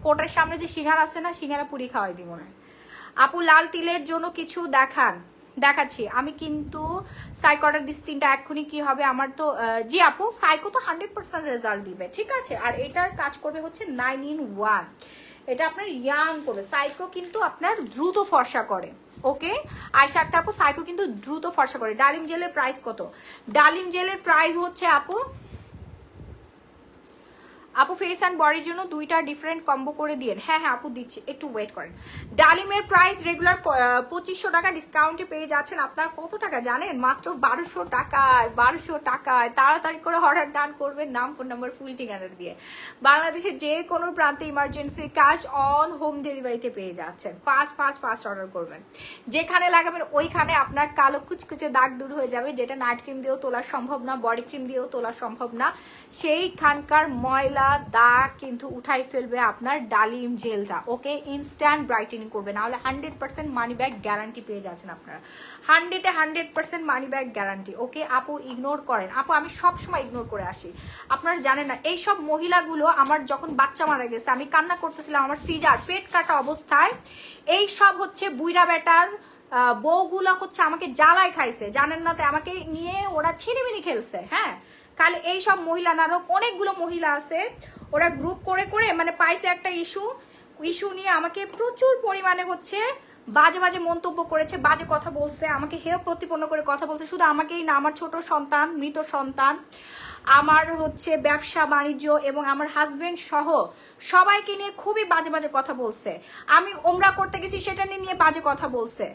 কোর্টের সামনে যে সিঙ্গারা আছে না, সিঙ্গারা পুরি খাওয়াই দিব না। আপু লাল তিলের জন্য কিছু দেখান, দেখাচ্ছি আমি কিন্তু সাইকো অর্ডার দিচ্ছি 3টা, এক্ষুনি কি হবে আমার তো জি আপু, সাইকো তো 100% রেজাল্ট দিবে, ঠিক আছে। আর এটার কাজ করবে হচ্ছে 9 in 1, এটা আপনার ইয়াং করবে। সাইকো কিন্তু আপনার দ্রুত ফর্সা করে, ওকে। আর একটা আপু, সাইকো কিন্তু দ্রুত ফর্সা করে। ডালিম জেলের প্রাইস কত? ডালিম জেলের প্রাইস হচ্ছে আপু ফেস অ্যান্ড বডির জন্য 2টা ডিফারেন্ট কম্বো করে দিন। হ্যাঁ হ্যাঁ আপু দিচ্ছি, একটু ওয়েট করেন। ডালিমের প্রাইস রেগুলার 2500 টাকা, ডিসকাউন্টে পেয়ে যাচ্ছেন আপনারা কত টাকা জানেন? মাত্র 1200 টাকায়। 1200 টাকায় তাড়াতাড়ি করে অর্ডার ডান করবেন, নাম ফোন নাম্বার ফুল ঠিকানা দিয়ে। বাংলাদেশের যে কোনো প্রান্তে ইমার্জেন্সি ক্যাশ অন হোম ডেলিভারিতে পেয়ে যাচ্ছেন। ফাস্ট অর্ডার করবেন, যেখানে লাগাবেন ওইখানে আপনার কালো কুচকুচে দাগ দূর হয়ে যাবে, যেটা নাইট ক্রিম দিয়েও তোলা সম্ভব না, বডি ক্রিম দিয়েও তোলা সম্ভব না, সেইখানকার ময়লা দাগ কিন্তু উঠাই ফেলবে আপনার ডালিম জেলটা, ওকে। ইনস্ট্যান্ট ব্রাইটেনিং করবে, নাহলে 100% মানি ব্যাক গ্যারান্টি পেয়ে যাচ্ছেন আপনারা, 100% মানি ব্যাক গ্যারান্টি, ওকে। আপু ইগনোর করেন, আপু আমি সবসময় ইগনোর করে আসি, আপনারা জানেন না। এইসব মহিলাগুলো, আমার যখন বাচ্চা মারা গেছে আমি কান্না করতেছিলাম, আমার সিজার পেট কাটা অবস্থায়, এই সব হচ্ছে বুইরা বেটার বউগুলো হচ্ছে আমাকে জ্বালায় খাইছে, জানেন না, তো আমাকে নিয়ে ওরা ছিনিমিনি খেলছে। হ্যাঁ খালি এইসব মহিলা না, আরো অনেকগুলো মহিলা আছে, ওরা গ্রুপ করে করে মানে পাইছে একটা ইস্যু নিয়ে আমাকে প্রচুর পরিমাণে হচ্ছে বাজে বাজে মন্তব্য করেছে, বাজে কথা বলছে, আমাকে হেয় প্রতিপন্ন করে কথা বলছে। শুধু আমাকেই না, আমার ছোট সন্তান, মৃত সন্তান, আমার হচ্ছে ব্যবসা বাণিজ্য এবং আমার হাজবেন্ড সহ সবাইকে নিয়ে খুবই বাজে বাজে কথা বলছে। আমি ওমরা করতে গেছি সেটা নিয়ে বাজে কথা বলছে,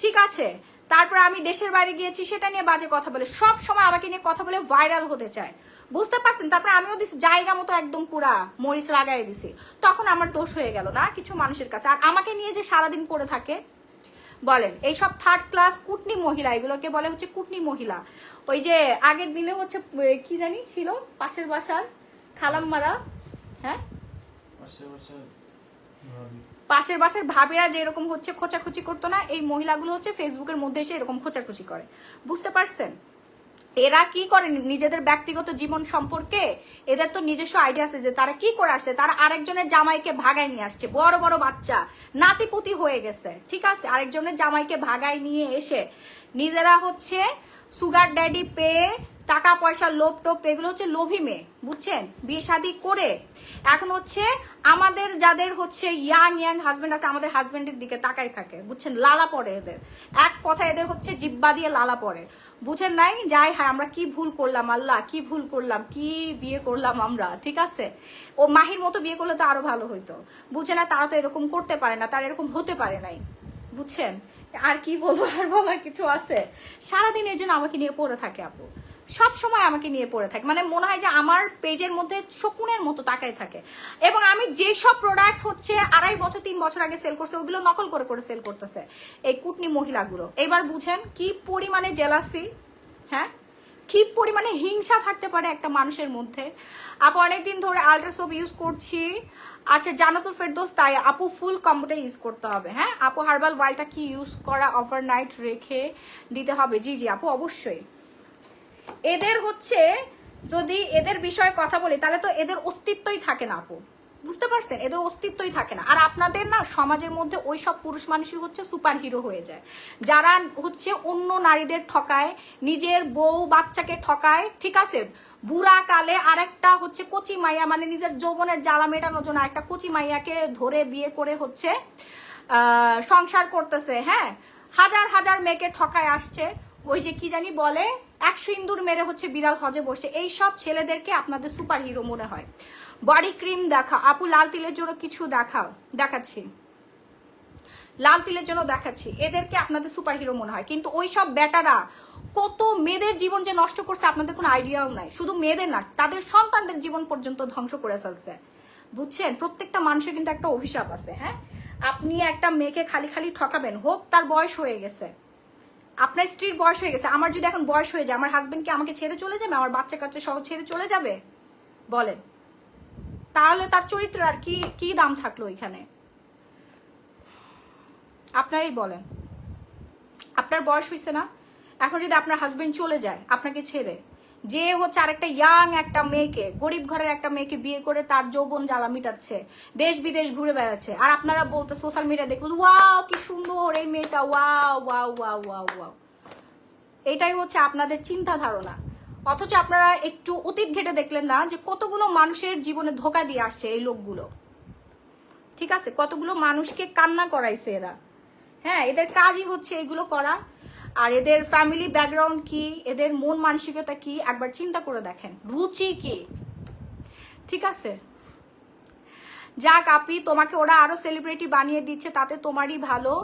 ঠিক আছে। তারপর আমি দেশের বাইরে গিয়েছি সেটা নিয়ে বাজে কথা বলে, সব সময় আমাকে নিয়ে কথা বলে ভাইরাল হতে চায়, বুঝতে পারছেন। তারপর আমিও দিছি জায়গা মতো একদম পুরা মরিচ লাগাই দিছি, তখন আমার দোষ হয়ে গেল না কিছু মানুষের কাছে। আর আমাকে নিয়ে যে সারাদিন পড়ে থাকে বলেন, এইসব 3rd ক্লাস কুটনি মহিলা, এগুলোকে বলে হচ্ছে কুটনি মহিলা। ওই যে আগের দিনে হচ্ছে কি জানি ছিল, পাশের বাসার খালাম্মারা, হ্যাঁ পাশের বাসার ভাবিরা যে এরকম হচ্ছে খোঁচাখুচি করতো না, এই মহিলাগুলো হচ্ছে ফেসবুকের মধ্যে এসে এরকম খোঁচাখুচি করে, বুঝতে পারছেন। এরা কি করে নিজেদের ব্যক্তিগত জীবন সম্পর্কে এদের তো নিজস্ব আইডিয়া আছে যে তারা কি করে আসছে। তারা আরেকজনের জামাইকে ভাগায় নিয়ে আসছে, বড় বড় বাচ্চা নাতিপুতি হয়ে গেছে, ঠিক আছে। আরেকজনের জামাইকে ভাগায় নিয়ে এসে নিজেরা হচ্ছে সুগার ড্যাডি পেয়ে টাকা পয়সা লোভ টোপ, এগুলো হচ্ছে লোভী মেয়ে, বুঝছেন। বিয়ে শাদী করে এখন হচ্ছে আমাদের যাদের হচ্ছে ইয়াং হাজবেন্ড আছে, আমাদের হাজবেন্ডের দিকে তাকাই থাকে, বুঝছেন। লালা পড়ে এদের, এক কথা এদের হচ্ছে জিব্বা দিয়ে লালা পড়ে, বুঝেন নাই। যাই হ্যাঁ, আমরা কি ভুল করলাম, আল্লাহ কি ভুল করলাম, কি বিয়ে করলাম আমরা, ঠিক আছে। ও মাহির মতো বিয়ে করলে তো আরো ভালো হইতো, বুঝে না। তারা তো এরকম করতে পারে না, তারা এরকম হতে পারে নাই, বুঝছেন। আর কি বলবো, আর বলার কিছু আছে? সারাদিন এর জন্য আমাকে নিয়ে পড়ে থাকে আপু, সব সময় আমাকে নিয়ে পড়ে থাকে, মানে মনে হয় যে আমার পেজের মধ্যে শকুনের মতো তাকায় থাকে। এবং আমি যেসব প্রোডাক্ট হচ্ছে 2.5 বছর 3 বছর আগে সেল করছে, ওগুলো নকল করে করে সেল করতেছে এই কুটনি মহিলাগুলো। এবার বুঝেন কি পরিমাণে জেলাসি, হ্যাঁ, কি পরিমাণে হিংসা থাকতে পারে একটা মানুষের মধ্যে। আপু অনেকদিন ধরে আল্ট্রাসোপ ইউজ করছি। আচ্ছা জান্নাতুল ফেরদৌস, তাই আপু ফুল কম্বোটা ইউজ করতে হবে। হ্যাঁ আপু, হার্বাল অয়েলটা কি ইউজ করা ওভারনাইট রেখে দিতে হবে? জি জি আপু, অবশ্যই। এদের হচ্ছে যদি এদের বিষয়ে কথা বলি তাহলে তো এদের অস্তিত্বই থাকে না আপু, বুঝতে পারছেন? এদের অস্তিত্বই থাকে না। আর আপনাদের না সমাজের মধ্যে ওই সব পুরুষ মানুষই হচ্ছে সুপার হিরো হয়ে যায়, যারা হচ্ছে অন্য নারীদের ঠকায়, নিজের বউ বাচ্চাকে ঠকায়, ঠিক আছে? বুড়া কালে আরেকটা হচ্ছে কচি মাইয়া, মানে নিজের যৌবনের জ্বালা মেটানোর জন্য একটা কচি মাইয়াকে ধরে বিয়ে করে হচ্ছে সংসার করতেছে। হ্যাঁ, হাজার হাজার মেয়েকে ঠকায় আসছে। ওই যে কি জানি বলে, 100 ইন্দুর মেরে হচ্ছে বিড়াল হজে বসে। এই সব ছেলেদেরকে আপনাদের সুপার হিরো মনে হয়। বডি ক্রিম দেখা আপু, লাল তিলের জন্য কিছু দেখাও। দেখাচ্ছি, লাল তিলের জন্য দেখাচ্ছি। এদেরকে আপনাদের সুপার হিরো মনে হয়, কিন্তু ওই সব বেটারা কত মেয়েদের জীবন যে নষ্ট করছে আপনাদের কোনো আইডিয়াও নাই। শুধু মেয়েদের না, তাদের সন্তানদের জীবন পর্যন্ত ধ্বংস করে ফেলছে, বুঝছেন? প্রত্যেকটা মানুষের কিন্তু একটা অভিশাপ আছে। হ্যাঁ, আপনি একটা মেয়েকে খালি খালি ঠকাবেন, হোক তার বয়স হয়ে গেছে, আপনার স্ত্রীর বয়স হয়ে গেছে। আমার যদি এখন বয়স হয়ে যায়, আমার হাজবেন্ড কি আমাকে ছেড়ে চলে যাবে? আমার বাচ্চা কাচ্চা সহ ছেড়ে চলে যাবে? বলেন, তাহলে তার চরিত্র আর কি কি দাম থাকলো এখানে? আপনারাই বলেন। আপনার বয়স হয়েছে না? এখন যদি আপনার হাজবেন্ড চলে যায় আপনাকে ছেড়ে, যে হচ্ছে আরেকটা ইয়াং একটা মেয়েকে, গরিব ঘরের একটা মেয়েকে বিয়ে করে তার যৌবন জ্বালা মিটাচ্ছে, দেশ বিদেশ ঘুরে বেড়াচ্ছে, আর আপনারা বলতে সোশ্যাল মিডিয়া দেখুন ওয়াও কি সুন্দর এই মেয়েটা, wow wow wow wow wow. এটাই হচ্ছে আপনাদের চিন্তা ধারণা। অথচ আপনারা একটু অতীত ঘেটে দেখলেন না যে কতগুলো মানুষের জীবনে ধোকা দিয়ে আসছে এই লোকগুলো, ঠিক আছে? কতগুলো মানুষকে কান্না করাইছে এরা। হ্যাঁ, এদের কাজই হচ্ছে এগুলো করা। আর এদের ফ্যামিলি ব্যাকগ্রাউন্ড কি, এদের মন মানসিকতা কি একবার চিন্তা করে দেখেন, রুচি কি, ঠিক আছে? যাক আপি, তোমাকে ওরা আরো সেলিব্রিটি বানিয়ে দিচ্ছে, তাতে তোমারই ভালো।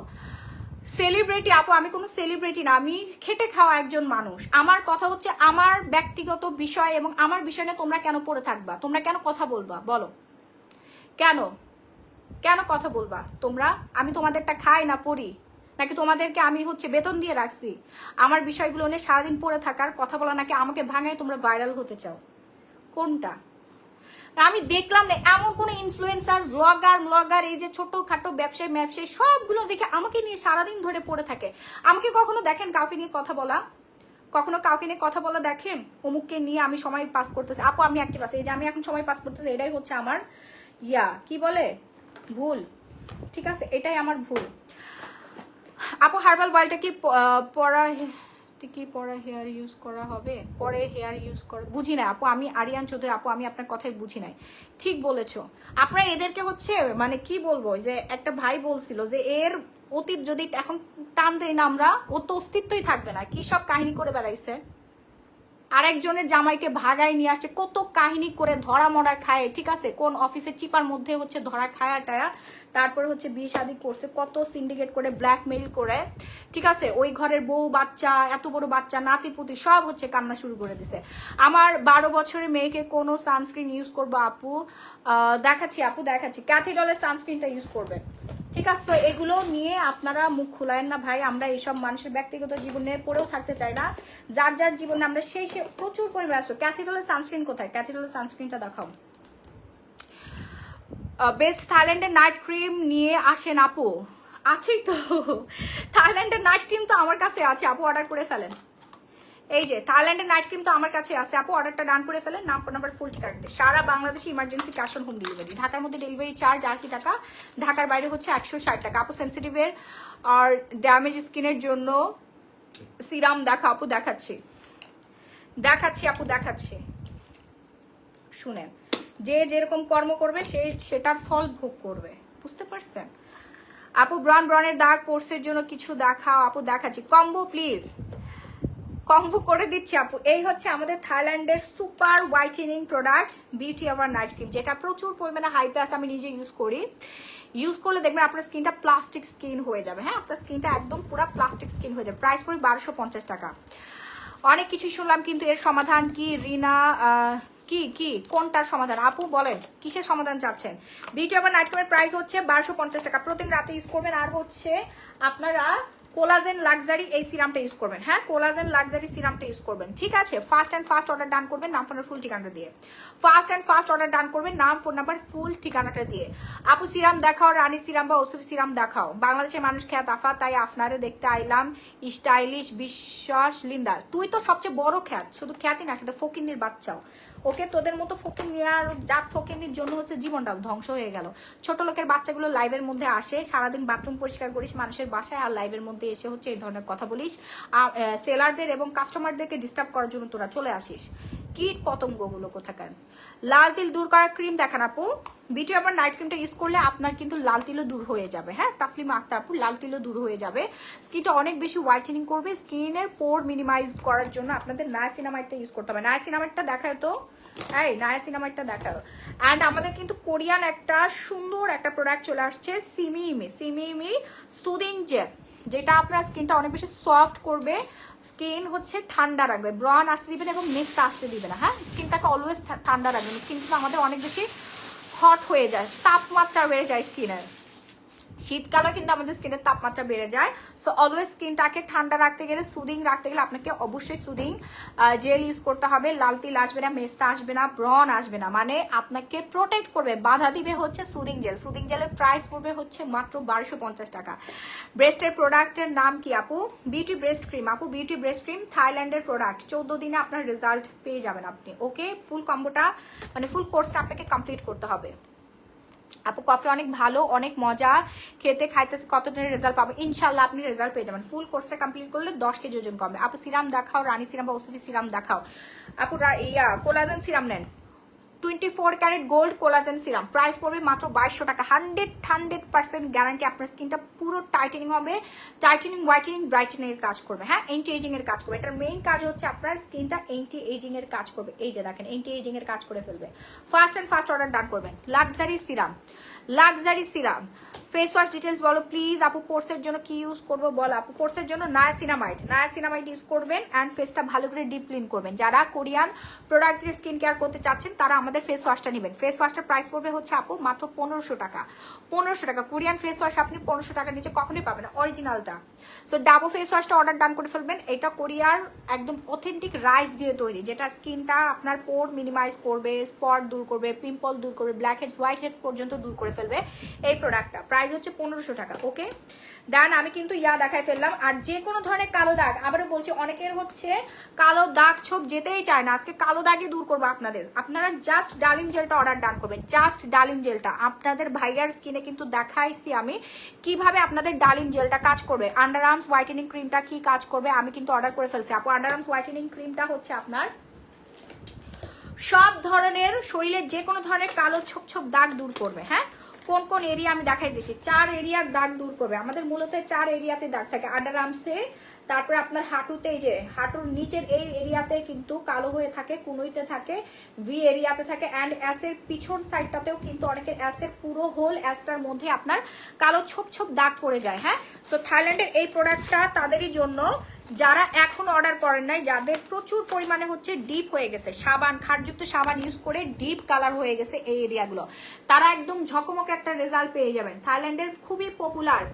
সেলিব্রিটি আপু, আমি কোনো সেলিব্রিটি না, আমি খেটে খাওয়া একজন মানুষ। আমার কথা হচ্ছে আমার ব্যক্তিগত বিষয়, এবং আমার বিষয় নিয়ে তোমরা কেন পড়ে থাকবা? তোমরা কেন কথা বলবা বলো? কেন কেন কথা বলবা তোমরা? আমি তোমাদেরটা খাই না পড়ি নাকি তোমাদেরকে আমি হচ্ছে বেতন দিয়ে রাখছি আমার বিষয়গুলো নিয়ে সারাদিন পড়ে থাকার কথা বলা, নাকি আমাকে ভাঙায় তোমরা ভাইরাল হতে চাও? কোনটা? আমি দেখলাম না এমন কোন ইনফ্লুয়েন্সার, ব্লগার, এই যে ছোটখাটো ব্যবসায়ী সবগুলো দেখে আমাকে নিয়ে সারাদিন ধরে পড়ে থাকে। আমাকে কখনো দেখেন কাউকে নিয়ে কথা বলা? কখনো কাউকে নিয়ে কথা বলা দেখেন? অমুককে নিয়ে আমি সময় পাস করতেছি। আপু আমি অ্যাক্টিভ আছি, এই যে আমি এখন সময় পাস করতেছি, এটাই হচ্ছে আমার কি বলে ভুল, ঠিক আছে? এটাই আমার ভুল। আপু হার্বাল অয়েলটা কি পরা হেয়ার ইউজ করা হবে? পরে হেয়ার ইউজ করা বুঝি না আপু, আমি আরিয়ান চৌধুরী আপু, আমি আপনার কথাই বুঝি নাই। ঠিক বলেছো, আপনারা এদেরকে হচ্ছে মানে কি বলবো, যে একটা ভাই বলছিল যে এর অতীত যদি এখন টান দেই না আমরা, ওর তো অস্তিত্বই থাকবে না। কি সব কাহিনী করে বেড়াইছে, আরেকজনের জামাইকে ভাগায় নিয়ে আসছে, কত কাহিনী করে ধরা মরা খায়, ঠিক আছে? কোন অফিসের চিপার মধ্যে হচ্ছে ধরা খায়া টায়া, তারপরে হচ্ছে বিয়ে শাদী করছে, কত সিন্ডিকেট করে ব্ল্যাকমেইল করে, ঠিক আছে? ওই ঘরের বউ বাচ্চা, এত বড় বাচ্চা, নাতিপুতি সব হচ্ছে কান্না শুরু করে দিছে। আমার 12 বছরের মেয়েকে কোনো সানস্ক্রিন ইউজ করবো আপু? দেখাচ্ছি আপু, দেখাচ্ছি। ক্যাথিডলের সানস্ক্রিনটা ইউজ করবেন, ঠিক আছে? তো এগুলো নিয়ে আপনারা মুখ খুলায়েন না ভাই। আমরা এইসব মানুষের ব্যক্তিগত জীবনে পড়েও থাকতে চাই না। যার যার জীবনে আমরা সেই প্রচুর পরিমাণে আসবো। ক্যাথিডলের সানস্ক্রিন কোথায়? ক্যাথিডলের সানস্ক্রিনটা দেখাও। বেস্ট থাইল্যান্ডের নাইট ক্রিম নিয়ে আসেন আপু। আছেই তো, থাইল্যান্ডের নাইট ক্রিম তো আমার কাছে আছে আপু, অর্ডার করে ফেলেন। এই যে থাইল্যান্ডের নাইট ক্রিম তো আমার কাছে আছে আপু, অর্ডারটা ডান করে ফেলেন। নাম্বার ফুল ঠিকানা দিতে সারা বাংলাদেশে emergency cash on home delivery. ঢাকার মধ্যে ডেলিভারি চার্জ 80 টাকা, ঢাকার বাইরে হচ্ছে 160 টাকা। আপু সেন্সিটিভের আর ড্যামেজ স্কিনের জন্য সিরাম দেখা আপু, দেখাচ্ছি আপু, দেখাচ্ছি। শুনেন, যে যেরকম কর্ম করবে সে সেটার ফল ভোগ করবে, বুঝতে পারছেন? আপু ব্রনের দাগ কোর্সের জন্য কিছু দেখাও আপু, দেখাচ্ছি। কম্বো প্লিজ, কম্বো করে দিচ্ছি আপু। এই হচ্ছে আমাদের থাইল্যান্ডের super whitening product beauty over night cream, যেটা প্রচুর পরিমাণে হাইপে আছে। আমি নিজে ইউজ করি, ইউজ করলে দেখবেন আপনার স্কিনটা প্লাস্টিক স্কিন হয়ে যাবে। হ্যাঁ, আপনার স্কিনটা একদম পুরো প্লাস্টিক স্কিন হয়ে যাবে। প্রাইস পড়ে 1250 টাকা। অনেক কিছু শুনলাম, কিন্তু এর সমাধান কি রিনা? কি কোনটার সমাধান আপু বলেন, কিসের সমাধান চাচ্ছেন? বিউটি ওভার নাইট ক্রিমের প্রাইস হচ্ছে 1250 টাকা, প্রতিদিন রাতে ইউজ করবেন। আর হচ্ছে আপনারা কোলাজেন লাক্সারি এই সিরামটা ইউজ করবেন। হ্যাঁ, কোলাজেন লাক্সারি সিরামটা ইউজ করবেন, ঠিক আছে? Fast and fast order done করবেন, নাম ফোন ফুল ঠিকানাটা দিয়ে। Fast and fast order done করবেন, নাম ফোন নাম্বার ফুল ঠিকানাটা দিয়ে। আপু সিরাম দেখাও, রানী সিরাম বা ওসুফি সিরাম দেখাও। বাংলাদেশের মানুষ খেয়া তাফা, তাই আপনারে দেখতে আইলাম। স্টাইলিশ বিশ্বাস লিন্দা, তুই তো সবচেয়ে বড় খ্যাত, শুধু খ্যাতই না, সাথে ফকিন্নির বাচ্চাও। ওকে, তোদের মতো ফকিন্নি আর জাত ফকিন্নির জন্য হচ্ছে জীবনটা ধ্বংস হয়ে গেল। ছোট লোকের বাচ্চাগুলো লাইভের মধ্যে আসে, সারাদিন বাথরুম পরিষ্কার করিস মানুষের বাসায়, আর লাইভের মধ্যে এসে হচ্ছে এই ধরনের কথা বলিস। সেলারদের এবং কাস্টমারদেরকে ডিস্টার্ব করার জন্য তোরা চলে আসিস। কীট পতঙ্গগুলো কোথাকার। লাল তিল দূর করার ক্রিম দেখান আপু। বিউটি ওভার নাইট ক্রিমটা ইউজ করলে আপনার কিন্তু লাল তিলও দূর হয়ে যাবে। হ্যাঁ, তাসলিমা আক্তার আপু, লাল তিলও দূর হয়ে যাবে। স্কিনটা অনেক বেশি হোয়াইটেনিং করবে। স্কিনের পোর মিনিমাইজ করার জন্য আপনাদের নায়াসিনামাইডটা ইউজ করতে হবে। নায়াসিনামাইডটা দেখায় তো, এই নায়াসিনামাইডটা দেখাও। অ্যান্ড আমাদের কিন্তু কোরিয়ান একটা সুন্দর একটা প্রোডাক্ট চলে আসছে, সিমিমি সুদিং জেল, যেটা আপনার স্কিনটা অনেক বেশি সফট করবে, স্কিন হচ্ছে ঠান্ডা রাখবে, ব্রন আসতে দিবে না এবং মেঘটা আসতে দিবে না। হ্যাঁ, স্কিনটাকে অলওয়েজ ঠান্ডা রাখবে। স্কিন কিন্তু আমাদের অনেক বেশি হট হয়ে যায়, তাপমাত্রা বেড়ে যায় স্কিনের। শীতকালে কিন্তু আমাদের স্কিনের তাপমাত্রা বেড়ে যায়। সো অলওয়েজ স্কিনটাকে ঠান্ডা রাখতে গেলে, সুদিং রাখতে গেলে আপনাকে অবশ্যই সুদিং জেল ইউজ করতে হবে। লাল তিল আসবে না, মেস্তা আসবে না, ব্রন আসবে না, মানে আপনাকে প্রোটেক্ট করবে, বাধা দিবে হচ্ছে সুদিং জেল। সুদিং জেলের প্রাইস পড়বে হচ্ছে মাত্র 1250 টাকা। ব্রেস্টের প্রোডাক্টের নাম কি আপু? বিউটি ব্রেস্ট ক্রিম আপু, বিউটি ব্রেস্ট ক্রিম থাইল্যান্ডের প্রোডাক্ট। 14 দিনে আপনার রেজাল্ট পেয়ে যাবেন আপনি। ওকে, ফুল কম্বোটা মানে ফুল কোর্সটা আপনাকে কমপ্লিট করতে হবে। আপু কফি অনেক ভালো, অনেক মজা, খেতে খাইতেছে, কতদিনের রেজাল্ট পাবো? ইনশাল্লাহ আপনি রেজাল্ট পেয়ে যাবেন। ফুল কোর্সটা কমপ্লিট করলে 10 কেজি ওজন কমবে। আপু সিরাম দেখাও, রানী সিরাম বা ওসুফি সিরাম দেখাও। আপু কোলাজেন সিরাম নেন, 24 carat gold collagen serum, price পড়বে মাত্র 2200 টাকা। 100% গ্যারান্টি আপনার স্কিনটা পুরো টাইটেনিং হবে, টাইটেনিং, হোয়াইটেনিং, ব্রাইটেনিং এর কাজ করবে। হ্যাঁ, এন্টি এজিং এর কাজ করবে। এটার মেইন কাজ হচ্ছে আপনার স্কিনটা এন্টি এজিং এর কাজ করবে। এই যে দেখেন, এন্টি এজিং এর কাজ করে ফেলবে। Fast and fast order done করবেন। Luxury serum face wash details বলো প্লিজ আপু। পোর্সের জন্য কি ইউজ করবো বল আপু? পোর্সের জন্য নায়াসিনামাইড ইউজ করবেন অ্যান্ড ফেসটা ভালো করে ডিপ ক্লিন করবেন। যারা কোরিয়ান প্রোডাক্ট দিয়ে স্কিন কেয়ার করতে চাচ্ছেন তারা আমাদের ফেস ওয়াশটা নেবেন। ফেস ওয়াশটার প্রাইস পড়বে হচ্ছে আপু মাত্র 1500 টাকা। 1500 টাকা কোরিয়ান ফেস ওয়াশ আপনি 1500 টাকার নিচে কখনোই পাবেন না, অরিজিনালটা। সো ডাবো ফেস ওয়াশটা অর্ডার ডান করে ফেলবেন। এটা কোরিয়ার একদম অথেন্টিক রাইস দিয়ে তৈরি, যেটা স্কিনটা আপনার পোর মিনিমাইজ করবে, স্পট দূর করবে, পিম্পল দূর করবে, ব্ল্যাক হেডস, হোয়াইট হেডস পর্যন্ত দূর করে ফেলবে এই প্রোডাক্টটা। প্রাইস হচ্ছে 1500 টাকা। ওকে ডান। আমি কিন্তু দেখাই ফেললাম। আর যে কোনো ধরনের কালো দাগ, আবারও বলছি, অনেকের হচ্ছে কালো দাগ ছোপ যেতেই চায় না, আজকে কালো দাগই দূর করবো আপনাদের। আপনারা জাস্ট ডালিম জেলটা অর্ডার ডান করবেন, জাস্ট ডালিম জেলটা। আপনাদের ভাইয়ার স্কিনে কিন্তু দেখাইছি আমি কিভাবে আপনাদের ডালিম জেলটা কাজ করবে। আন্ডার আর্মস হোয়াইটেনিং ক্রিমটা কি কাজ করবে আমি কিন্তু অর্ডার করে ফেলছি আপু। আন্ডার আর্মস হোয়াইটেনিং ক্রিমটা হচ্ছে আপনার সব ধরনের শরীরের যে কোনো ধরনের কালো ছোপ ছোপ দাগ দূর করবে। হ্যাঁ, কোন কোন এরিয়া আমি দেখাই দিচ্ছি। 4 এরিয়ার দাগ দূর করবে। আমাদের মূলত 4 এরিয়াতে দাগ থাকে, আন্ডার আর্মসে, তারপরে আপনার হাঁটুতে, যে হাঁটুর নিচের এই এরিয়াতে কিন্তু কালো হয়ে থাকে, কুনুইতে থাকে, ভি এরিয়াতে থাকে, অ্যান্ড অ্যাসের পিছন সাইডটাতেও কিন্তু অনেকের অ্যাসের পুরো হোল অ্যাসটার মধ্যে আপনার কালো ছোপ ছোপ দাগ পড়ে যায়। হ্যাঁ, সো থাইল্যান্ডের এই প্রোডাক্টটা তাদেরই জন্য যারা এখন অর্ডার করেন নাই, যাদের প্রচুর পরিমাণে হচ্ছে ডিপ হয়ে গেছে, সাবান, খাটযুক্ত সাবান ইউজ করে ডিপ কালার হয়ে গেছে এই এরিয়াগুলো, তারা একদম ঝকমকে একটা রেজাল্ট পেয়ে যাবেন। থাইল্যান্ডের খুবই পপুলার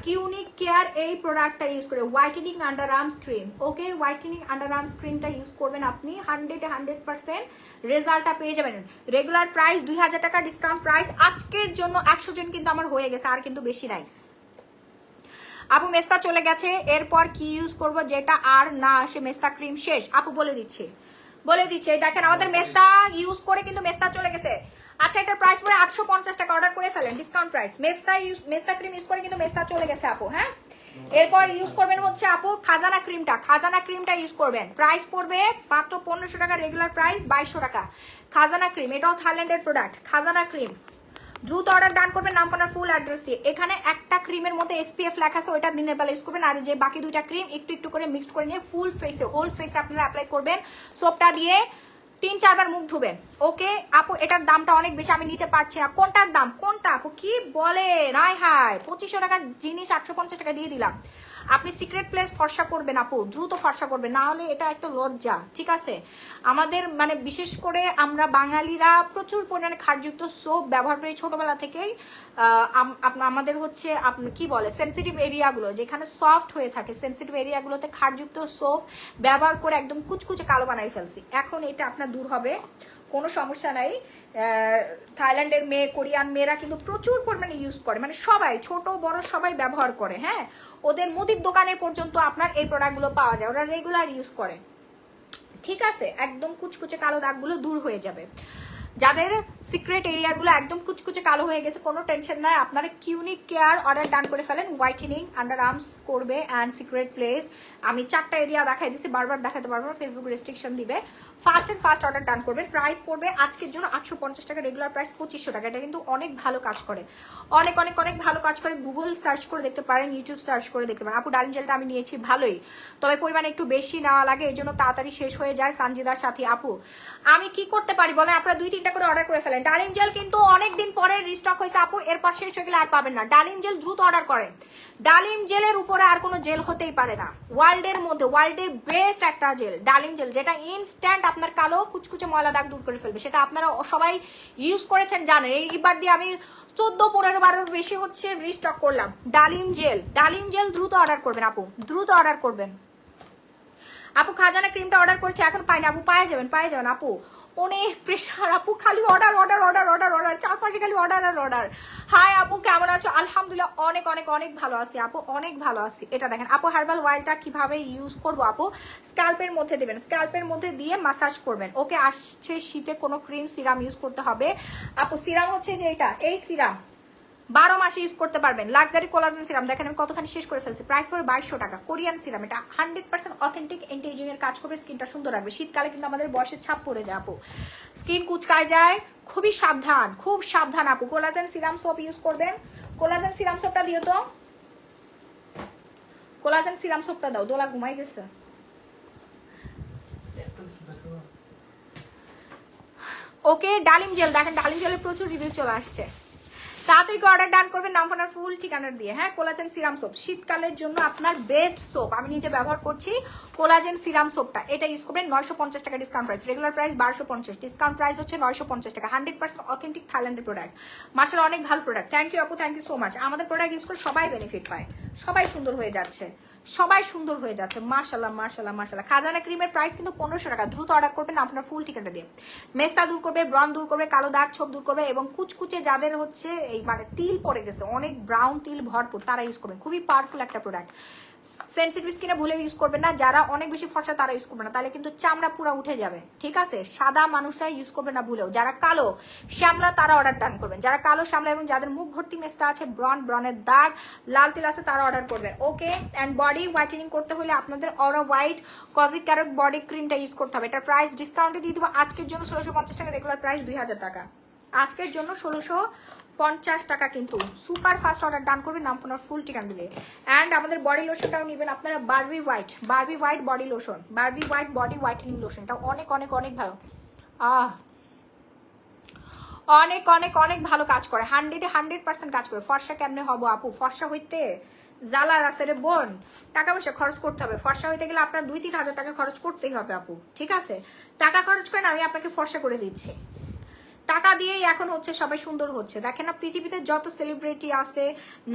কিউনিক কেয়ার এই প্রোডাক্টটা ইউজ করে, হোয়াইটেনিং আন্ডার আর্মস ক্রিম। ওকে, হোয়াইটেনিং আন্ডার আর্মস ক্রিমটা ইউজ করবেন আপনি, 100% রেজাল্টটা পেয়ে যাবেন। রেগুলার প্রাইস 2000 টাকা, ডিসকাউন্ট প্রাইস আজকের জন্য 100 জন কিন্তু আমার হয়ে গেছে, আর কিন্তু বেশি নাই আপু। মেস্তা চলে গেছে, এরপর কি ইউজ করব যেটা আর না আসে? মেস্তা ক্রিম শেষ আপু, বলে দিচ্ছি। এই দেখেন আমাদের মেস্তা ইউজ করে কিন্তু মেস্তা চলে গেছে। আচ্ছা, এটার প্রাইস পড়ে 850 টাকা, অর্ডার করে ফেলেন, ডিসকাউন্ট প্রাইস। মেস্তা ক্রিম ইউজ করে কিন্তু মেস্তা চলে গেছে আপু। হ্যাঁ, এরপর ইউজ করবেন হচ্ছে আপু খাজানা ক্রিমটা ইউজ করবেন। প্রাইস পড়বে মাত্র 1500 টাকা, রেগুলার প্রাইস 2200 টাকা। খাজানা ক্রিম, এটাও থাইল্যান্ডের প্রোডাক্ট। খাজানা ক্রিম দ্রুত অর্ডার ডান করবেন নাম আপনার ফুল অ্যাড্রেস দিয়ে। এখানে একটা ক্রিমের মধ্যে SPF লেখা আছে, ওইটা দিনের বেলা ইউজ করবেন। আর যে বাকি দুইটা ক্রিম একটু একটু করে মিক্সড করে নিয়ে ফুল ফেসে হোল ফেসে আপনারা অ্যাপ্লাই করবেন। সোপটা দিয়ে 3-4 বার মুখ ধুবেন। ওকে আপু এটার দামটা অনেক বেশি, আমি নিতে পারছি না। কোনটার দাম? কোনটা আপু কি বলে? রাই হাই 2500 টাকার জিনিস 850 টাকা দিয়ে দিলাম। আপনি সিক্রেট প্লেস ফর্সা করবেন আপু, দ্রুত ফর্সা করবেন, না হলে এটা একটা লজ্জা। ঠিক আছে, আমাদের মানে বিশেষ করে আমরা বাঙালিরা প্রচুর পরিমাণে খারযুক্ত সোপ ব্যবহার করি ছোটবেলা থেকেই। আমাদের হচ্ছে আপনি কি বলে সেনসিটিভ এরিয়াগুলো যেখানে সফট হয়ে থাকে, সেনসিটিভ এরিয়াগুলোতে খারযুক্ত সোপ ব্যবহার করে একদম কুচকুচে কালো বানাই ফেলছি। এখন এটা আপনার দূর হবে, কোনো সমস্যা নাই। থাইল্যান্ডের মেয়ে, কোরিয়ান মেয়েরা কিন্তু প্রচুর পরিমাণে ইউজ করে, মানে সবাই ছোট বড় সবাই ব্যবহার করে। হ্যাঁ, ওদের মুদির দোকানে পর্যন্ত আপনার এই প্রোডাক্টগুলো পাওয়া যায়, ওরা রেগুলার ইউজ করে। ঠিক আছে, একদম কুচকুচে কালো দাগগুলো দূর হয়ে যাবে। যাদের সিক্রেট এরিয়াগুলো একদম কুচকুচে কালো হয়ে গেছে কোনো টেনশন নাই, আপনারা কিউনিক কেয়ার অর্ডার ডান করে ফেলেন। হোয়াইটেনিং, আন্ডার আর্মস করবে অ্যান্ড সিক্রেট প্লেস। আমি 4টা এরিয়া দেখাই দিচ্ছি, বারবার দেখাতে পারবো না, ফেসবুক রেস্ট্রিকশন দিবে। ফাস্ট অর্ডার ডান করবেন। প্রাইস পড়বে আজকের জন্য 850 টাকা, রেগুলার প্রাইস 2500 টাকা। এটা কিন্তু অনেক ভালো কাজ করে, অনেক অনেক অনেক ভালো কাজ করে। গুগল সার্চ করে দেখতে পারেন, ইউটিউব সার্চ করে দেখতে পারেন। আপু ডালিম জেলটা আমি নিয়েছি ভালোই, তবে পরিমাণে একটু বেশি নেওয়া লাগে, এই জন্য তাড়াতাড়ি শেষ হয়ে যায়। সানজিদার সাথে আপু আমি কি করতে পারি বলেন? আপনারা 2-3টা করে অর্ডার করে ফেলেন। ডালিম জেল কিন্তু অনেকদিন পরে রিস্টক হয়েছে আপু, এরপর শেষ হয়ে গেলে আর পাবেন না। ডালিম জেল দ্রুত অর্ডার করেন। ডালিম জেলের উপরে আর কোনো জেল হতেই পারে না ওয়ার্ল্ডের মধ্যে, ওয়ার্ল্ডের বেস্ট একটা জেল ডালিম জেল, যেটা ইনস্ট্যান্ট আপনার কালো কুচকুচে ময়লা দাগ দূর করে ফেলবে। সেটা আপনারা সবাই ইউজ করেছেন জানেন। এইবার দিয়ে আমি 14-15 বেশি হচ্ছে রিস্টক করলাম। ডালিম জেল দ্রুত অর্ডার করবেন আপু, দ্রুত অর্ডার করবেন। আপু খাজানা ক্রিমটা অর্ডার করেছে, এখন পাইনি আপু, পায়ে যাবেন আপু। অনেক প্রেশার আপু, খালি অর্ডার 4-5 খালি অর্ডার আর অর্ডার। হাই আপু কেমন আছো? আলহামদুলিল্লাহ অনেক অনেক অনেক ভালো আছি আপু, অনেক ভালো আছি। এটা দেখেন আপু, হার্বাল অয়েলটা কিভাবে ইউজ করবো আপু? স্ক্যাল্পের মধ্যে দেবেন, স্ক্যাল্পের মধ্যে দিয়ে মাসাজ করবেন। ওকে, আসছে শীতে কোনো ক্রিম সিরাম ইউজ করতে হবে আপু। সিরাম হচ্ছে যে এটা, এই সিরাম 12 মাসে ইউজ করতে পারবেন। লাক্সারি কোলাজেন সিরাম দেখেন আমি কতখানি শেষ করে ফেলছি, প্রাইস পড়ে 2200 টাকা। কোরিয়ান সিরাম, এটা 100% অথেন্টিক এন্টি এজিং এর কাজ করবে, স্কিনটা সুন্দর রাখবে। শীতকালে কিন্তু আমাদের বয়সের ছাপ পড়ে যায় আপু, স্কিন কুচকায় যায়, খুবই সাবধান, খুব সাবধান আপু। কোলাজেন সিরাম সোপ ইউজ করবেন। কোলাজেন সিরাম সোপটা দিও তো, কোলাজেন সিরাম সোপটা দাও। দোলা ঘুমাই গেছে। ওকে, ডালিম জেল দেখেন, ডালিম জেলের প্রচুর রিভিউ চলে আসছে। তাড়াতাড়ি অর্ডার ডান করবেন নাম ফোনার ফুল ঠিকানা দিয়ে। হ্যাঁ, কোলাজেন সিরাম সোপ শীতকালের জন্য আপনার বেস্ট সোপ, আমি নিজে ব্যবহার করছি কোলাজেন সিরাম সোপটা। এটা ইউজ করবেন 950 টাকা discount price, regular price 1250, discount price হচ্ছে 950 টাকা। 100% অথেন্টিক থাইল্যান্ডের প্রোডাক্ট, মাশাআল্লাহ অনেক ভালো প্রোডাক্ট। থ্যাংক ইউ আপু, থ্যাংক ইউ সো মাচ। আমাদের প্রোডাক্ট ইউজ করে সবাই বেনিফিট পায়, সবাই সুন্দর হয়ে যাচ্ছে, সবাই সুন্দর হয়ে যাচ্ছে। মাশাআল্লাহ মাশাআল্লাহ মাশাআল্লাহ। খাজানা ক্রিমের প্রাইস কিন্তু 1500 টাকা। দ্রুত অর্ডার করবেন আপনার ফুল ঠিকানা দিয়ে। মেস্তা দূর করবে, ব্রন দূর করবে, কালো দাগ ছোপ দূর করবে, এবং কুচকুচে যাদের হচ্ছে এই মানে তিল পড়ে গেছে, অনেক ব্রাউন তিল ভরপুর, তারা ইউজ করবেন। খুবই পাওয়ারফুল একটা প্রোডাক্ট। সেনসিটিভ স্কিনে ভুলে ইউজ করবেন না, যারা অনেক বেশি ফর্সা তারা ইউজ করবে না, তাহলে কিন্তু চামড়া পুরো উঠে যাবে। ঠিক আছে, সাদা মানুষরা ইউজ করবে না ভুলেও। যারা কালো শ্যামলা তারা অর্ডার ডান করবেন, যারা কালো শ্যামলা এবং যাদের মুখ ভর্তি মেস্তা আছে, ব্রনের দাগ, লাল তিল আছে, তারা অর্ডার করবেন। ওকে, অ্যান্ড বডি হোয়াইটেনিং করতে হলে আপনাদের অরা হোয়াইট কজিক ক্যারক বডি ক্রিমটা ইউজ করতে হবে। এটার প্রাইস ডিসকাউন্টে দিয়ে দেবো আজকের জন্য 1650 টাকা, রেগুলার প্রাইস 2000 টাকা। আজকের জন্য 1650 টাকা কিন্তু। সুপার ফাস্ট অর্ডার ডান করবেন নাম ফোনার ফুল ঠিকানা দিয়ে। অ্যান্ড আমাদের বডি লোশনটাও নেবেন আপনারা, Barbie white body lotion, Barbie white body whitening lotion, এটা অনেক অনেক অনেক ভালো। অনেক অনেক অনেক ভালো কাজ করে, 100% কাজ করে। ফর্সা কেমনে হবো আপু? ফর্সা হইতে জ্বালা আছে রে বোন, টাকা পয়সা খরচ করতে হবে। ফর্সা হইতে গেলে আপনার 2-3 হাজার টাকা খরচ করতেই হবে আপু। ঠিক আছে, টাকা খরচ করেন, আমি আপনাকে ফর্সা করে দিচ্ছি। টাকা দিয়েই এখন হচ্ছে সবাই সুন্দর হচ্ছে। দেখেন না, পৃথিবীতে যত সেলিব্রিটি আছে,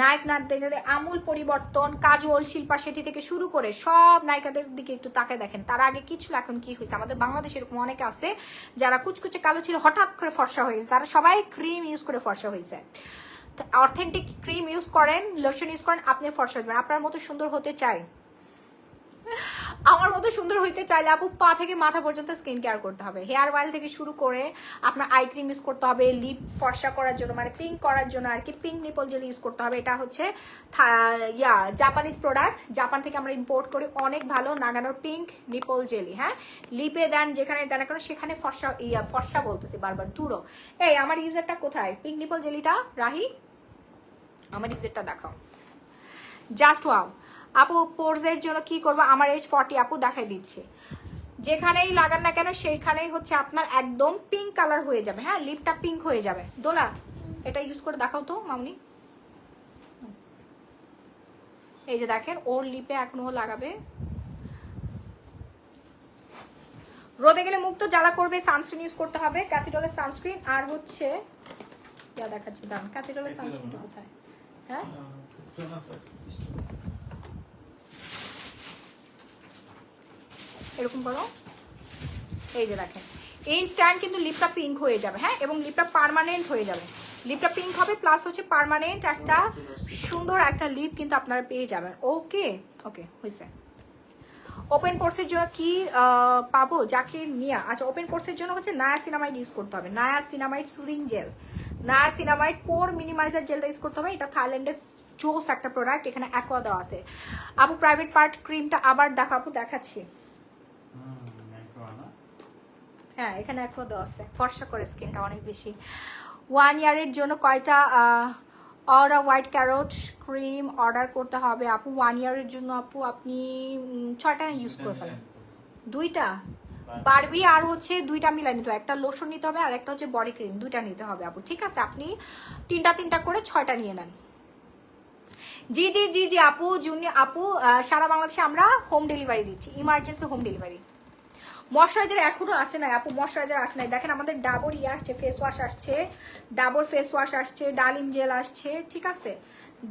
নায়ক নায়িকাদের আমূল পরিবর্তন, কাজল, শিল্পা শেঠি থেকে শুরু করে সব নায়িকাদের দিকে একটু তাকায় দেখেন, তারা আগে কি ছিল এখন কি হয়েছে। আমাদের বাংলাদেশে এরকম অনেকে আছে যারা কুচকুচে কালো ছিল, হঠাৎ করে ফর্সা হয়ে গেছে, তারা সবাই ক্রিম ইউজ করে ফর্সা হয়েছে। অথেন্টিক ক্রিম ইউজ করেন, লোশন ইউজ করেন, আপনি ফর্সা হবেন। আপনার মতো সুন্দর হতে চাই আমার মতো সুন্দর হইতে চাইলে আপু পা থেকে মাথা পর্যন্ত স্কিন কেয়ার করতে হবে। হেয়ার অয়েল থেকে শুরু করে আপনার আই ক্রিম ইউজ করতে হবে, লিপ ফর্সা করার জন্য মানে পিঙ্ক করার জন্য আর কি পিঙ্ক নিপল জেল ইউজ করতে হবে। এটা হচ্ছে জাপানিজ প্রোডাক্ট, জাপান থেকে আমরা ইম্পোর্ট করি, অনেক ভালো নাগানোর পিঙ্ক নিপল জেলি। হ্যাঁ, লিপে দেন যেখানে দেন কারণ সেখানে ফর্সা ফর্সা বলতেছি বারবার দূরও। এই আমার ইউজারটা কোথায়? পিঙ্ক নিপল জেলিটা রাহি, আমার ইউজারটা দেখাও। জাস্ট ওয়াও আপু, পোরসের জন্য কি করবো? আমার এজ 40 আপু, দেখাই দিচ্ছি। যেখানেই লাগান না কেন সেইখানেই হচ্ছে আপনার একদম পিঙ্ক কালার হয়ে যাবে। হ্যাঁ, লিপটা পিঙ্ক হয়ে যাবে। দোলা এটা ইউজ করে দেখাও তো মামনি। এই যে দেখেন ওর লিপে এখনো লাগাবে। রোদে গেলে মুখ তো জ্বালা করবে, সানস্ক্রিন ইউজ করতে হবে, ক্যাথিডলের সানস্ক্রিন। আর হচ্ছে যা দেখাচ্ছি দাম, ক্যাথিডলের সানস্ক্রিনটা কোথায়? হ্যাঁ, এরকম করো। এই যে দেখেন ইনস্ট্যান্ট কিন্তু লিপটা পিঙ্ক হয়ে যাবে। হ্যাঁ, এবং লিপটা পার্মানেন্ট হয়ে যাবে। লিপটা পিঙ্ক হবে প্লাস হচ্ছে পার্মানেন্ট একটা সুন্দর একটা লিপ কিন্তু আপনারা পেয়ে যাবেন। ওকে ওকে হয়েছে। ওপেন পোর্সের জন্য কি পাবো? জাকির মিয়া। আচ্ছা, ওপেন পোর্সের জন্য হচ্ছে নায়াসিনামাইড ইউজ করতে হবে, নায়াসিনামাইড সুদিং জেল, নায়াসিনামাইড পোর মিনিমাইজার জেলটা ইউজ করতে হবে। এটা থাইল্যান্ডের জোস একটা প্রোডাক্ট, এখানে অ্যাকোয়া দেওয়া আছে। আপু প্রাইভেট পার্ট ক্রিমটা আবার দেখো আপু, দেখাচ্ছি। হ্যাঁ, এখানে অ্যাকোয়া দেওয়া আছে, ফর্সা করে স্কিনটা অনেক বেশি। 1 ইয়ারের জন্য কয়টা অরা হোয়াইট ক্যারট ক্রিম অর্ডার করতে হবে আপু? 1 ইয়ারের জন্য আপু আপনি 6টা ইউজ করে ফেলেন। 2টা বারবি আর হচ্ছে 2টা মিলাই নিতে হবে, একটা লোশন নিতে হবে আর একটা হচ্ছে বডি ক্রিম, 2টা নিতে হবে আপু। ঠিক আছে, আপনি 3টা করে 6টা নিয়ে নেন। জি জি জি জি আপু, জুনিয়র আপু, সারা বাংলাদেশে আমরা হোম ডেলিভারি দিচ্ছি, ইমার্জেন্সি হোম ডেলিভারি। ময়শ্চারাইজার এখনো আসে নাই আপু, ময়শ্চারাইজার আসে নাই। দেখেন আমাদের ডাবর আসছে, ফেস ওয়াশ আসছে, ডাবর ফেস ওয়াশ আসছে, ডালিম জেল আসছে। ঠিক আছে,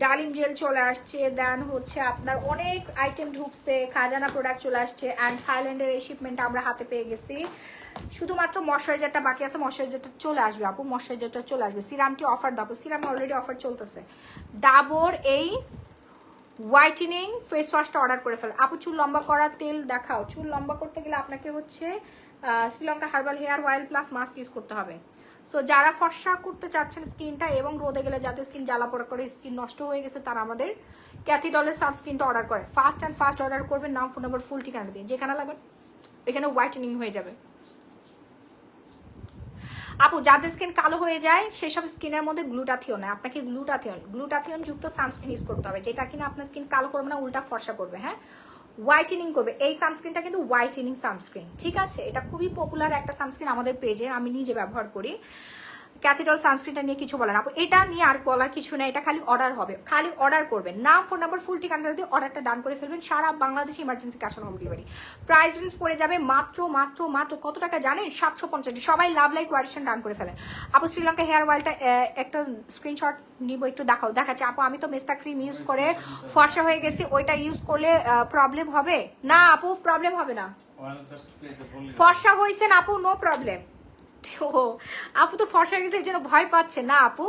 ডালিম জেল চলে আসছে, দেন হচ্ছে আপনার অনেক আইটেম ঢুকছে, খাজানা প্রোডাক্ট চলে আসছে। অ্যান্ড থাইল্যান্ডের এই শিপমেন্টটা আমরা হাতে পেয়ে গেছি। শুধুমাত্র ময়শ্চারাইজারটা বাকি আছে, ময়শ্চারাইজারটা চলে আসবে আপু, ময়শ্চারাইজারটা চলে আসবে। সিরামটি অফার দাও, সিরামে অলরেডি অফার চলতেছে। ডাবর এই হোয়াইটেনিং ফেস ওয়াশটা অর্ডার করে ফেল আপু। চুল লম্বা করার তেল দেখাও। চুল লম্বা করতে গেলে আপনাকে হচ্ছে Sri Lanka herbal hair oil plus mask use করতে হবে। সো যারা ফর্সা করতে চাচ্ছেন স্কিনটা এবং রোদে গেলে যাদের স্কিন জ্বালা পোড়া করে স্কিন নষ্ট হয়ে গেছে, তারা আমাদের ক্যাথিডলের সানস্ক্রিনটা অর্ডার করে। ফাস্ট অ্যান্ড ফাস্ট অর্ডার করবেন, নাম ফোন নাম্বার ফুল ঠিকানা দিয়ে, যেখানে লাগবে এখানে হোয়াইটেনিং হয়ে যাবে। আপু যাদের স্কিন কালো হয়ে যায় সেসব স্কিনের মধ্যে গ্লুটাথিয়ন নেই, আপনাকে গ্লুটাথিয়ন যুক্ত সানস্ক্রিন ইউজ করতে হবে, যেটা কিনা আপনার স্কিন কালো করবে না, উল্টা ফর্সা করবে। হ্যাঁ, হোয়াইটেনিং করবে। এই সানস্ক্রিনটা কিন্তু হোয়াইটেনিং সানস্ক্রিন। ঠিক আছে, এটা খুবই পপুলার একটা সানস্ক্রিন আমাদের পেজে, আমি নিজে ব্যবহার করি। ক্যাথিডল সানস্ক্রিনটা নিয়ে কিছু বলেন আপু? এটা নিয়ে আর বলার কিছু নেই, এটা খালি অর্ডার হবে, খালি অর্ডার করবেন, নাম ফোন নাম্বার ফুল ঠিকানা দিয়ে অর্ডারটা ডান করে ফেলবেন। সারা বাংলাদেশে emergency cash on home delivery. Price range পড়ে যাবে মাত্র মাত্র মাত্র কত টাকা জানেন? 750। সবাই লাভ লাইক ওয়ারেশন ডান করে ফেলেন আপু। শ্রীলঙ্কা হেয়ার অয়েলটা একটা স্ক্রিনশট নিব, একটু দেখাচ্ছে আপু। আমি তো মেস্তা ক্রিম ইউজ করে ফর্সা হয়ে গেছি, ওইটা ইউজ করলে প্রবলেম হবে না আপু? প্রবলেম হবে না, ফর্সা হয়েছেন আপু, নো প্রবলেম। ও আপু তো ফর্সা গেছে এই জন্য ভয় পাচ্ছে না আপু,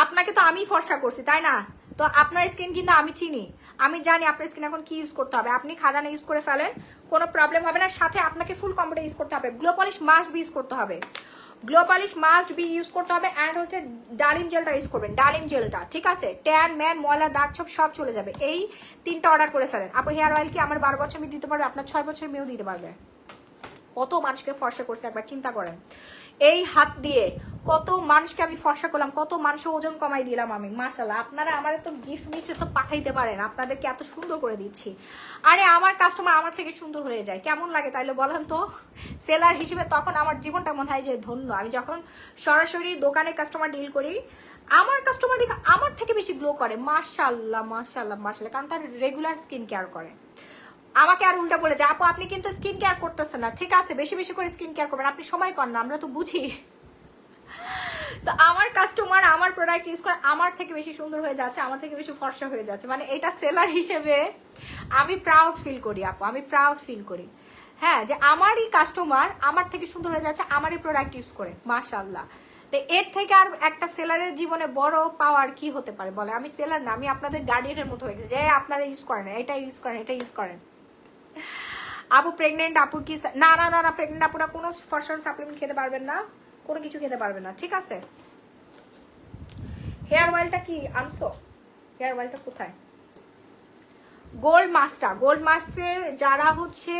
আপনাকে তো আমি ফর্সা করছি তাই না? তো আপনার স্কিন কিন্তু আমি চিনি, আমি জানি আপনার স্কিন এখন কি ইউজ করতে হবে। আপনি খাজানা ইউজ করে ফেলেন, কোনো প্রবলেম হবে না। সাথে আপনাকে ফুল কম্বোটা ইউজ করতে হবে। Glow polish must be use করতে হবে, glow polish must be use করতে হবে। অ্যান্ড হচ্ছে ডালিম জেলটা ইউজ করবেন, ডালিম জেলটা। ঠিক আছে, ট্যান ম্যান ময়লা দাগ সব চলে যাবে। এই 3টা অর্ডার করে ফেলেন আপু। হেয়ার অয়েল কি আমার 12 বছর মেয়ে দিতে পারবে? আপনার 6 বছর মেয়েও দিতে পারবে। কত মানুষকে ফর্সা করছে একবার চিন্তা করেন। এই হাত দিয়ে কত মানুষকে আমি ফর্সা করলাম, কত মানুষের ওজন কমাই দিলাম আমি। মাশাআল্লাহ, আপনারা আমার তো গিফট তো পাঠাইতে পারেন, আপনাদেরকে এত সুন্দর করে দিচ্ছি। আরে আমার কাস্টমার আমার থেকে সুন্দর হয়ে যায়, কেমন লাগে তাইলে বলেন তো? সেলার হিসেবে তখন আমার জীবনটা মনে হয় যে ধন্য। আমি যখন সরাসরি দোকানে কাস্টমার ডিল করি, আমার কাস্টমার দেখে আমার থেকে বেশি গ্লো করে। মাশাআল্লাহ মাশাআল্লাহ মাশাআল্লাহ, কারণ তার রেগুলার স্কিন কেয়ার করে। আমাকে আর উল্টা বলে যে আপু আপনি কিন্তু স্কিন কেয়ার করতেছেন না। ঠিক আছে, বেশি বেশি করে স্কিন কেয়ার করবেন, আপনি সময় পান না, আমরা তো বুঝি। আমার কাস্টমার আমার প্রোডাক্ট ইউজ করে আমার থেকে বেশি সুন্দর হয়ে যাচ্ছে, আমার থেকে বেশি ফর্সা হয়ে যাচ্ছে। মানে এটা সেলার হিসেবে আমি প্রাউড ফিল করি আপু, আমি প্রাউড ফিল করি। হ্যাঁ, যে আমারই কাস্টমার আমার থেকে সুন্দর হয়ে যাচ্ছে আমারই প্রোডাক্ট ইউজ করে। মাশাআল্লাহ, তো এর থেকে আর একটা সেলারের জীবনে বড় পাওয়ার কি হতে পারে বলে? আমি সেলার না, আমি আপনাদের গার্ডিয়ানের মতো হয়ে গেছি যে আপনারা ইউজ করেন, এটা ইউজ করেন, এটা ইউজ করেন। আপু প্রেগনেন্ট আপুর কি না না না না প্রেগনেন্ট আপুরা কোনো ফসল সাপ্লিমেন্ট খেতে পারবেন না, কোনো কিছু খেতে পারবেন না, ঠিক আছে? হেয়ার অয়েলটা কি আনছো? হেয়ার অয়েলটা কোথায়? গোল্ড মাস্কটা, গোল্ড মাস্কের যারা হচ্ছে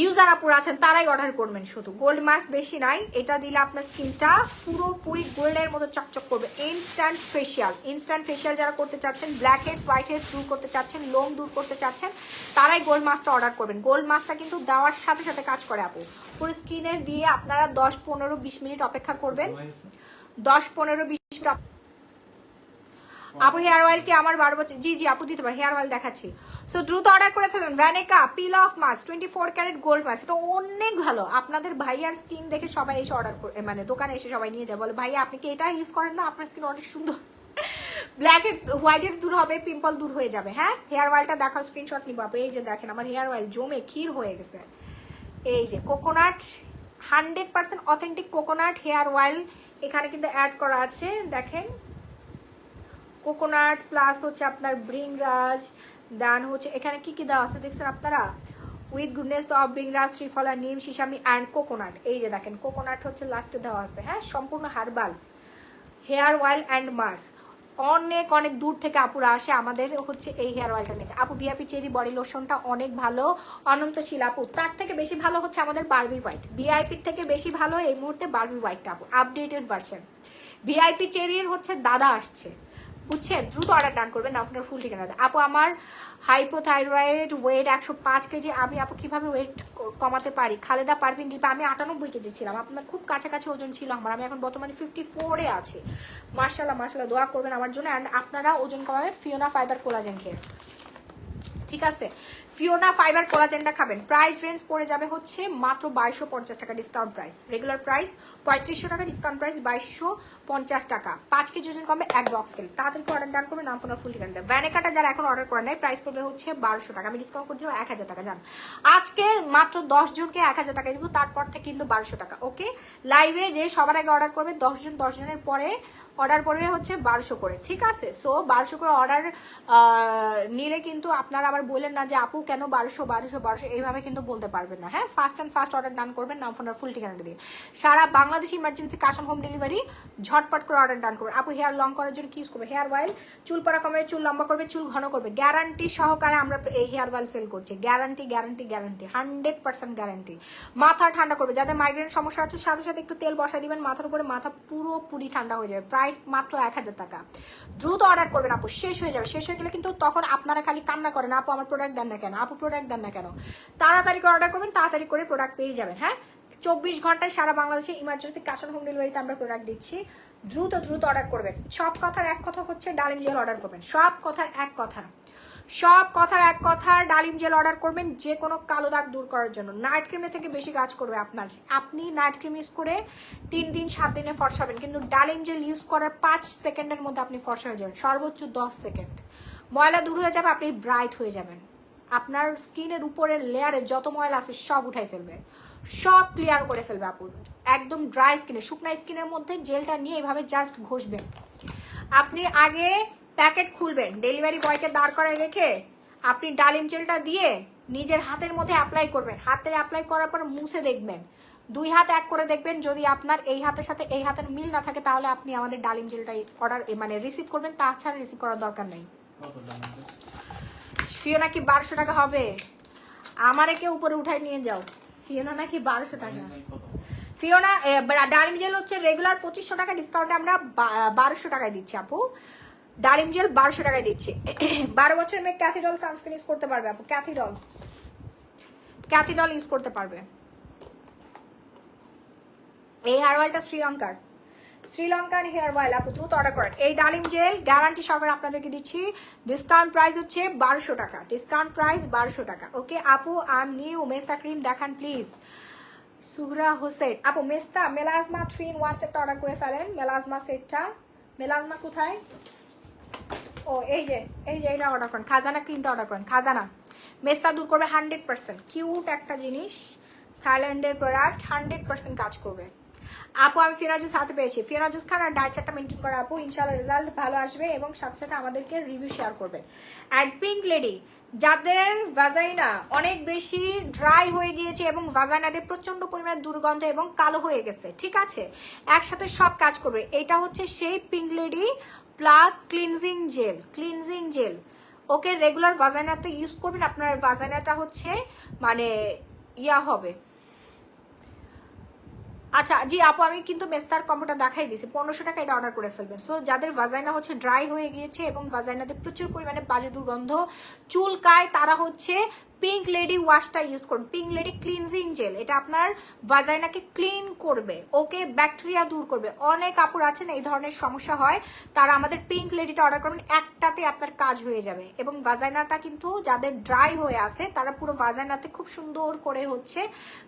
ইউজার আপুর আছেন তারাই অর্ডার করবেন শুধু। গোল্ড মাস্ক বেশি নাই, এটা দিলে আপনার স্কিনটা পুরোপুরি গোল্ডের মতো চকচক করবে। ইনস্ট্যান্ট ফেশিয়াল, ইনস্ট্যান্ট ফেশিয়াল যারা করতে চাচ্ছেন, ব্ল্যাক হেডস হোয়াইট হেডস দূর করতে চাচ্ছেন, লোম দূর করতে চাচ্ছেন, তারাই গোল্ড মাস্কটা অর্ডার করবেন। গোল্ড মাস্কটা কিন্তু দেওয়ার সাথে সাথে কাজ করে আপু। পুরো স্কিনে দিয়ে আপনারা 10-15-20 মিনিট অপেক্ষা করবেন, 10-15-20 মিনিট। আপু হেয়ার অয়েল কি আমার 12 বছর? জি জি আপু দিতে পারে, হেয়ার অয়েল দেখাচ্ছি। সো দ্রুত অর্ডার করে ফেলুন। ভ্যানেকা peel off mask 24 carat gold mask, এটা অনেক ভালো। আপনাদের ভাইয়ার স্কিন দেখে সবাই এসে অর্ডার করে, মানে দোকানে এসে সবাই নিয়ে যায়, বলে ভাইয়া আপনি কি এটা ইউজ করেন না, আপনার স্কিন অনেক সুন্দর, ব্ল্যাক হেডস হোয়াইট হেডস দূর হবে, পিম্পল দূর হয়ে যাবে। হ্যাঁ হেয়ার অয়েলটা দেখাও, স্ক্রিনশট নিব আপু। এই যে দেখেন আমার হেয়ার অয়েল জমে ক্ষীর হয়ে গেছে। এই যে coconut, 100% authentic coconut hair oil এখানে কিন্তু অ্যাড করা আছে। দেখেন কোকোনাট প্লাস হচ্ছে আপনার ব্রিংরাজ, দেন হচ্ছে এখানে কি কি দেওয়া আছে দেখছেন আপনারা, উইথ গুডনেস অফ ব্রিংরাজ, শ্রীফলা, নিম, সিসামি অ্যান্ড কোকোনাট। এই যে দেখেন কোকোনাট হচ্ছে লাস্টে দেওয়া আছে। হ্যাঁ সম্পূর্ণ herbal hair oil and mask. অনেক অনেক দূর থেকে আপুরা আসে আমাদের হচ্ছে এই হেয়ার অয়েলটা নিতে। আপু ভিআইপি চেরি বডি লোশনটা অনেক ভালো, অনন্তশীল আপু। তার থেকে বেশি ভালো হচ্ছে আমাদের বারবি হোয়াইট, ভিআইপির থেকে বেশি ভালো এই মুহূর্তে বারবি হোয়াইটটা আপু, আপডেটেড ভার্সন। ভিআইপি চেরির হচ্ছে দাদা আসছে, বুঝছেন? দ্রুত অর্ডার ডান করবেন, আপনার ফুল ঠিকানা। আপু আমার হাইপোথাইরয়েড, ওয়েট 105 কেজি, আমি আপু কিভাবে ওয়েট কমাতে পারি? খালেদা পারভিন দীপা, আমি 98 কেজি ছিলাম, আপনার খুব কাছাকাছি ওজন ছিল আমার, আমি এখন বর্তমানে 54-এ আছি। মার্শাল্লাহ মার্শাল্লাহ, দোয়া করবেন আমার জন্য। অ্যান্ড আপনারা ওজন কমাবেন ফিওনা ফাইবার কোলাজেন খেয়ে, ঠিক আছে? ফিওনা ফাইবার কোলাজেনটা খাবেন। প্রাইস রেঞ্জ পড়ে যাবে হচ্ছে মাত্র 2250 টাকা, ডিসকাউন্ট প্রাইস। রেগুলার প্রাইস 3500 টাকা, ডিসকাউন্ট প্রাইস 2250 টাকা। 5 কেজি ওজন কমবে, এক বক্স খেলে। তাড়াতাড়ি অর্ডার ডান করবেন, নাম ফোনার ফুল ঠিকানা। ভ্যানেকাটা যারা এখন অর্ডার করে নেয় প্রাইস পড়বে হচ্ছে 1200 টাকা, আমি ডিসকাউন্ট করে দিব 1000 টাকা। জান আজকে মাত্র 10 জনকে 1000 টাকা দিব, তারপর থেকে কিন্তু 1200 টাকা। ওকে লাইভে যে সবার আগে অর্ডার করবে 10 জন, 10 জনের পরে অর্ডার পড়বে হচ্ছে 1200 করে, ঠিক আছে? সো 1200 করে অর্ডার নিলে কিন্তু আপনারা আবার বললেন না যে আপু কেন 1200 এইভাবে কিন্তু বলতে পারবেন না। হ্যাঁ fast and fast order done করবেন, নাম ফোনার ফুল ঠিকানাটা দিয়ে। সারা বাংলাদেশ ইমার্জেন্সি কাশ হোম ডেলিভারি, ঝটপট করে অর্ডার ডান করবেন। আপু হেয়ার লং করার জন্য কি ইউজ করবে? হেয়ার অয়েল চুল পড়া কমে, চুল লম্বা করবে, চুল ঘন করবে, গ্যারান্টি সহকারে আমরা এই হেয়ার অয়েল সেল করছি। Guarantee guarantee guarantee 100% guarantee. মাথা ঠান্ডা করবে, যাদের মাইগ্রেন সমস্যা আছে সাথে সাথে একটু তেল বসাই দিবেন মাথার উপরে, মাথা পুরোপুরি ঠান্ডা হয়ে যাবে। প্রাইস মাত্র 1000 টাকা। দ্রুত অর্ডার করবেন আপু, শেষ হয়ে যাবে। শেষ হয়ে গেলে কিন্তু তখন আপনারা খালি কান্না করেন আপু আমার প্রোডাক্ট দেন না কেন, আপু প্রোডাক্ট দেন না কেন। তাড়াতাড়ি করে অর্ডার করবেন, তাড়াতাড়ি করে প্রোডাক্ট পেয়ে যাবেন। হ্যাঁ 24 ঘন্টায় সারা বাংলাদেশে ইমার্জেন্সি ক্যাশ অন হোম ডেলিভারিতে আমরা প্রোডাক্ট দিচ্ছি। দ্রুত দ্রুত অর্ডার করবেন। সব কথার এক কথা হচ্ছে ডালিম জেল অর্ডার করবেন। সব কথার এক কথা, সব কথার এক কথা, ডালিম জেল অর্ডার করবেন যে কোনো কালো দাগ দূর করার জন্য। নাইট ক্রিমের থেকে বেশি কাজ করবে আপনার। আপনি নাইট ক্রিম ইউজ করে 3 দিন 7 দিনে ফর্সা হবেন, কিন্তু ডালিম জেল ইউজ করার 5 সেকেন্ডের মধ্যে আপনি ফর্সা হয়ে যাবেন, সর্বোচ্চ 10 সেকেন্ড। ময়লা দূর হয়ে যাবে, আপনি ব্রাইট হয়ে যাবেন। আপনার স্কিনের উপরের লেয়ারে যত ময়লা আছে সব উঠাই ফেলবে, সব ক্লিয়ার করে ফেলবে আপু। একদম ড্রাই স্কিনে, শুকনা স্কিনের মধ্যে জেলটা নিয়ে এভাবে জাস্ট ঘষবেন। আপনি আগে প্যাকেট খুলবেন, ডেলিভারি বয়কে দাঁড় করায় রেখে আপনি ডালিম জেলটা দিয়ে নিজের হাতের মধ্যে অ্যাপ্লাই করবেন। হাতে অ্যাপ্লাই করার পর মুছে দেখবেন, 2 হাত এক করে দেখবেন। যদি আপনার এই হাতের সাথে এই হাতের মিল না থাকে তাহলে আপনি আমাদের ডালিম জেলটাই অর্ডার মানে রিসিভ করবেন, তাছাড়া রিসিভ করার দরকার নেই। ফিওনা কি 1200 টাকা হবে? আমারে কেউ উপরে উঠাই নিয়ে যাও। ফিওনা নাকি 1200 টাকা? ফিওনা ডালিম জেল হচ্ছে রেগুলার 2500 টাকা, ডিসকাউন্টে আমরা 1200 টাকায় দিচ্ছি আপু। ডালিম জেল 1200 টাকায় দিচ্ছি। 12 বছর মেয়ে ক্যাথিডল সানস্ক্রিন ইউজ করতে পারবে আপু, ক্যাথিডল ইউজ করতে পারবে। এই হেয়ার অয়েলটা শ্রীলঙ্কার হেয়ার অয়েল আপু, দ্রুত অর্ডার করেন। এই ডালিম জেল গ্যারান্টি সহকারে আপনাদেরকে দিচ্ছি, ডিসকাউন্ট প্রাইস হচ্ছে 1200 টাকা, ডিসকাউন্ট প্রাইস 1200 টাকা। ওকে আপু আই এম নিউ, মেস্তা ক্রিম দেখান প্লিজ। সুহরা হোসেন আপু মেস্তা মেলাজমা 3 in 1 সেটটা অর্ডার করে ফেলেন। মেলাজমা সেটটা, মেলাজমা কোথায়? ও এই যে এটা অর্ডার করেন, খাজানা ক্রিমটা অর্ডার করেন। খাজানা মেস্তা দূর করবে 100%, কিউট একটা জিনিস, থাইল্যান্ডের প্রোডাক্ট, 100% কাজ করবে। আপু আমি ফিনা জুস হাতে পেয়েছি, ফিনা জুস খান আর ডায়েট চার্টটা মেনটেন করা আপু, ইনশাআল্লাহ রেজাল্ট ভালো আসবে এবং সাথে সাথে আমাদেরকে রিভিউ শেয়ার করবেন। অ্যান্ড পিঙ্ক লেডি, যাদের ভাজাইনা অনেক বেশি ড্রাই হয়ে গিয়েছে এবং ভাজাইনাতে প্রচন্ড পরিমাণে দুর্গন্ধ এবং কালো হয়ে গেছে, ঠিক আছে, একসাথে সব কাজ করবে। এটা হচ্ছে সেই pink lady plus cleansing gel, cleansing gel. Okay, regular ভাজাইনাতে ইউজ করবেন, আপনার ভাজাইনাটা হচ্ছে মানে ইয়া হবে। আচ্ছা জি আপু, আমি কিন্তু মেস্তার কম্বোটা দেখাই দিয়েছি, 1500 টাকা এটা অর্ডার করে ফেলবেন। সো যাদের ভাজাইনা হচ্ছে ড্রাই হয়ে গিয়েছে এবং ভাজাইনাতে প্রচুর পরিমাণে বাজে দুর্গন্ধ চুলকায়, তারা হচ্ছে পিঙ্ক লেডি ওয়াশটা ইউজ করুন, পিঙ্ক লেডি ক্লিনজিং জেল। এটা আপনার ভাজাইনাকে ক্লিন করবে, ওকে, ব্যাকটেরিয়া দূর করবে। অনেক কাপড় আছেন এই ধরনের সমস্যা হয়, তারা আমাদের পিঙ্ক লেডিটা অর্ডার করবেন, একটাতে আপনার কাজ হয়ে যাবে। এবং ভাজাইনাটা কিন্তু যাদের ড্রাই হয়ে আছে তারা পুরো ভাজাইনাতে খুব সুন্দর করে হচ্ছে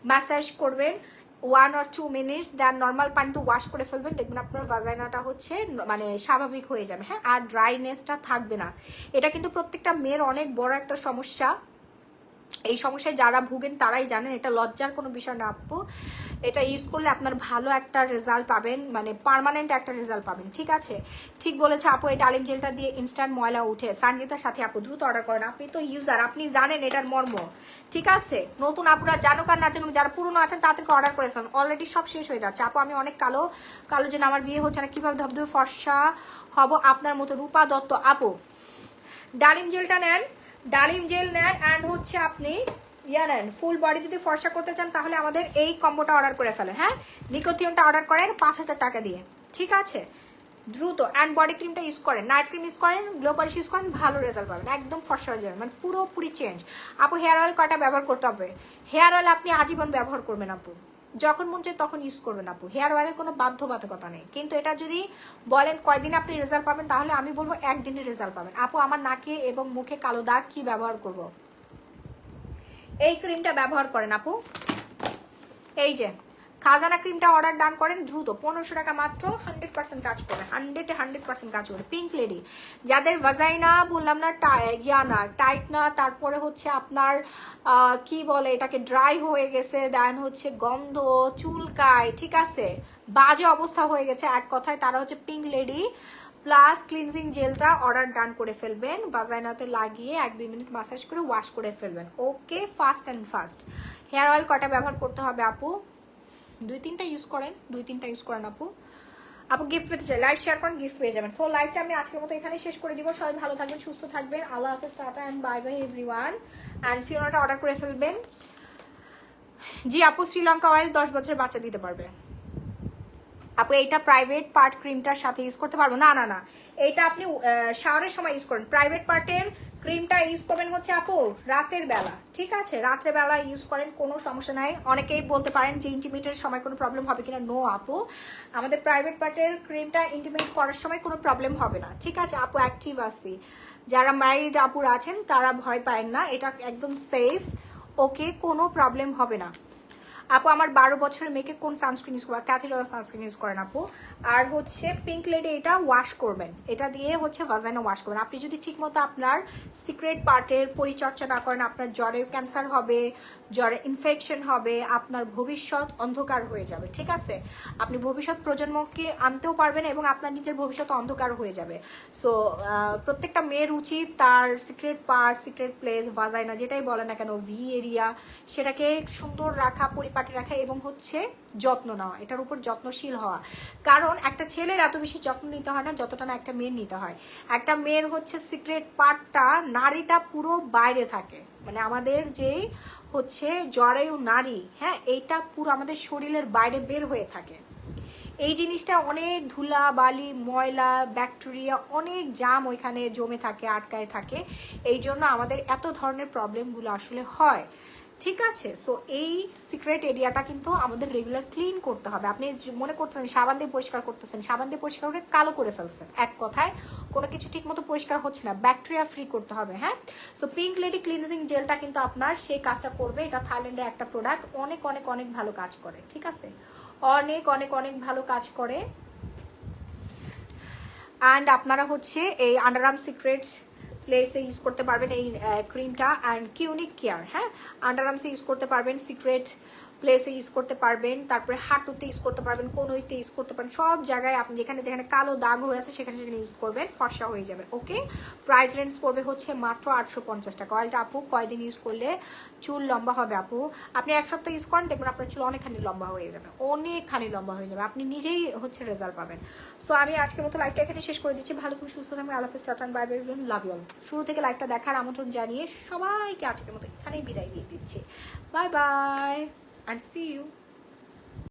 ম্যাসাজ করবেন 1 or 2 minutes, দেন নর্মাল পানিতে ওয়াশ করে ফেলবেন, দেখবেন আপনার ভাজাইনাটা হচ্ছে মানে স্বাভাবিক হয়ে যাবে, হ্যাঁ, আর ড্রাইনেসটা থাকবে না। এটা কিন্তু প্রত্যেকটা মেয়ের অনেক বড় একটা সমস্যা, এই সমস্যায় যারা ভুগেন তারাই জানেন, এটা লজ্জার কোনো বিষয় না আপু। এটা ইউজ করলে আপনার ভালো একটা রেজাল্ট পাবেন, মানে পার্মানেন্ট একটা রেজাল্ট পাবেন, ঠিক আছে। ঠিক বলেছে আপু, এই ডালিম জেলটা দিয়ে ইনস্ট্যান্ট ময়লা উঠে। সঞ্জিতার সাথে আপু দ্রুত অর্ডার করেন, আপনি তো ইউজার, আপনি জানেন এটার মর্ম, ঠিক আছে। নতুন আপুরা জানুক আর না জানুক, যারা পুরনো আছেন তাদেরকে অর্ডার করে ফেলেন, অলরেডি সব শেষ হয়ে যাচ্ছে। আপু আমি অনেক কালো কালো জন্য আমার বিয়ে হচ্ছে না, কিভাবে ধবধবে ফর্সা হব আপনার মতো? রূপা দত্ত আপু, ডালিম জেলটা নেন, ডালিম জেল নেন, অ্যান্ড হচ্ছে আপনি ইয়া নেন, ফুল বডি যদি ফর্সা করতে চান তাহলে আমাদের এই কম্বোটা অর্ডার করে ফেলেন, হ্যাঁ, নিকোথিয়নটা অর্ডার করেন 5000 টাকা দিয়ে, ঠিক আছে, দ্রুত। অ্যান্ড বডি ক্রিমটা ইউজ করেন, নাইট ক্রিম ইউজ করেন, গ্লো পলিশ ইউজ করেন, ভালো রেজাল্ট পাবেন, একদম ফর্সা হয়ে যাবে, মানে পুরোপুরি চেঞ্জ। আপু হেয়ার অয়েল কয়টা ব্যবহার করতে হবে? হেয়ার অয়েল আপনি আজীবন ব্যবহার করবেন আপু, যখন মন চায় তখন ইউজ করবেন আপু, হেয়ার অয়েলের কোনো বাধ্যবাধকতা নেই। কিন্তু এটা যদি বলেন কয়দিনে আপনি রেজাল্ট পাবেন, তাহলে আমি বলবো একদিনে রেজাল্ট পাবেন। আপু আমার নাকে এবং মুখে কালো দাগ, কি ব্যবহার করব? এই ক্রিমটা ব্যবহার করেন আপু, এই যে খাজানা ক্রিমটা অর্ডার ডান করেন দ্রুত, 1500 টাকা মাত্র, 100% কাজ করবে, 100% কাজ করবে। পিঙ্ক লেডি, যাদের ভাজাইনা বললাম না ইয়া না টাইট না, তারপরে হচ্ছে আপনার কি বলে এটাকে ড্রাই হয়ে গেছে, দেন হচ্ছে গন্ধ চুলকায়, ঠিক আছে, বাজে অবস্থা হয়ে গেছে এক কথায়, তারা হচ্ছে পিঙ্ক লেডি প্লাস ক্লিনজিং জেলটা অর্ডার ডান করে ফেলবেন, ভাজাইনাতে লাগিয়ে 1-2 মিনিট ম্যাসাজ করে ওয়াশ করে ফেলবেন, okay, fast and fast. Hair oil কটা ব্যবহার করতে হবে আপু? 2-3টা ইউজ করেন, 2-3টা ইউজ করেন আপু। আপু গিফট পেতে চাই, লাইভ শেয়ার করেন, গিফট পেয়ে যাবেন। সো লাইভটা আমি আজকের মতো এখানে শেষ করে দিব। সবাই ভালো থাকবেন, সুস্থ থাকবেন, আল্লাহ হাফেজ, টাটা and bye bye everyone. And ফিওনাটা অর্ডার করে ফেলবেন। জি আপু, শ্রীলঙ্কা অয়েল 10 বছরের বাচ্চা দিতে পারবে আপু। এইটা প্রাইভেট পার্ট ক্রিমটার সাথে ইউজ করতে পারবো না, না না, এইটা আপনি শাওয়ারের সময় ইউজ করেন। প্রাইভেট পার্টের ক্রিমটা ইউজ করবেন হচ্ছে আপু রাতের বেলা, ঠিক আছে, রাত্রে বেলা ইউজ করেন, কোনো সমস্যা নাই। অনেকেই বলতে পারেন যে ইন্টিমেটের সময় কোনো প্রবলেম হবে কিনা, নো আপু, আমাদের প্রাইভেট পার্টের ক্রিমটা ইন্টিমেট করার সময় কোনো প্রবলেম হবে না, ঠিক আছে আপু, অ্যাক্টিভ আসছি। যারা ম্যারিড আপুর আছেন তারা ভয় পায় না, এটা একদম সেফ, ওকে, কোনো প্রবলেম হবে না আপু। আমার 12 বছরের মেয়েকে কোন সানস্ক্রিন ইউজ করবো? ক্যাথিডরা সানস্ক্রিন ইউজ করেন আপু। আর হচ্ছে পিঙ্ক লেডি, এটা ওয়াশ করবেন, এটা দিয়ে হচ্ছে ভাজাইনা ওয়াশ করবেন। আপনি যদি ঠিকমতো আপনার সিক্রেট পার্টের পরিচর্যা না করেন, আপনার জ্বরে ক্যান্সার হবে, জ্বরে ইনফেকশন হবে, আপনার ভবিষ্যৎ অন্ধকার হয়ে যাবে, ঠিক আছে, আপনি ভবিষ্যৎ প্রজন্মকে আনতেও পারবেন এবং আপনার নিজের ভবিষ্যৎ অন্ধকার হয়ে যাবে। সো প্রত্যেকটা মেয়ের উচিত তার সিক্রেট পার্ট, সিক্রেট প্লেস, ভাজাইনা যেটাই বলে না কেন, ভি এরিয়া, সেটাকে সুন্দর রাখা, পরিপাটি রাখা এবং হচ্ছে যত্ন নেওয়া, এটার উপর যত্নশীল হওয়া। কারণ একটা ছেলের এত বেশি যত্ন নিতে হয় না যতটা না একটা মেয়ের নিতে হয়। একটা মেয়ের হচ্ছে সিক্রেট পার্টটা, নারীটা পুরো বাইরে থাকে, মানে আমাদের যে হচ্ছে জরায়ু নারী, হ্যাঁ, এইটা পুরো আমাদের শরীরের বাইরে বের হয়ে থাকে। এই জিনিসটা অনেক ধুলা বালি ময়লা ব্যাকটেরিয়া অনেক জাম ওইখানে জমে থাকে, আটকায় থাকে, এই জন্য আমাদের এত ধরনের প্রবলেমগুলো আসলে হয়, ঠিক আছে। সো এই সিক্রেট এরিয়াটা কিন্তু আমাদের রেগুলার ক্লিন করতে হবে। আপনি মনে করছেন সাবান দিয়ে পরিষ্কার করতেছেন, সাবান দিয়ে পরিষ্কার করে কালো করে ফেলছেন, এক কথায় কোনো কিছু ঠিক মতো পরিষ্কার হচ্ছে না, ব্যাকটেরিয়া ফ্রি করতে হবে, হ্যাঁ। সো পিঙ্ক লেডি ক্লিনজিং জেলটা কিন্তু আপনার সেই কাজটা করবে। এটা থাইল্যান্ডের একটা প্রোডাক্ট, অনেক অনেক অনেক ভালো কাজ করে, ঠিক আছে, অনেক অনেক অনেক ভালো কাজ করে। অ্যান্ড আপনারা হচ্ছে এই আন্ডারআর্ম সিক্রেটস প্লেসে ইউজ করতে পারবেন এই ক্রিমটা। অ্যান্ড কিউনিক কেয়ার, হ্যাঁ, আন্ডারআর্মসে ইউজ করতে পারবেন, সিক্রেট প্লেসে ইউজ করতে পারবেন, তারপরে হাঁটুতে ইউজ করতে পারবেন, কোনোইতে ইউজ করতে পারবেন, সব জায়গায় আপনি যেখানে যেখানে কালো দাগ হয়ে আছে সেখানে সেখানে ইউজ করবেন, ফর্সা হয়ে যাবে। ওকে, প্রাইস রেঞ্জ পড়বে হচ্ছে মাত্র 850 টাকা। অয়েলটা আপু কয়দিন ইউজ করলে চুল লম্বা হবে? আপু আপনি 1 সপ্তাহ ইউজ করেন, দেখবেন আপনার চুল অনেকখানি লম্বা হয়ে যাবে, অনেকখানি লম্বা হয়ে যাবে, আপনি নিজেই হচ্ছে রেজাল্ট পাবেন। সো আমি আজকের মতো লাইভটা এখানে শেষ করে দিচ্ছি। ভালো তুমি সুস্থ থাকবেন। আল্লাহ হাফেজ, tata bye bye, love you all. শুরু থেকে লাইভটা দেখার আমন্ত্রণ জানিয়ে সবাইকে আজকের মতো এখানেই বিদায় দিয়ে দিচ্ছি। Bye bye and see you.